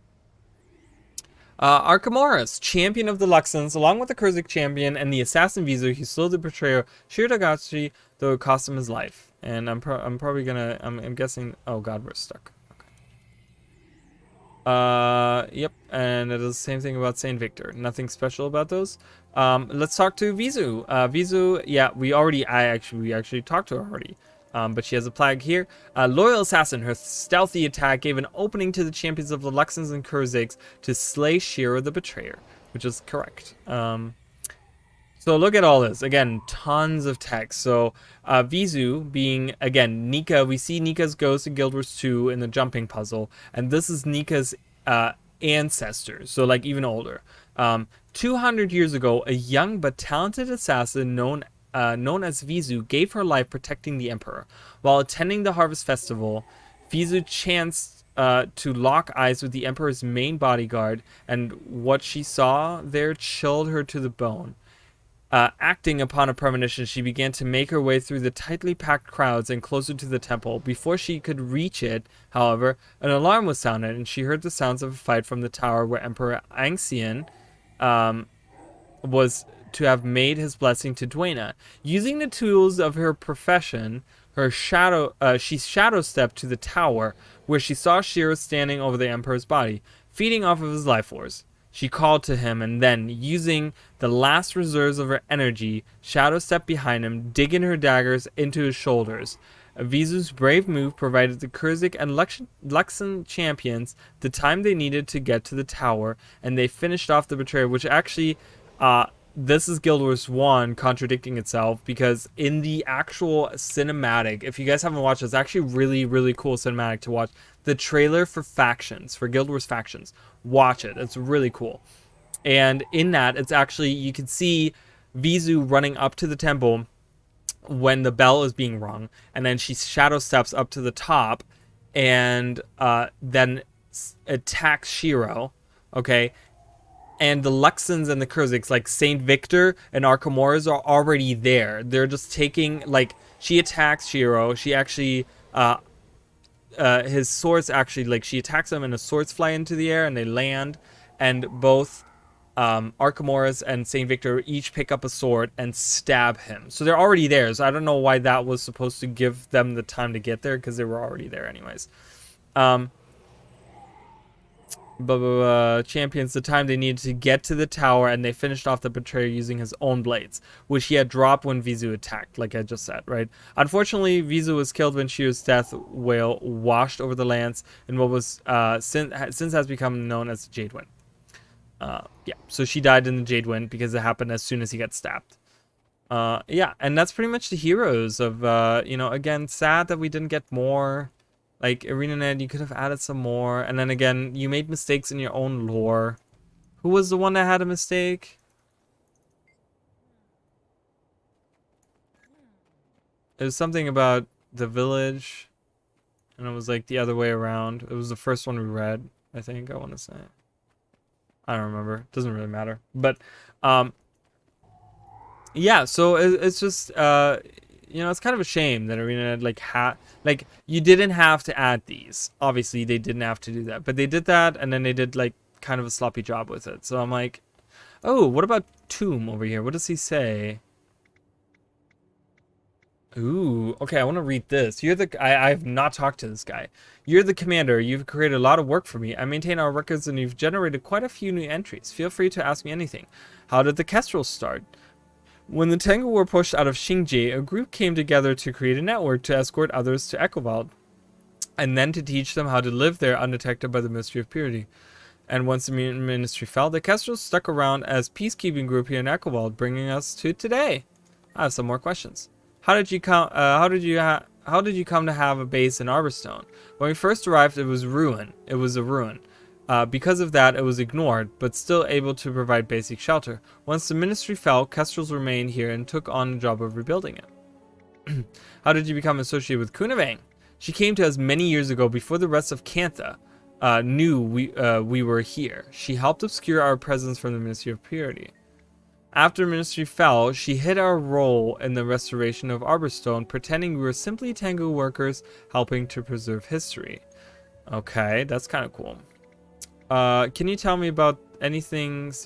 Arcamura, champion of the Luxons, along with the Kurzik champion and the assassin Vizu, he slew the betrayer Shira Tagachi, though it cost him his life. And I'm probably gonna, I'm guessing, oh god, we're stuck. Okay. Yep, and it is the same thing about Saint Victor. Nothing special about those. Let's talk to Vizu. Vizu, yeah, we actually talked to her already. But she has a plague here. Loyal Assassin, her stealthy attack gave an opening to the champions of the Luxons and Kurziks to slay Shira the Betrayer, which is correct. So look at all this. Again, tons of text. So Vizu being, again, Nika. We see Nika's ghost in Guild Wars 2 in the jumping puzzle. And this is Nika's ancestors. So like even older. 200 years ago, a young but talented assassin known as Vizu gave her life protecting the Emperor. While attending the Harvest Festival, Vizu chanced to lock eyes with the Emperor's main bodyguard. And what she saw there chilled her to the bone. Acting upon a premonition, she began to make her way through the tightly packed crowds and closer to the temple. Before she could reach it, however, an alarm was sounded, and she heard the sounds of a fight from the tower where Emperor Angxian was to have made his blessing to Duena. Using the tools of her profession, she shadow stepped to the tower, where she saw Shira standing over the Emperor's body, feeding off of his life force. She called to him, and then, using the last reserves of her energy, shadow stepped behind him, digging her daggers into his shoulders. Vizu's brave move provided the Kurzik and Luxon champions the time they needed to get to the tower, and they finished off the betrayer, which actually, this is Guild Wars 1 contradicting itself, because in the actual cinematic, if you guys haven't watched it, it's actually really, really cool cinematic to watch. The trailer for Factions, for Guild Wars Factions. Watch it. It's really cool. And in that, it's actually, you can see Vizu running up to the temple when the bell is being rung. And then she shadow steps up to the top and then attacks Shiro. Okay. And the Luxons and the Kurziks, like Saint Victor and Arcamuras, are already there. They're just taking, like, she attacks Shiro. She actually, his swords actually, like, she attacks him and his swords fly into the air and they land. And both Arcamuras and Saint Victor each pick up a sword and stab him. So they're already there. So I don't know why that was supposed to give them the time to get there, because they were already there anyways. Champions the time they needed to get to the tower, and they finished off the betrayer using his own blades, which he had dropped when Vizu attacked, like I just said, right? Unfortunately, Vizu was killed when Shira's death whale washed over the lands in what was since has become known as the Jade Wind. Yeah, so she died in the Jade Wind because it happened as soon as he got stabbed. Yeah, and that's pretty much the heroes of, you know, again, sad that we didn't get more. Like, ArenaNet, you could have added some more. And then again, you made mistakes in your own lore. Who was the one that had a mistake? It was something about the village. And it was like the other way around. It was the first one we read, I think, I want to say. I don't remember. It doesn't really matter. But, yeah, so it's just, you know, it's kind of a shame that Arena like you didn't have to add these. Obviously, they didn't have to do that, but they did that, and then they did like kind of a sloppy job with it. So I'm like, oh, what about Tomb over here? What does he say? Ooh, okay, I want to read this. I have not talked to this guy. You're the commander. You've created a lot of work for me. I maintain our records, and you've generated quite a few new entries. Feel free to ask me anything. How did the Kestrels start? When the Tengu were pushed out of Xinjiang, a group came together to create a network to escort others to Echowald, and then to teach them how to live there undetected by the Ministry of Purity. And once the ministry fell, the Kestrels stuck around as peacekeeping group here in Echowald, bringing us to today. I have some more questions. How did you come? How did you come to have a base in Arborstone? When we first arrived, it was a ruin. Because of that, it was ignored, but still able to provide basic shelter. Once the ministry fell, Kestrels remained here and took on the job of rebuilding it. How did you become associated with Kunavang? She came to us many years ago before the rest of Cantha knew we were here. She helped obscure our presence from the Ministry of Purity. After the ministry fell, she hid our role in the restoration of Arborstone, pretending we were simply Tengu workers helping to preserve history. Okay, that's kind of cool. Can you tell me about any significant?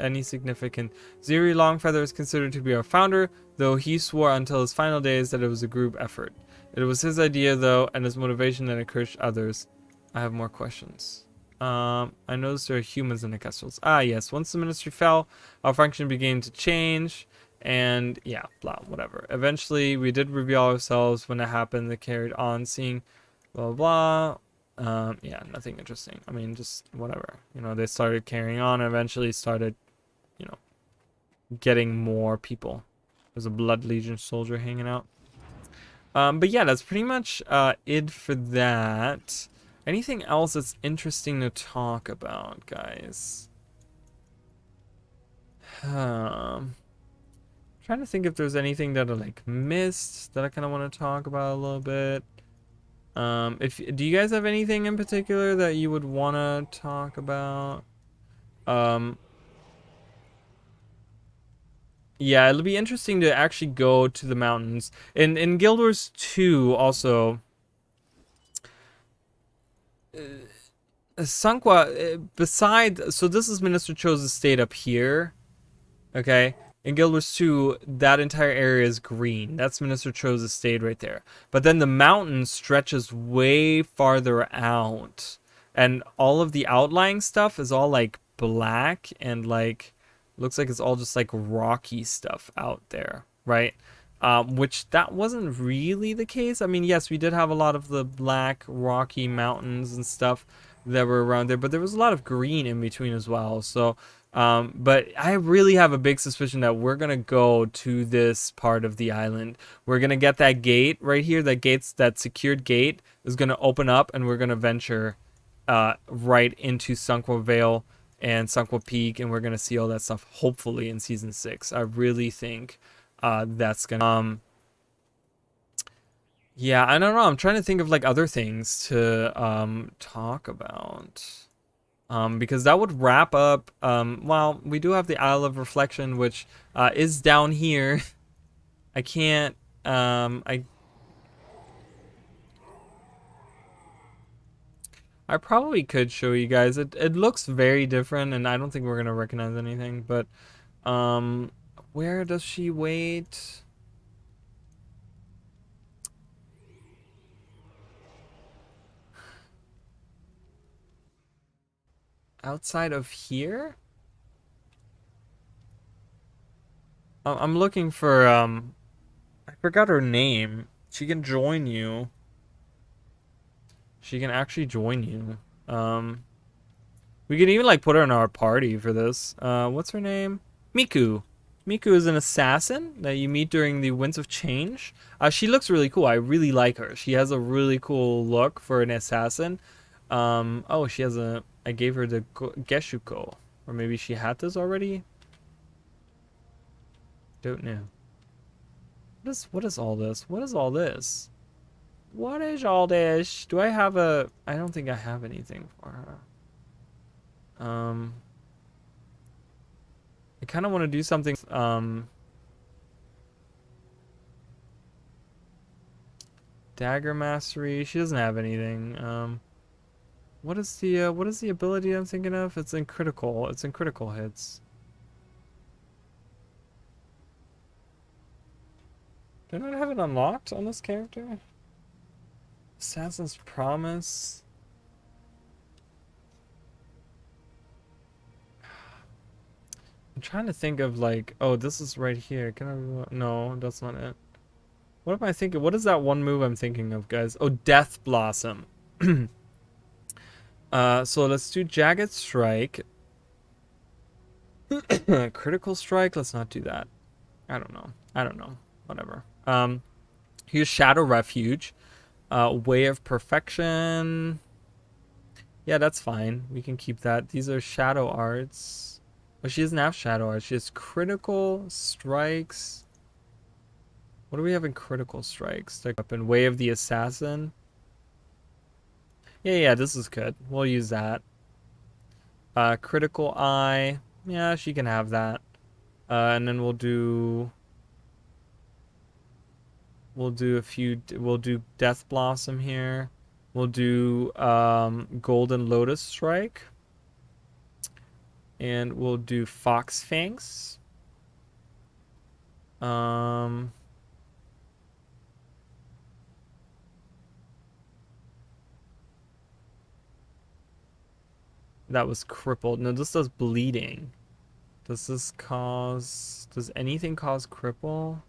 Ziri Longfeather is considered to be our founder, though he swore until his final days that it was a group effort. It was his idea, though, and his motivation that encouraged others. I have more questions. I noticed there are humans in the Kestrels. Ah, yes. Once the ministry fell, our function began to change, and yeah, blah, whatever. Eventually, we did reveal ourselves when it happened. They carried on seeing blah, blah, blah. Yeah, nothing interesting. I mean, just whatever. You know, they started carrying on and eventually started, you know, getting more people. There's a Blood Legion soldier hanging out. But yeah, that's pretty much it for that. Anything else that's interesting to talk about, guys? Trying to think if there's anything that I like missed that I kind of want to talk about a little bit. If do you guys have anything in particular that you would want to talk about? Yeah, it'll be interesting to actually go to the mountains. In Guild Wars 2 also, Sanqua, beside, so this is Minister Cho's estate up here, okay? In Guild Wars 2, that entire area is green. That's Minister Cho's estate right there. But then the mountain stretches way farther out. And all of the outlying stuff is all like black and like, looks like it's all just like rocky stuff out there, right? Which that wasn't really the case. I mean, yes, we did have a lot of the black rocky mountains and stuff that were around there, but there was a lot of green in between as well. So, but I really have a big suspicion that we're gonna go to this part of the island. We're gonna get that gate right here. That secured gate is gonna open up, and we're gonna venture right into Sunqua Vale and Sunqua Peak, and we're gonna see all that stuff hopefully in season 6. I really think that's gonna yeah, I don't know, I'm trying to think of like other things to talk about, because that would wrap up. Well, we do have the Isle of Reflection, which is down here. I can't I probably could show you guys. It looks very different, and I don't think we're gonna recognize anything. But where does she wait? Outside of here? I'm looking for I forgot her name. She can join you. She can actually join you. We could even like put her in our party for this. What's her name? Miku. Miku is an assassin that you meet during the Winds of Change. She looks really cool. I really like her. She has a really cool look for an assassin. Oh, she has a... I gave her the Geshuko. Or maybe she had this already? Don't know. What is all this? What is all this? What is all this? Do I have a... I don't think I have anything for her. I kind of want to do something... Dagger Mastery. She doesn't have anything. What is the ability I'm thinking of? It's in critical. It's in critical hits. Do I not have it unlocked on this character? Assassin's Promise. I'm trying to think of like, oh, this is right here. Can I? No, that's not it. What am I thinking? What is that one move I'm thinking of, guys? Oh, Death Blossom. So let's do Jagged Strike. Critical Strike. Let's not do that. I don't know. Whatever. Here's Shadow Refuge. Way of Perfection. Yeah, that's fine. We can keep that. These are Shadow Arts. But she doesn't have Shadow Arts. She has Critical Strikes. What do we have in Critical Strikes? Like up in Way of the Assassin. Yeah, this is good. We'll use that. Critical Eye. Yeah, she can have that. And then we'll do Death Blossom here. We'll do Golden Lotus Strike. And we'll do Fox Fangs. That was crippled. No, this does bleeding. Does anything cause cripple?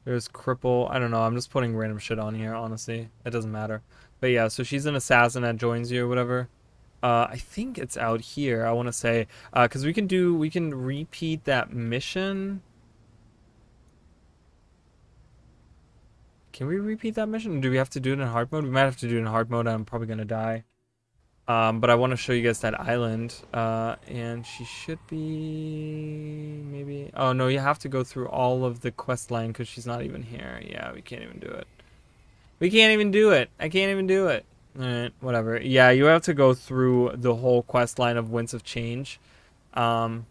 There's cripple. I don't know. I'm just putting random shit on here, honestly. It doesn't matter. But yeah, so she's an assassin that joins you or whatever. I think it's out here. I want to say, because we can repeat that mission. Can we repeat that mission? Or do we have to do it in hard mode? We might have to do it in hard mode. I'm probably gonna die. But I want to show you guys that island. And she should be maybe. Oh no, you have to go through all of the quest line because she's not even here. Yeah, we can't even do it. We can't even do it. I can't even do it. Alright, whatever. Yeah, you have to go through the whole quest line of Winds of Change. Oh,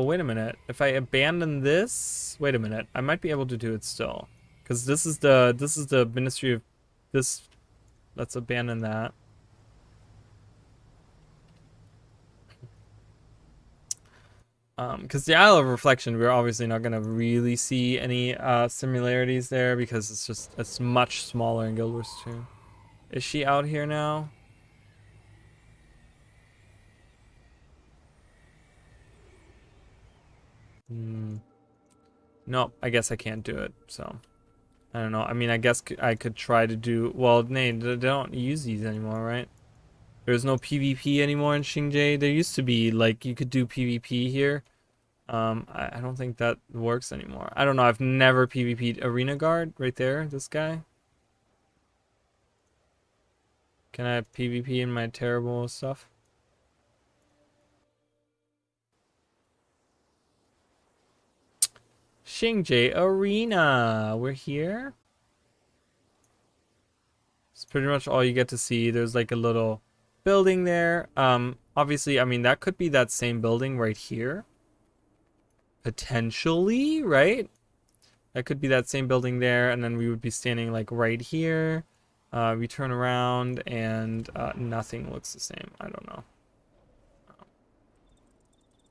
wait a minute. If I abandon this, wait a minute. I might be able to do it still, because this is the Ministry of this. Let's abandon that. Because the Isle of Reflection, we're obviously not gonna really see any similarities there because it's much smaller in Guild Wars 2. Is she out here now? Nope, I guess I can't do it, so I don't know. I mean, I guess I could try to do, well, they don't use these anymore, right? There's no PvP anymore in Xinjiang. There used to be, like, you could do PvP here. I don't think that works anymore. I don't know, I've never PvP'd Arena Guard right there, this guy. Can I PvP in my terrible stuff? Xinjiang Arena, we're here. It's pretty much all you get to see. There's like a little building there. Obviously, I mean, that could be that same building right here. Potentially, right? That could be that same building there, and then we would be standing like right here. We turn around and nothing looks the same. I don't know.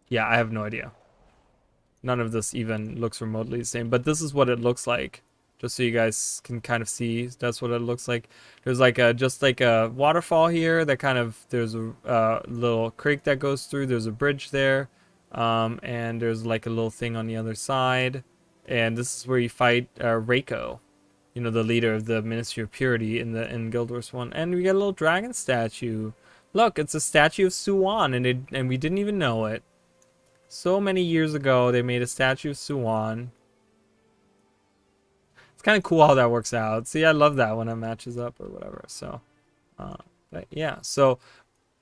Yeah, I have no idea. None of this even looks remotely the same, but this is what it looks like. Just so you guys can kind of see, that's what it looks like. There's like just like a waterfall here that kind of, there's a little creek that goes through. There's a bridge there, and there's like a little thing on the other side. And this is where you fight Reiko, you know, the leader of the Ministry of Purity in Guild Wars 1. And we got a little dragon statue. Look, it's a statue of Suwan, and we didn't even know it. So many years ago, they made a statue of Suwan. It's kind of cool how that works out. See, I love that when it matches up or whatever. So, but yeah. So,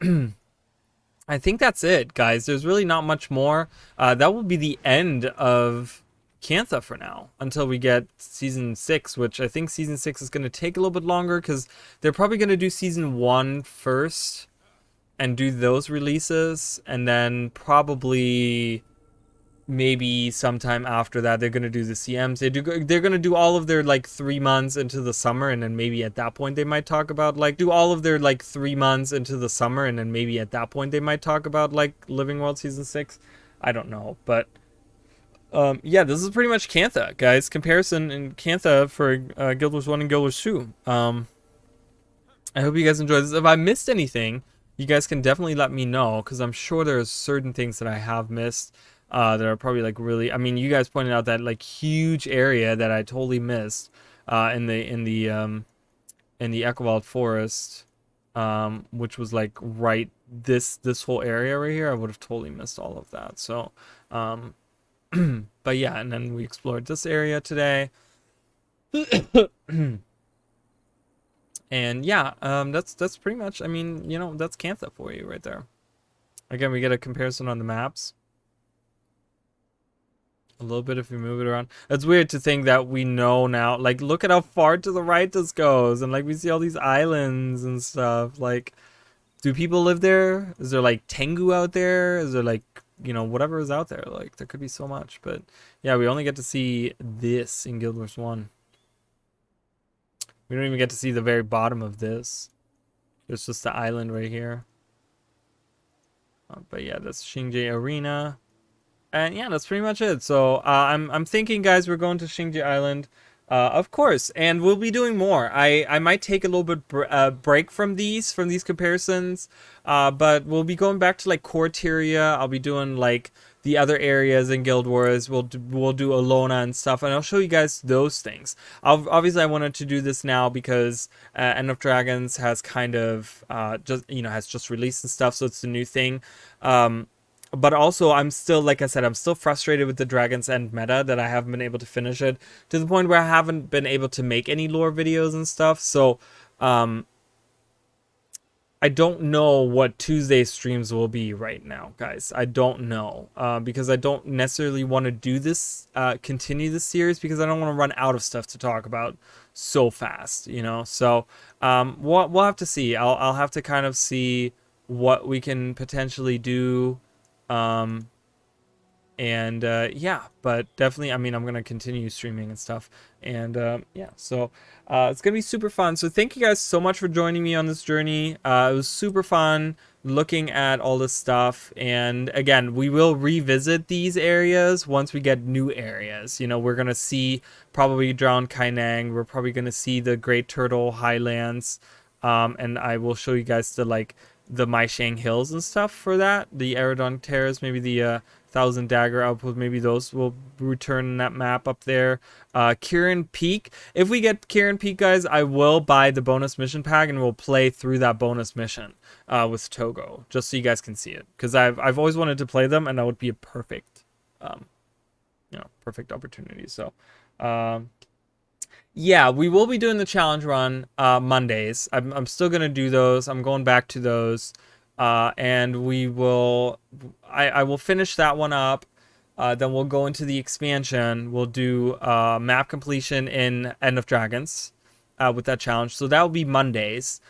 I think that's it, guys. There's really not much more. That will be the end of Cantha for now until we get Season 6, which I think Season 6 is going to take a little bit longer because they're probably going to do Season 1 first and do those releases, and then probably maybe sometime after that they're gonna do the CMs. They're gonna do all of their like 3 months into the summer, and then maybe at that point they might talk about like do all of their like 3 months into the summer, and then maybe at that point they might talk about like Living World Season 6. I don't know, but yeah, this is pretty much Cantha, guys. Comparison in Cantha for Guild Wars 1 and Guild Wars 2. I hope you guys enjoyed this. If I missed anything, you guys can definitely let me know, because I'm sure there's certain things that I have missed that are probably like really, I mean, you guys pointed out that like huge area that I totally missed in the Echowald Forest, which was like right this whole area right here. I would have totally missed all of that. So but yeah, and then we explored this area today. And yeah, that's pretty much, I mean, you know, that's Cantha for you right there. Again, we get a comparison on the maps. A little bit if we move it around. It's weird to think that we know now. Like, look at how far to the right this goes. And, like, we see all these islands and stuff. Like, do people live there? Is there, like, Tengu out there? Is there, like, you know, whatever is out there? Like, there could be so much. But, yeah, we only get to see this in Guild Wars 1. We don't even get to see the very bottom of this. There's just the island right here. But yeah, that's Xinjiang Arena. And yeah, that's pretty much it. So I'm thinking, guys, we're going to Xinjiang Island. Of course, and we'll be doing more. I might take a little bit break from these comparisons. But we'll be going back to like Corteria. I'll be doing like the other areas in Guild Wars. We'll do Elona and stuff, and I'll show you guys those things. Obviously, I wanted to do this now because End of Dragons has kind of has just released and stuff, so it's a new thing. But also, I'm still, like I said, I'm still frustrated with the Dragon's End meta, that I haven't been able to finish it, to the point where I haven't been able to make any lore videos and stuff. So I don't know what Tuesday streams will be right now, guys. I don't know, because I don't necessarily want to do this, continue this series, because I don't want to run out of stuff to talk about so fast, you know. So we'll have to see. I'll have to kind of see what we can potentially do. Yeah, but definitely, I mean, I'm gonna continue streaming and stuff, and yeah, so it's gonna be super fun. So thank you guys so much for joining me on this journey. It was super fun looking at all this stuff, and again, we will revisit these areas once we get new areas. You know, we're gonna see probably Drowned Kainang, we're probably gonna see the Great Turtle Highlands, and I will show you guys the Maishang Hills and stuff for that, the Aerodon Terrace, maybe the Thousand Dagger Outpost, maybe those will return in that map up there. Kirin Peak, if we get Kirin Peak, guys, I will buy the bonus mission pack and we'll play through that bonus mission with Togo, just so you guys can see it, because I've always wanted to play them, and that would be a perfect perfect opportunity. So yeah, we will be doing the challenge run Mondays. I'm still gonna do those. I'm going back to those, and we will. I will finish that one up. Then we'll go into the expansion. We'll do map completion in End of Dragons with that challenge. So that will be Mondays.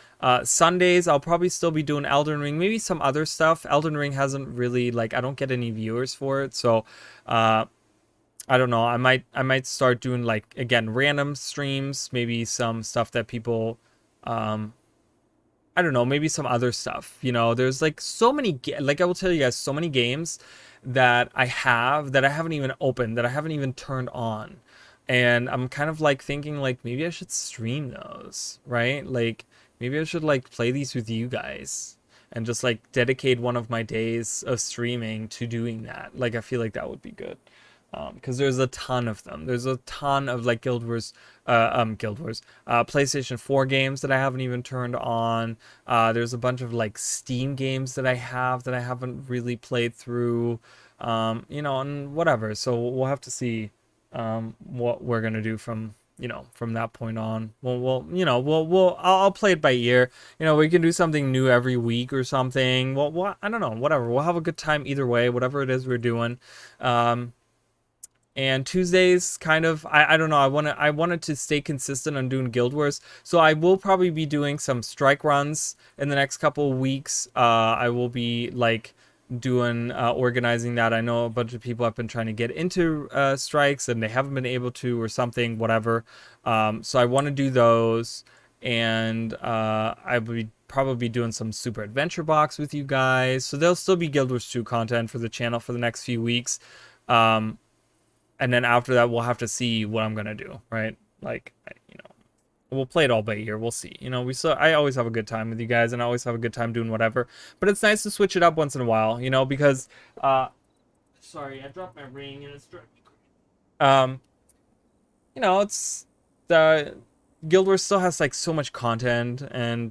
Sundays, I'll probably still be doing Elden Ring, maybe some other stuff. Elden Ring hasn't really, I don't get any viewers for it, so I don't know. I might start doing, again, random streams, maybe some stuff that people, I don't know, maybe some other stuff. You know, there's so many, I will tell you guys, so many games that I haven't even opened, that I haven't even turned on. And I'm kind of thinking maybe I should stream those, right? Maybe I should play these with you guys and just dedicate one of my days of streaming to doing that. I feel like that would be good. Because there's a ton of them. There's a ton of Guild Wars, PlayStation 4 games that I haven't even turned on. There's a bunch of Steam games that I haven't really played through. You know, and whatever. So we'll have to see what we're gonna do from that point on. I'll play it by ear. You know, we can do something new every week or something. Well, I don't know. Whatever. We'll have a good time either way. Whatever it is we're doing. And Tuesdays, kind of, I don't know, I wanted to stay consistent on doing Guild Wars, so I will probably be doing some strike runs in the next couple of weeks. I will be doing organizing that. I know a bunch of people have been trying to get into strikes and they haven't been able to, or something, whatever. So I want to do those, and I will probably be doing some Super Adventure Box with you guys. So there'll still be Guild Wars 2 content for the channel for the next few weeks. And then after that, we'll have to see what I'm gonna do, right? We'll play it all by ear. We'll see. You know, I always have a good time with you guys, and I always have a good time doing whatever. But it's nice to switch it up once in a while, you know, because sorry, I dropped my ring and it's you know, it's the Guild Wars still has so much content, and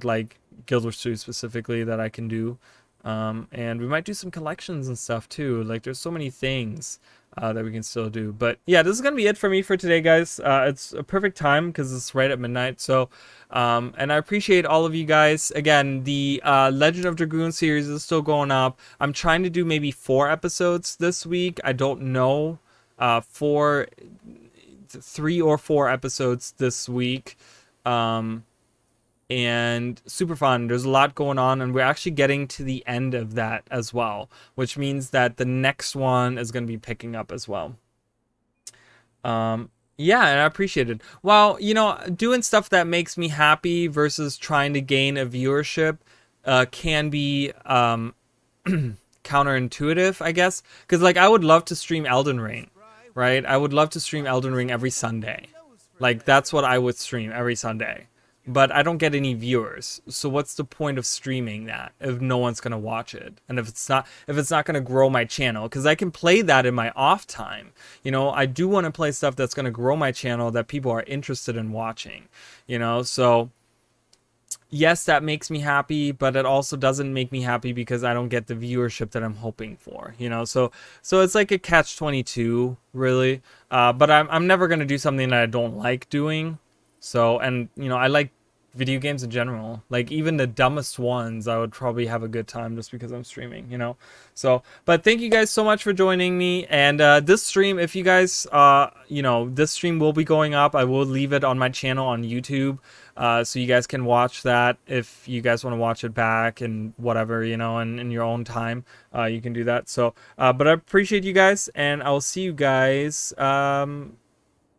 Guild Wars 2 specifically, that I can do. And we might do some collections and stuff too. There's so many things that we can still do. But yeah, this is gonna be it for me for today, guys. It's a perfect time because it's right at midnight. So and I appreciate all of you guys. Again, the Legend of Dragoon series is still going up. I'm trying to do maybe 4 episodes this week. I don't know, 3 or 4 episodes this week. And super fun. There's a lot going on, and we're actually getting to the end of that as well, which means that the next one is going to be picking up as well. Yeah, and I appreciate it. Well, you know, doing stuff that makes me happy versus trying to gain a viewership can be counterintuitive, I guess, because I would love to stream Elden Ring, right? I would love to stream Elden Ring every Sunday. That's what I would stream every Sunday. but I don't get any viewers. So what's the point of streaming that if no one's gonna watch it, and if it's not gonna grow my channel? Because I can play that in my off time. You know, I do want to play stuff that's gonna grow my channel that people are interested in watching. You know, so yes, that makes me happy, but it also doesn't make me happy because I don't get the viewership that I'm hoping for. You know, so it's like a catch-22, really. But I'm never gonna do something that I don't like doing. So, and you know, I like video games in general. Like even the dumbest ones, I would probably have a good time just because I'm streaming, you know. So, but thank you guys so much for joining me. And this stream, if you guys, you know, this stream will be going up. I will leave it on my channel on YouTube, so you guys can watch that if you guys want to watch it back and whatever, you know, and in your own time, you can do that. So, but I appreciate you guys, and I'll see you guys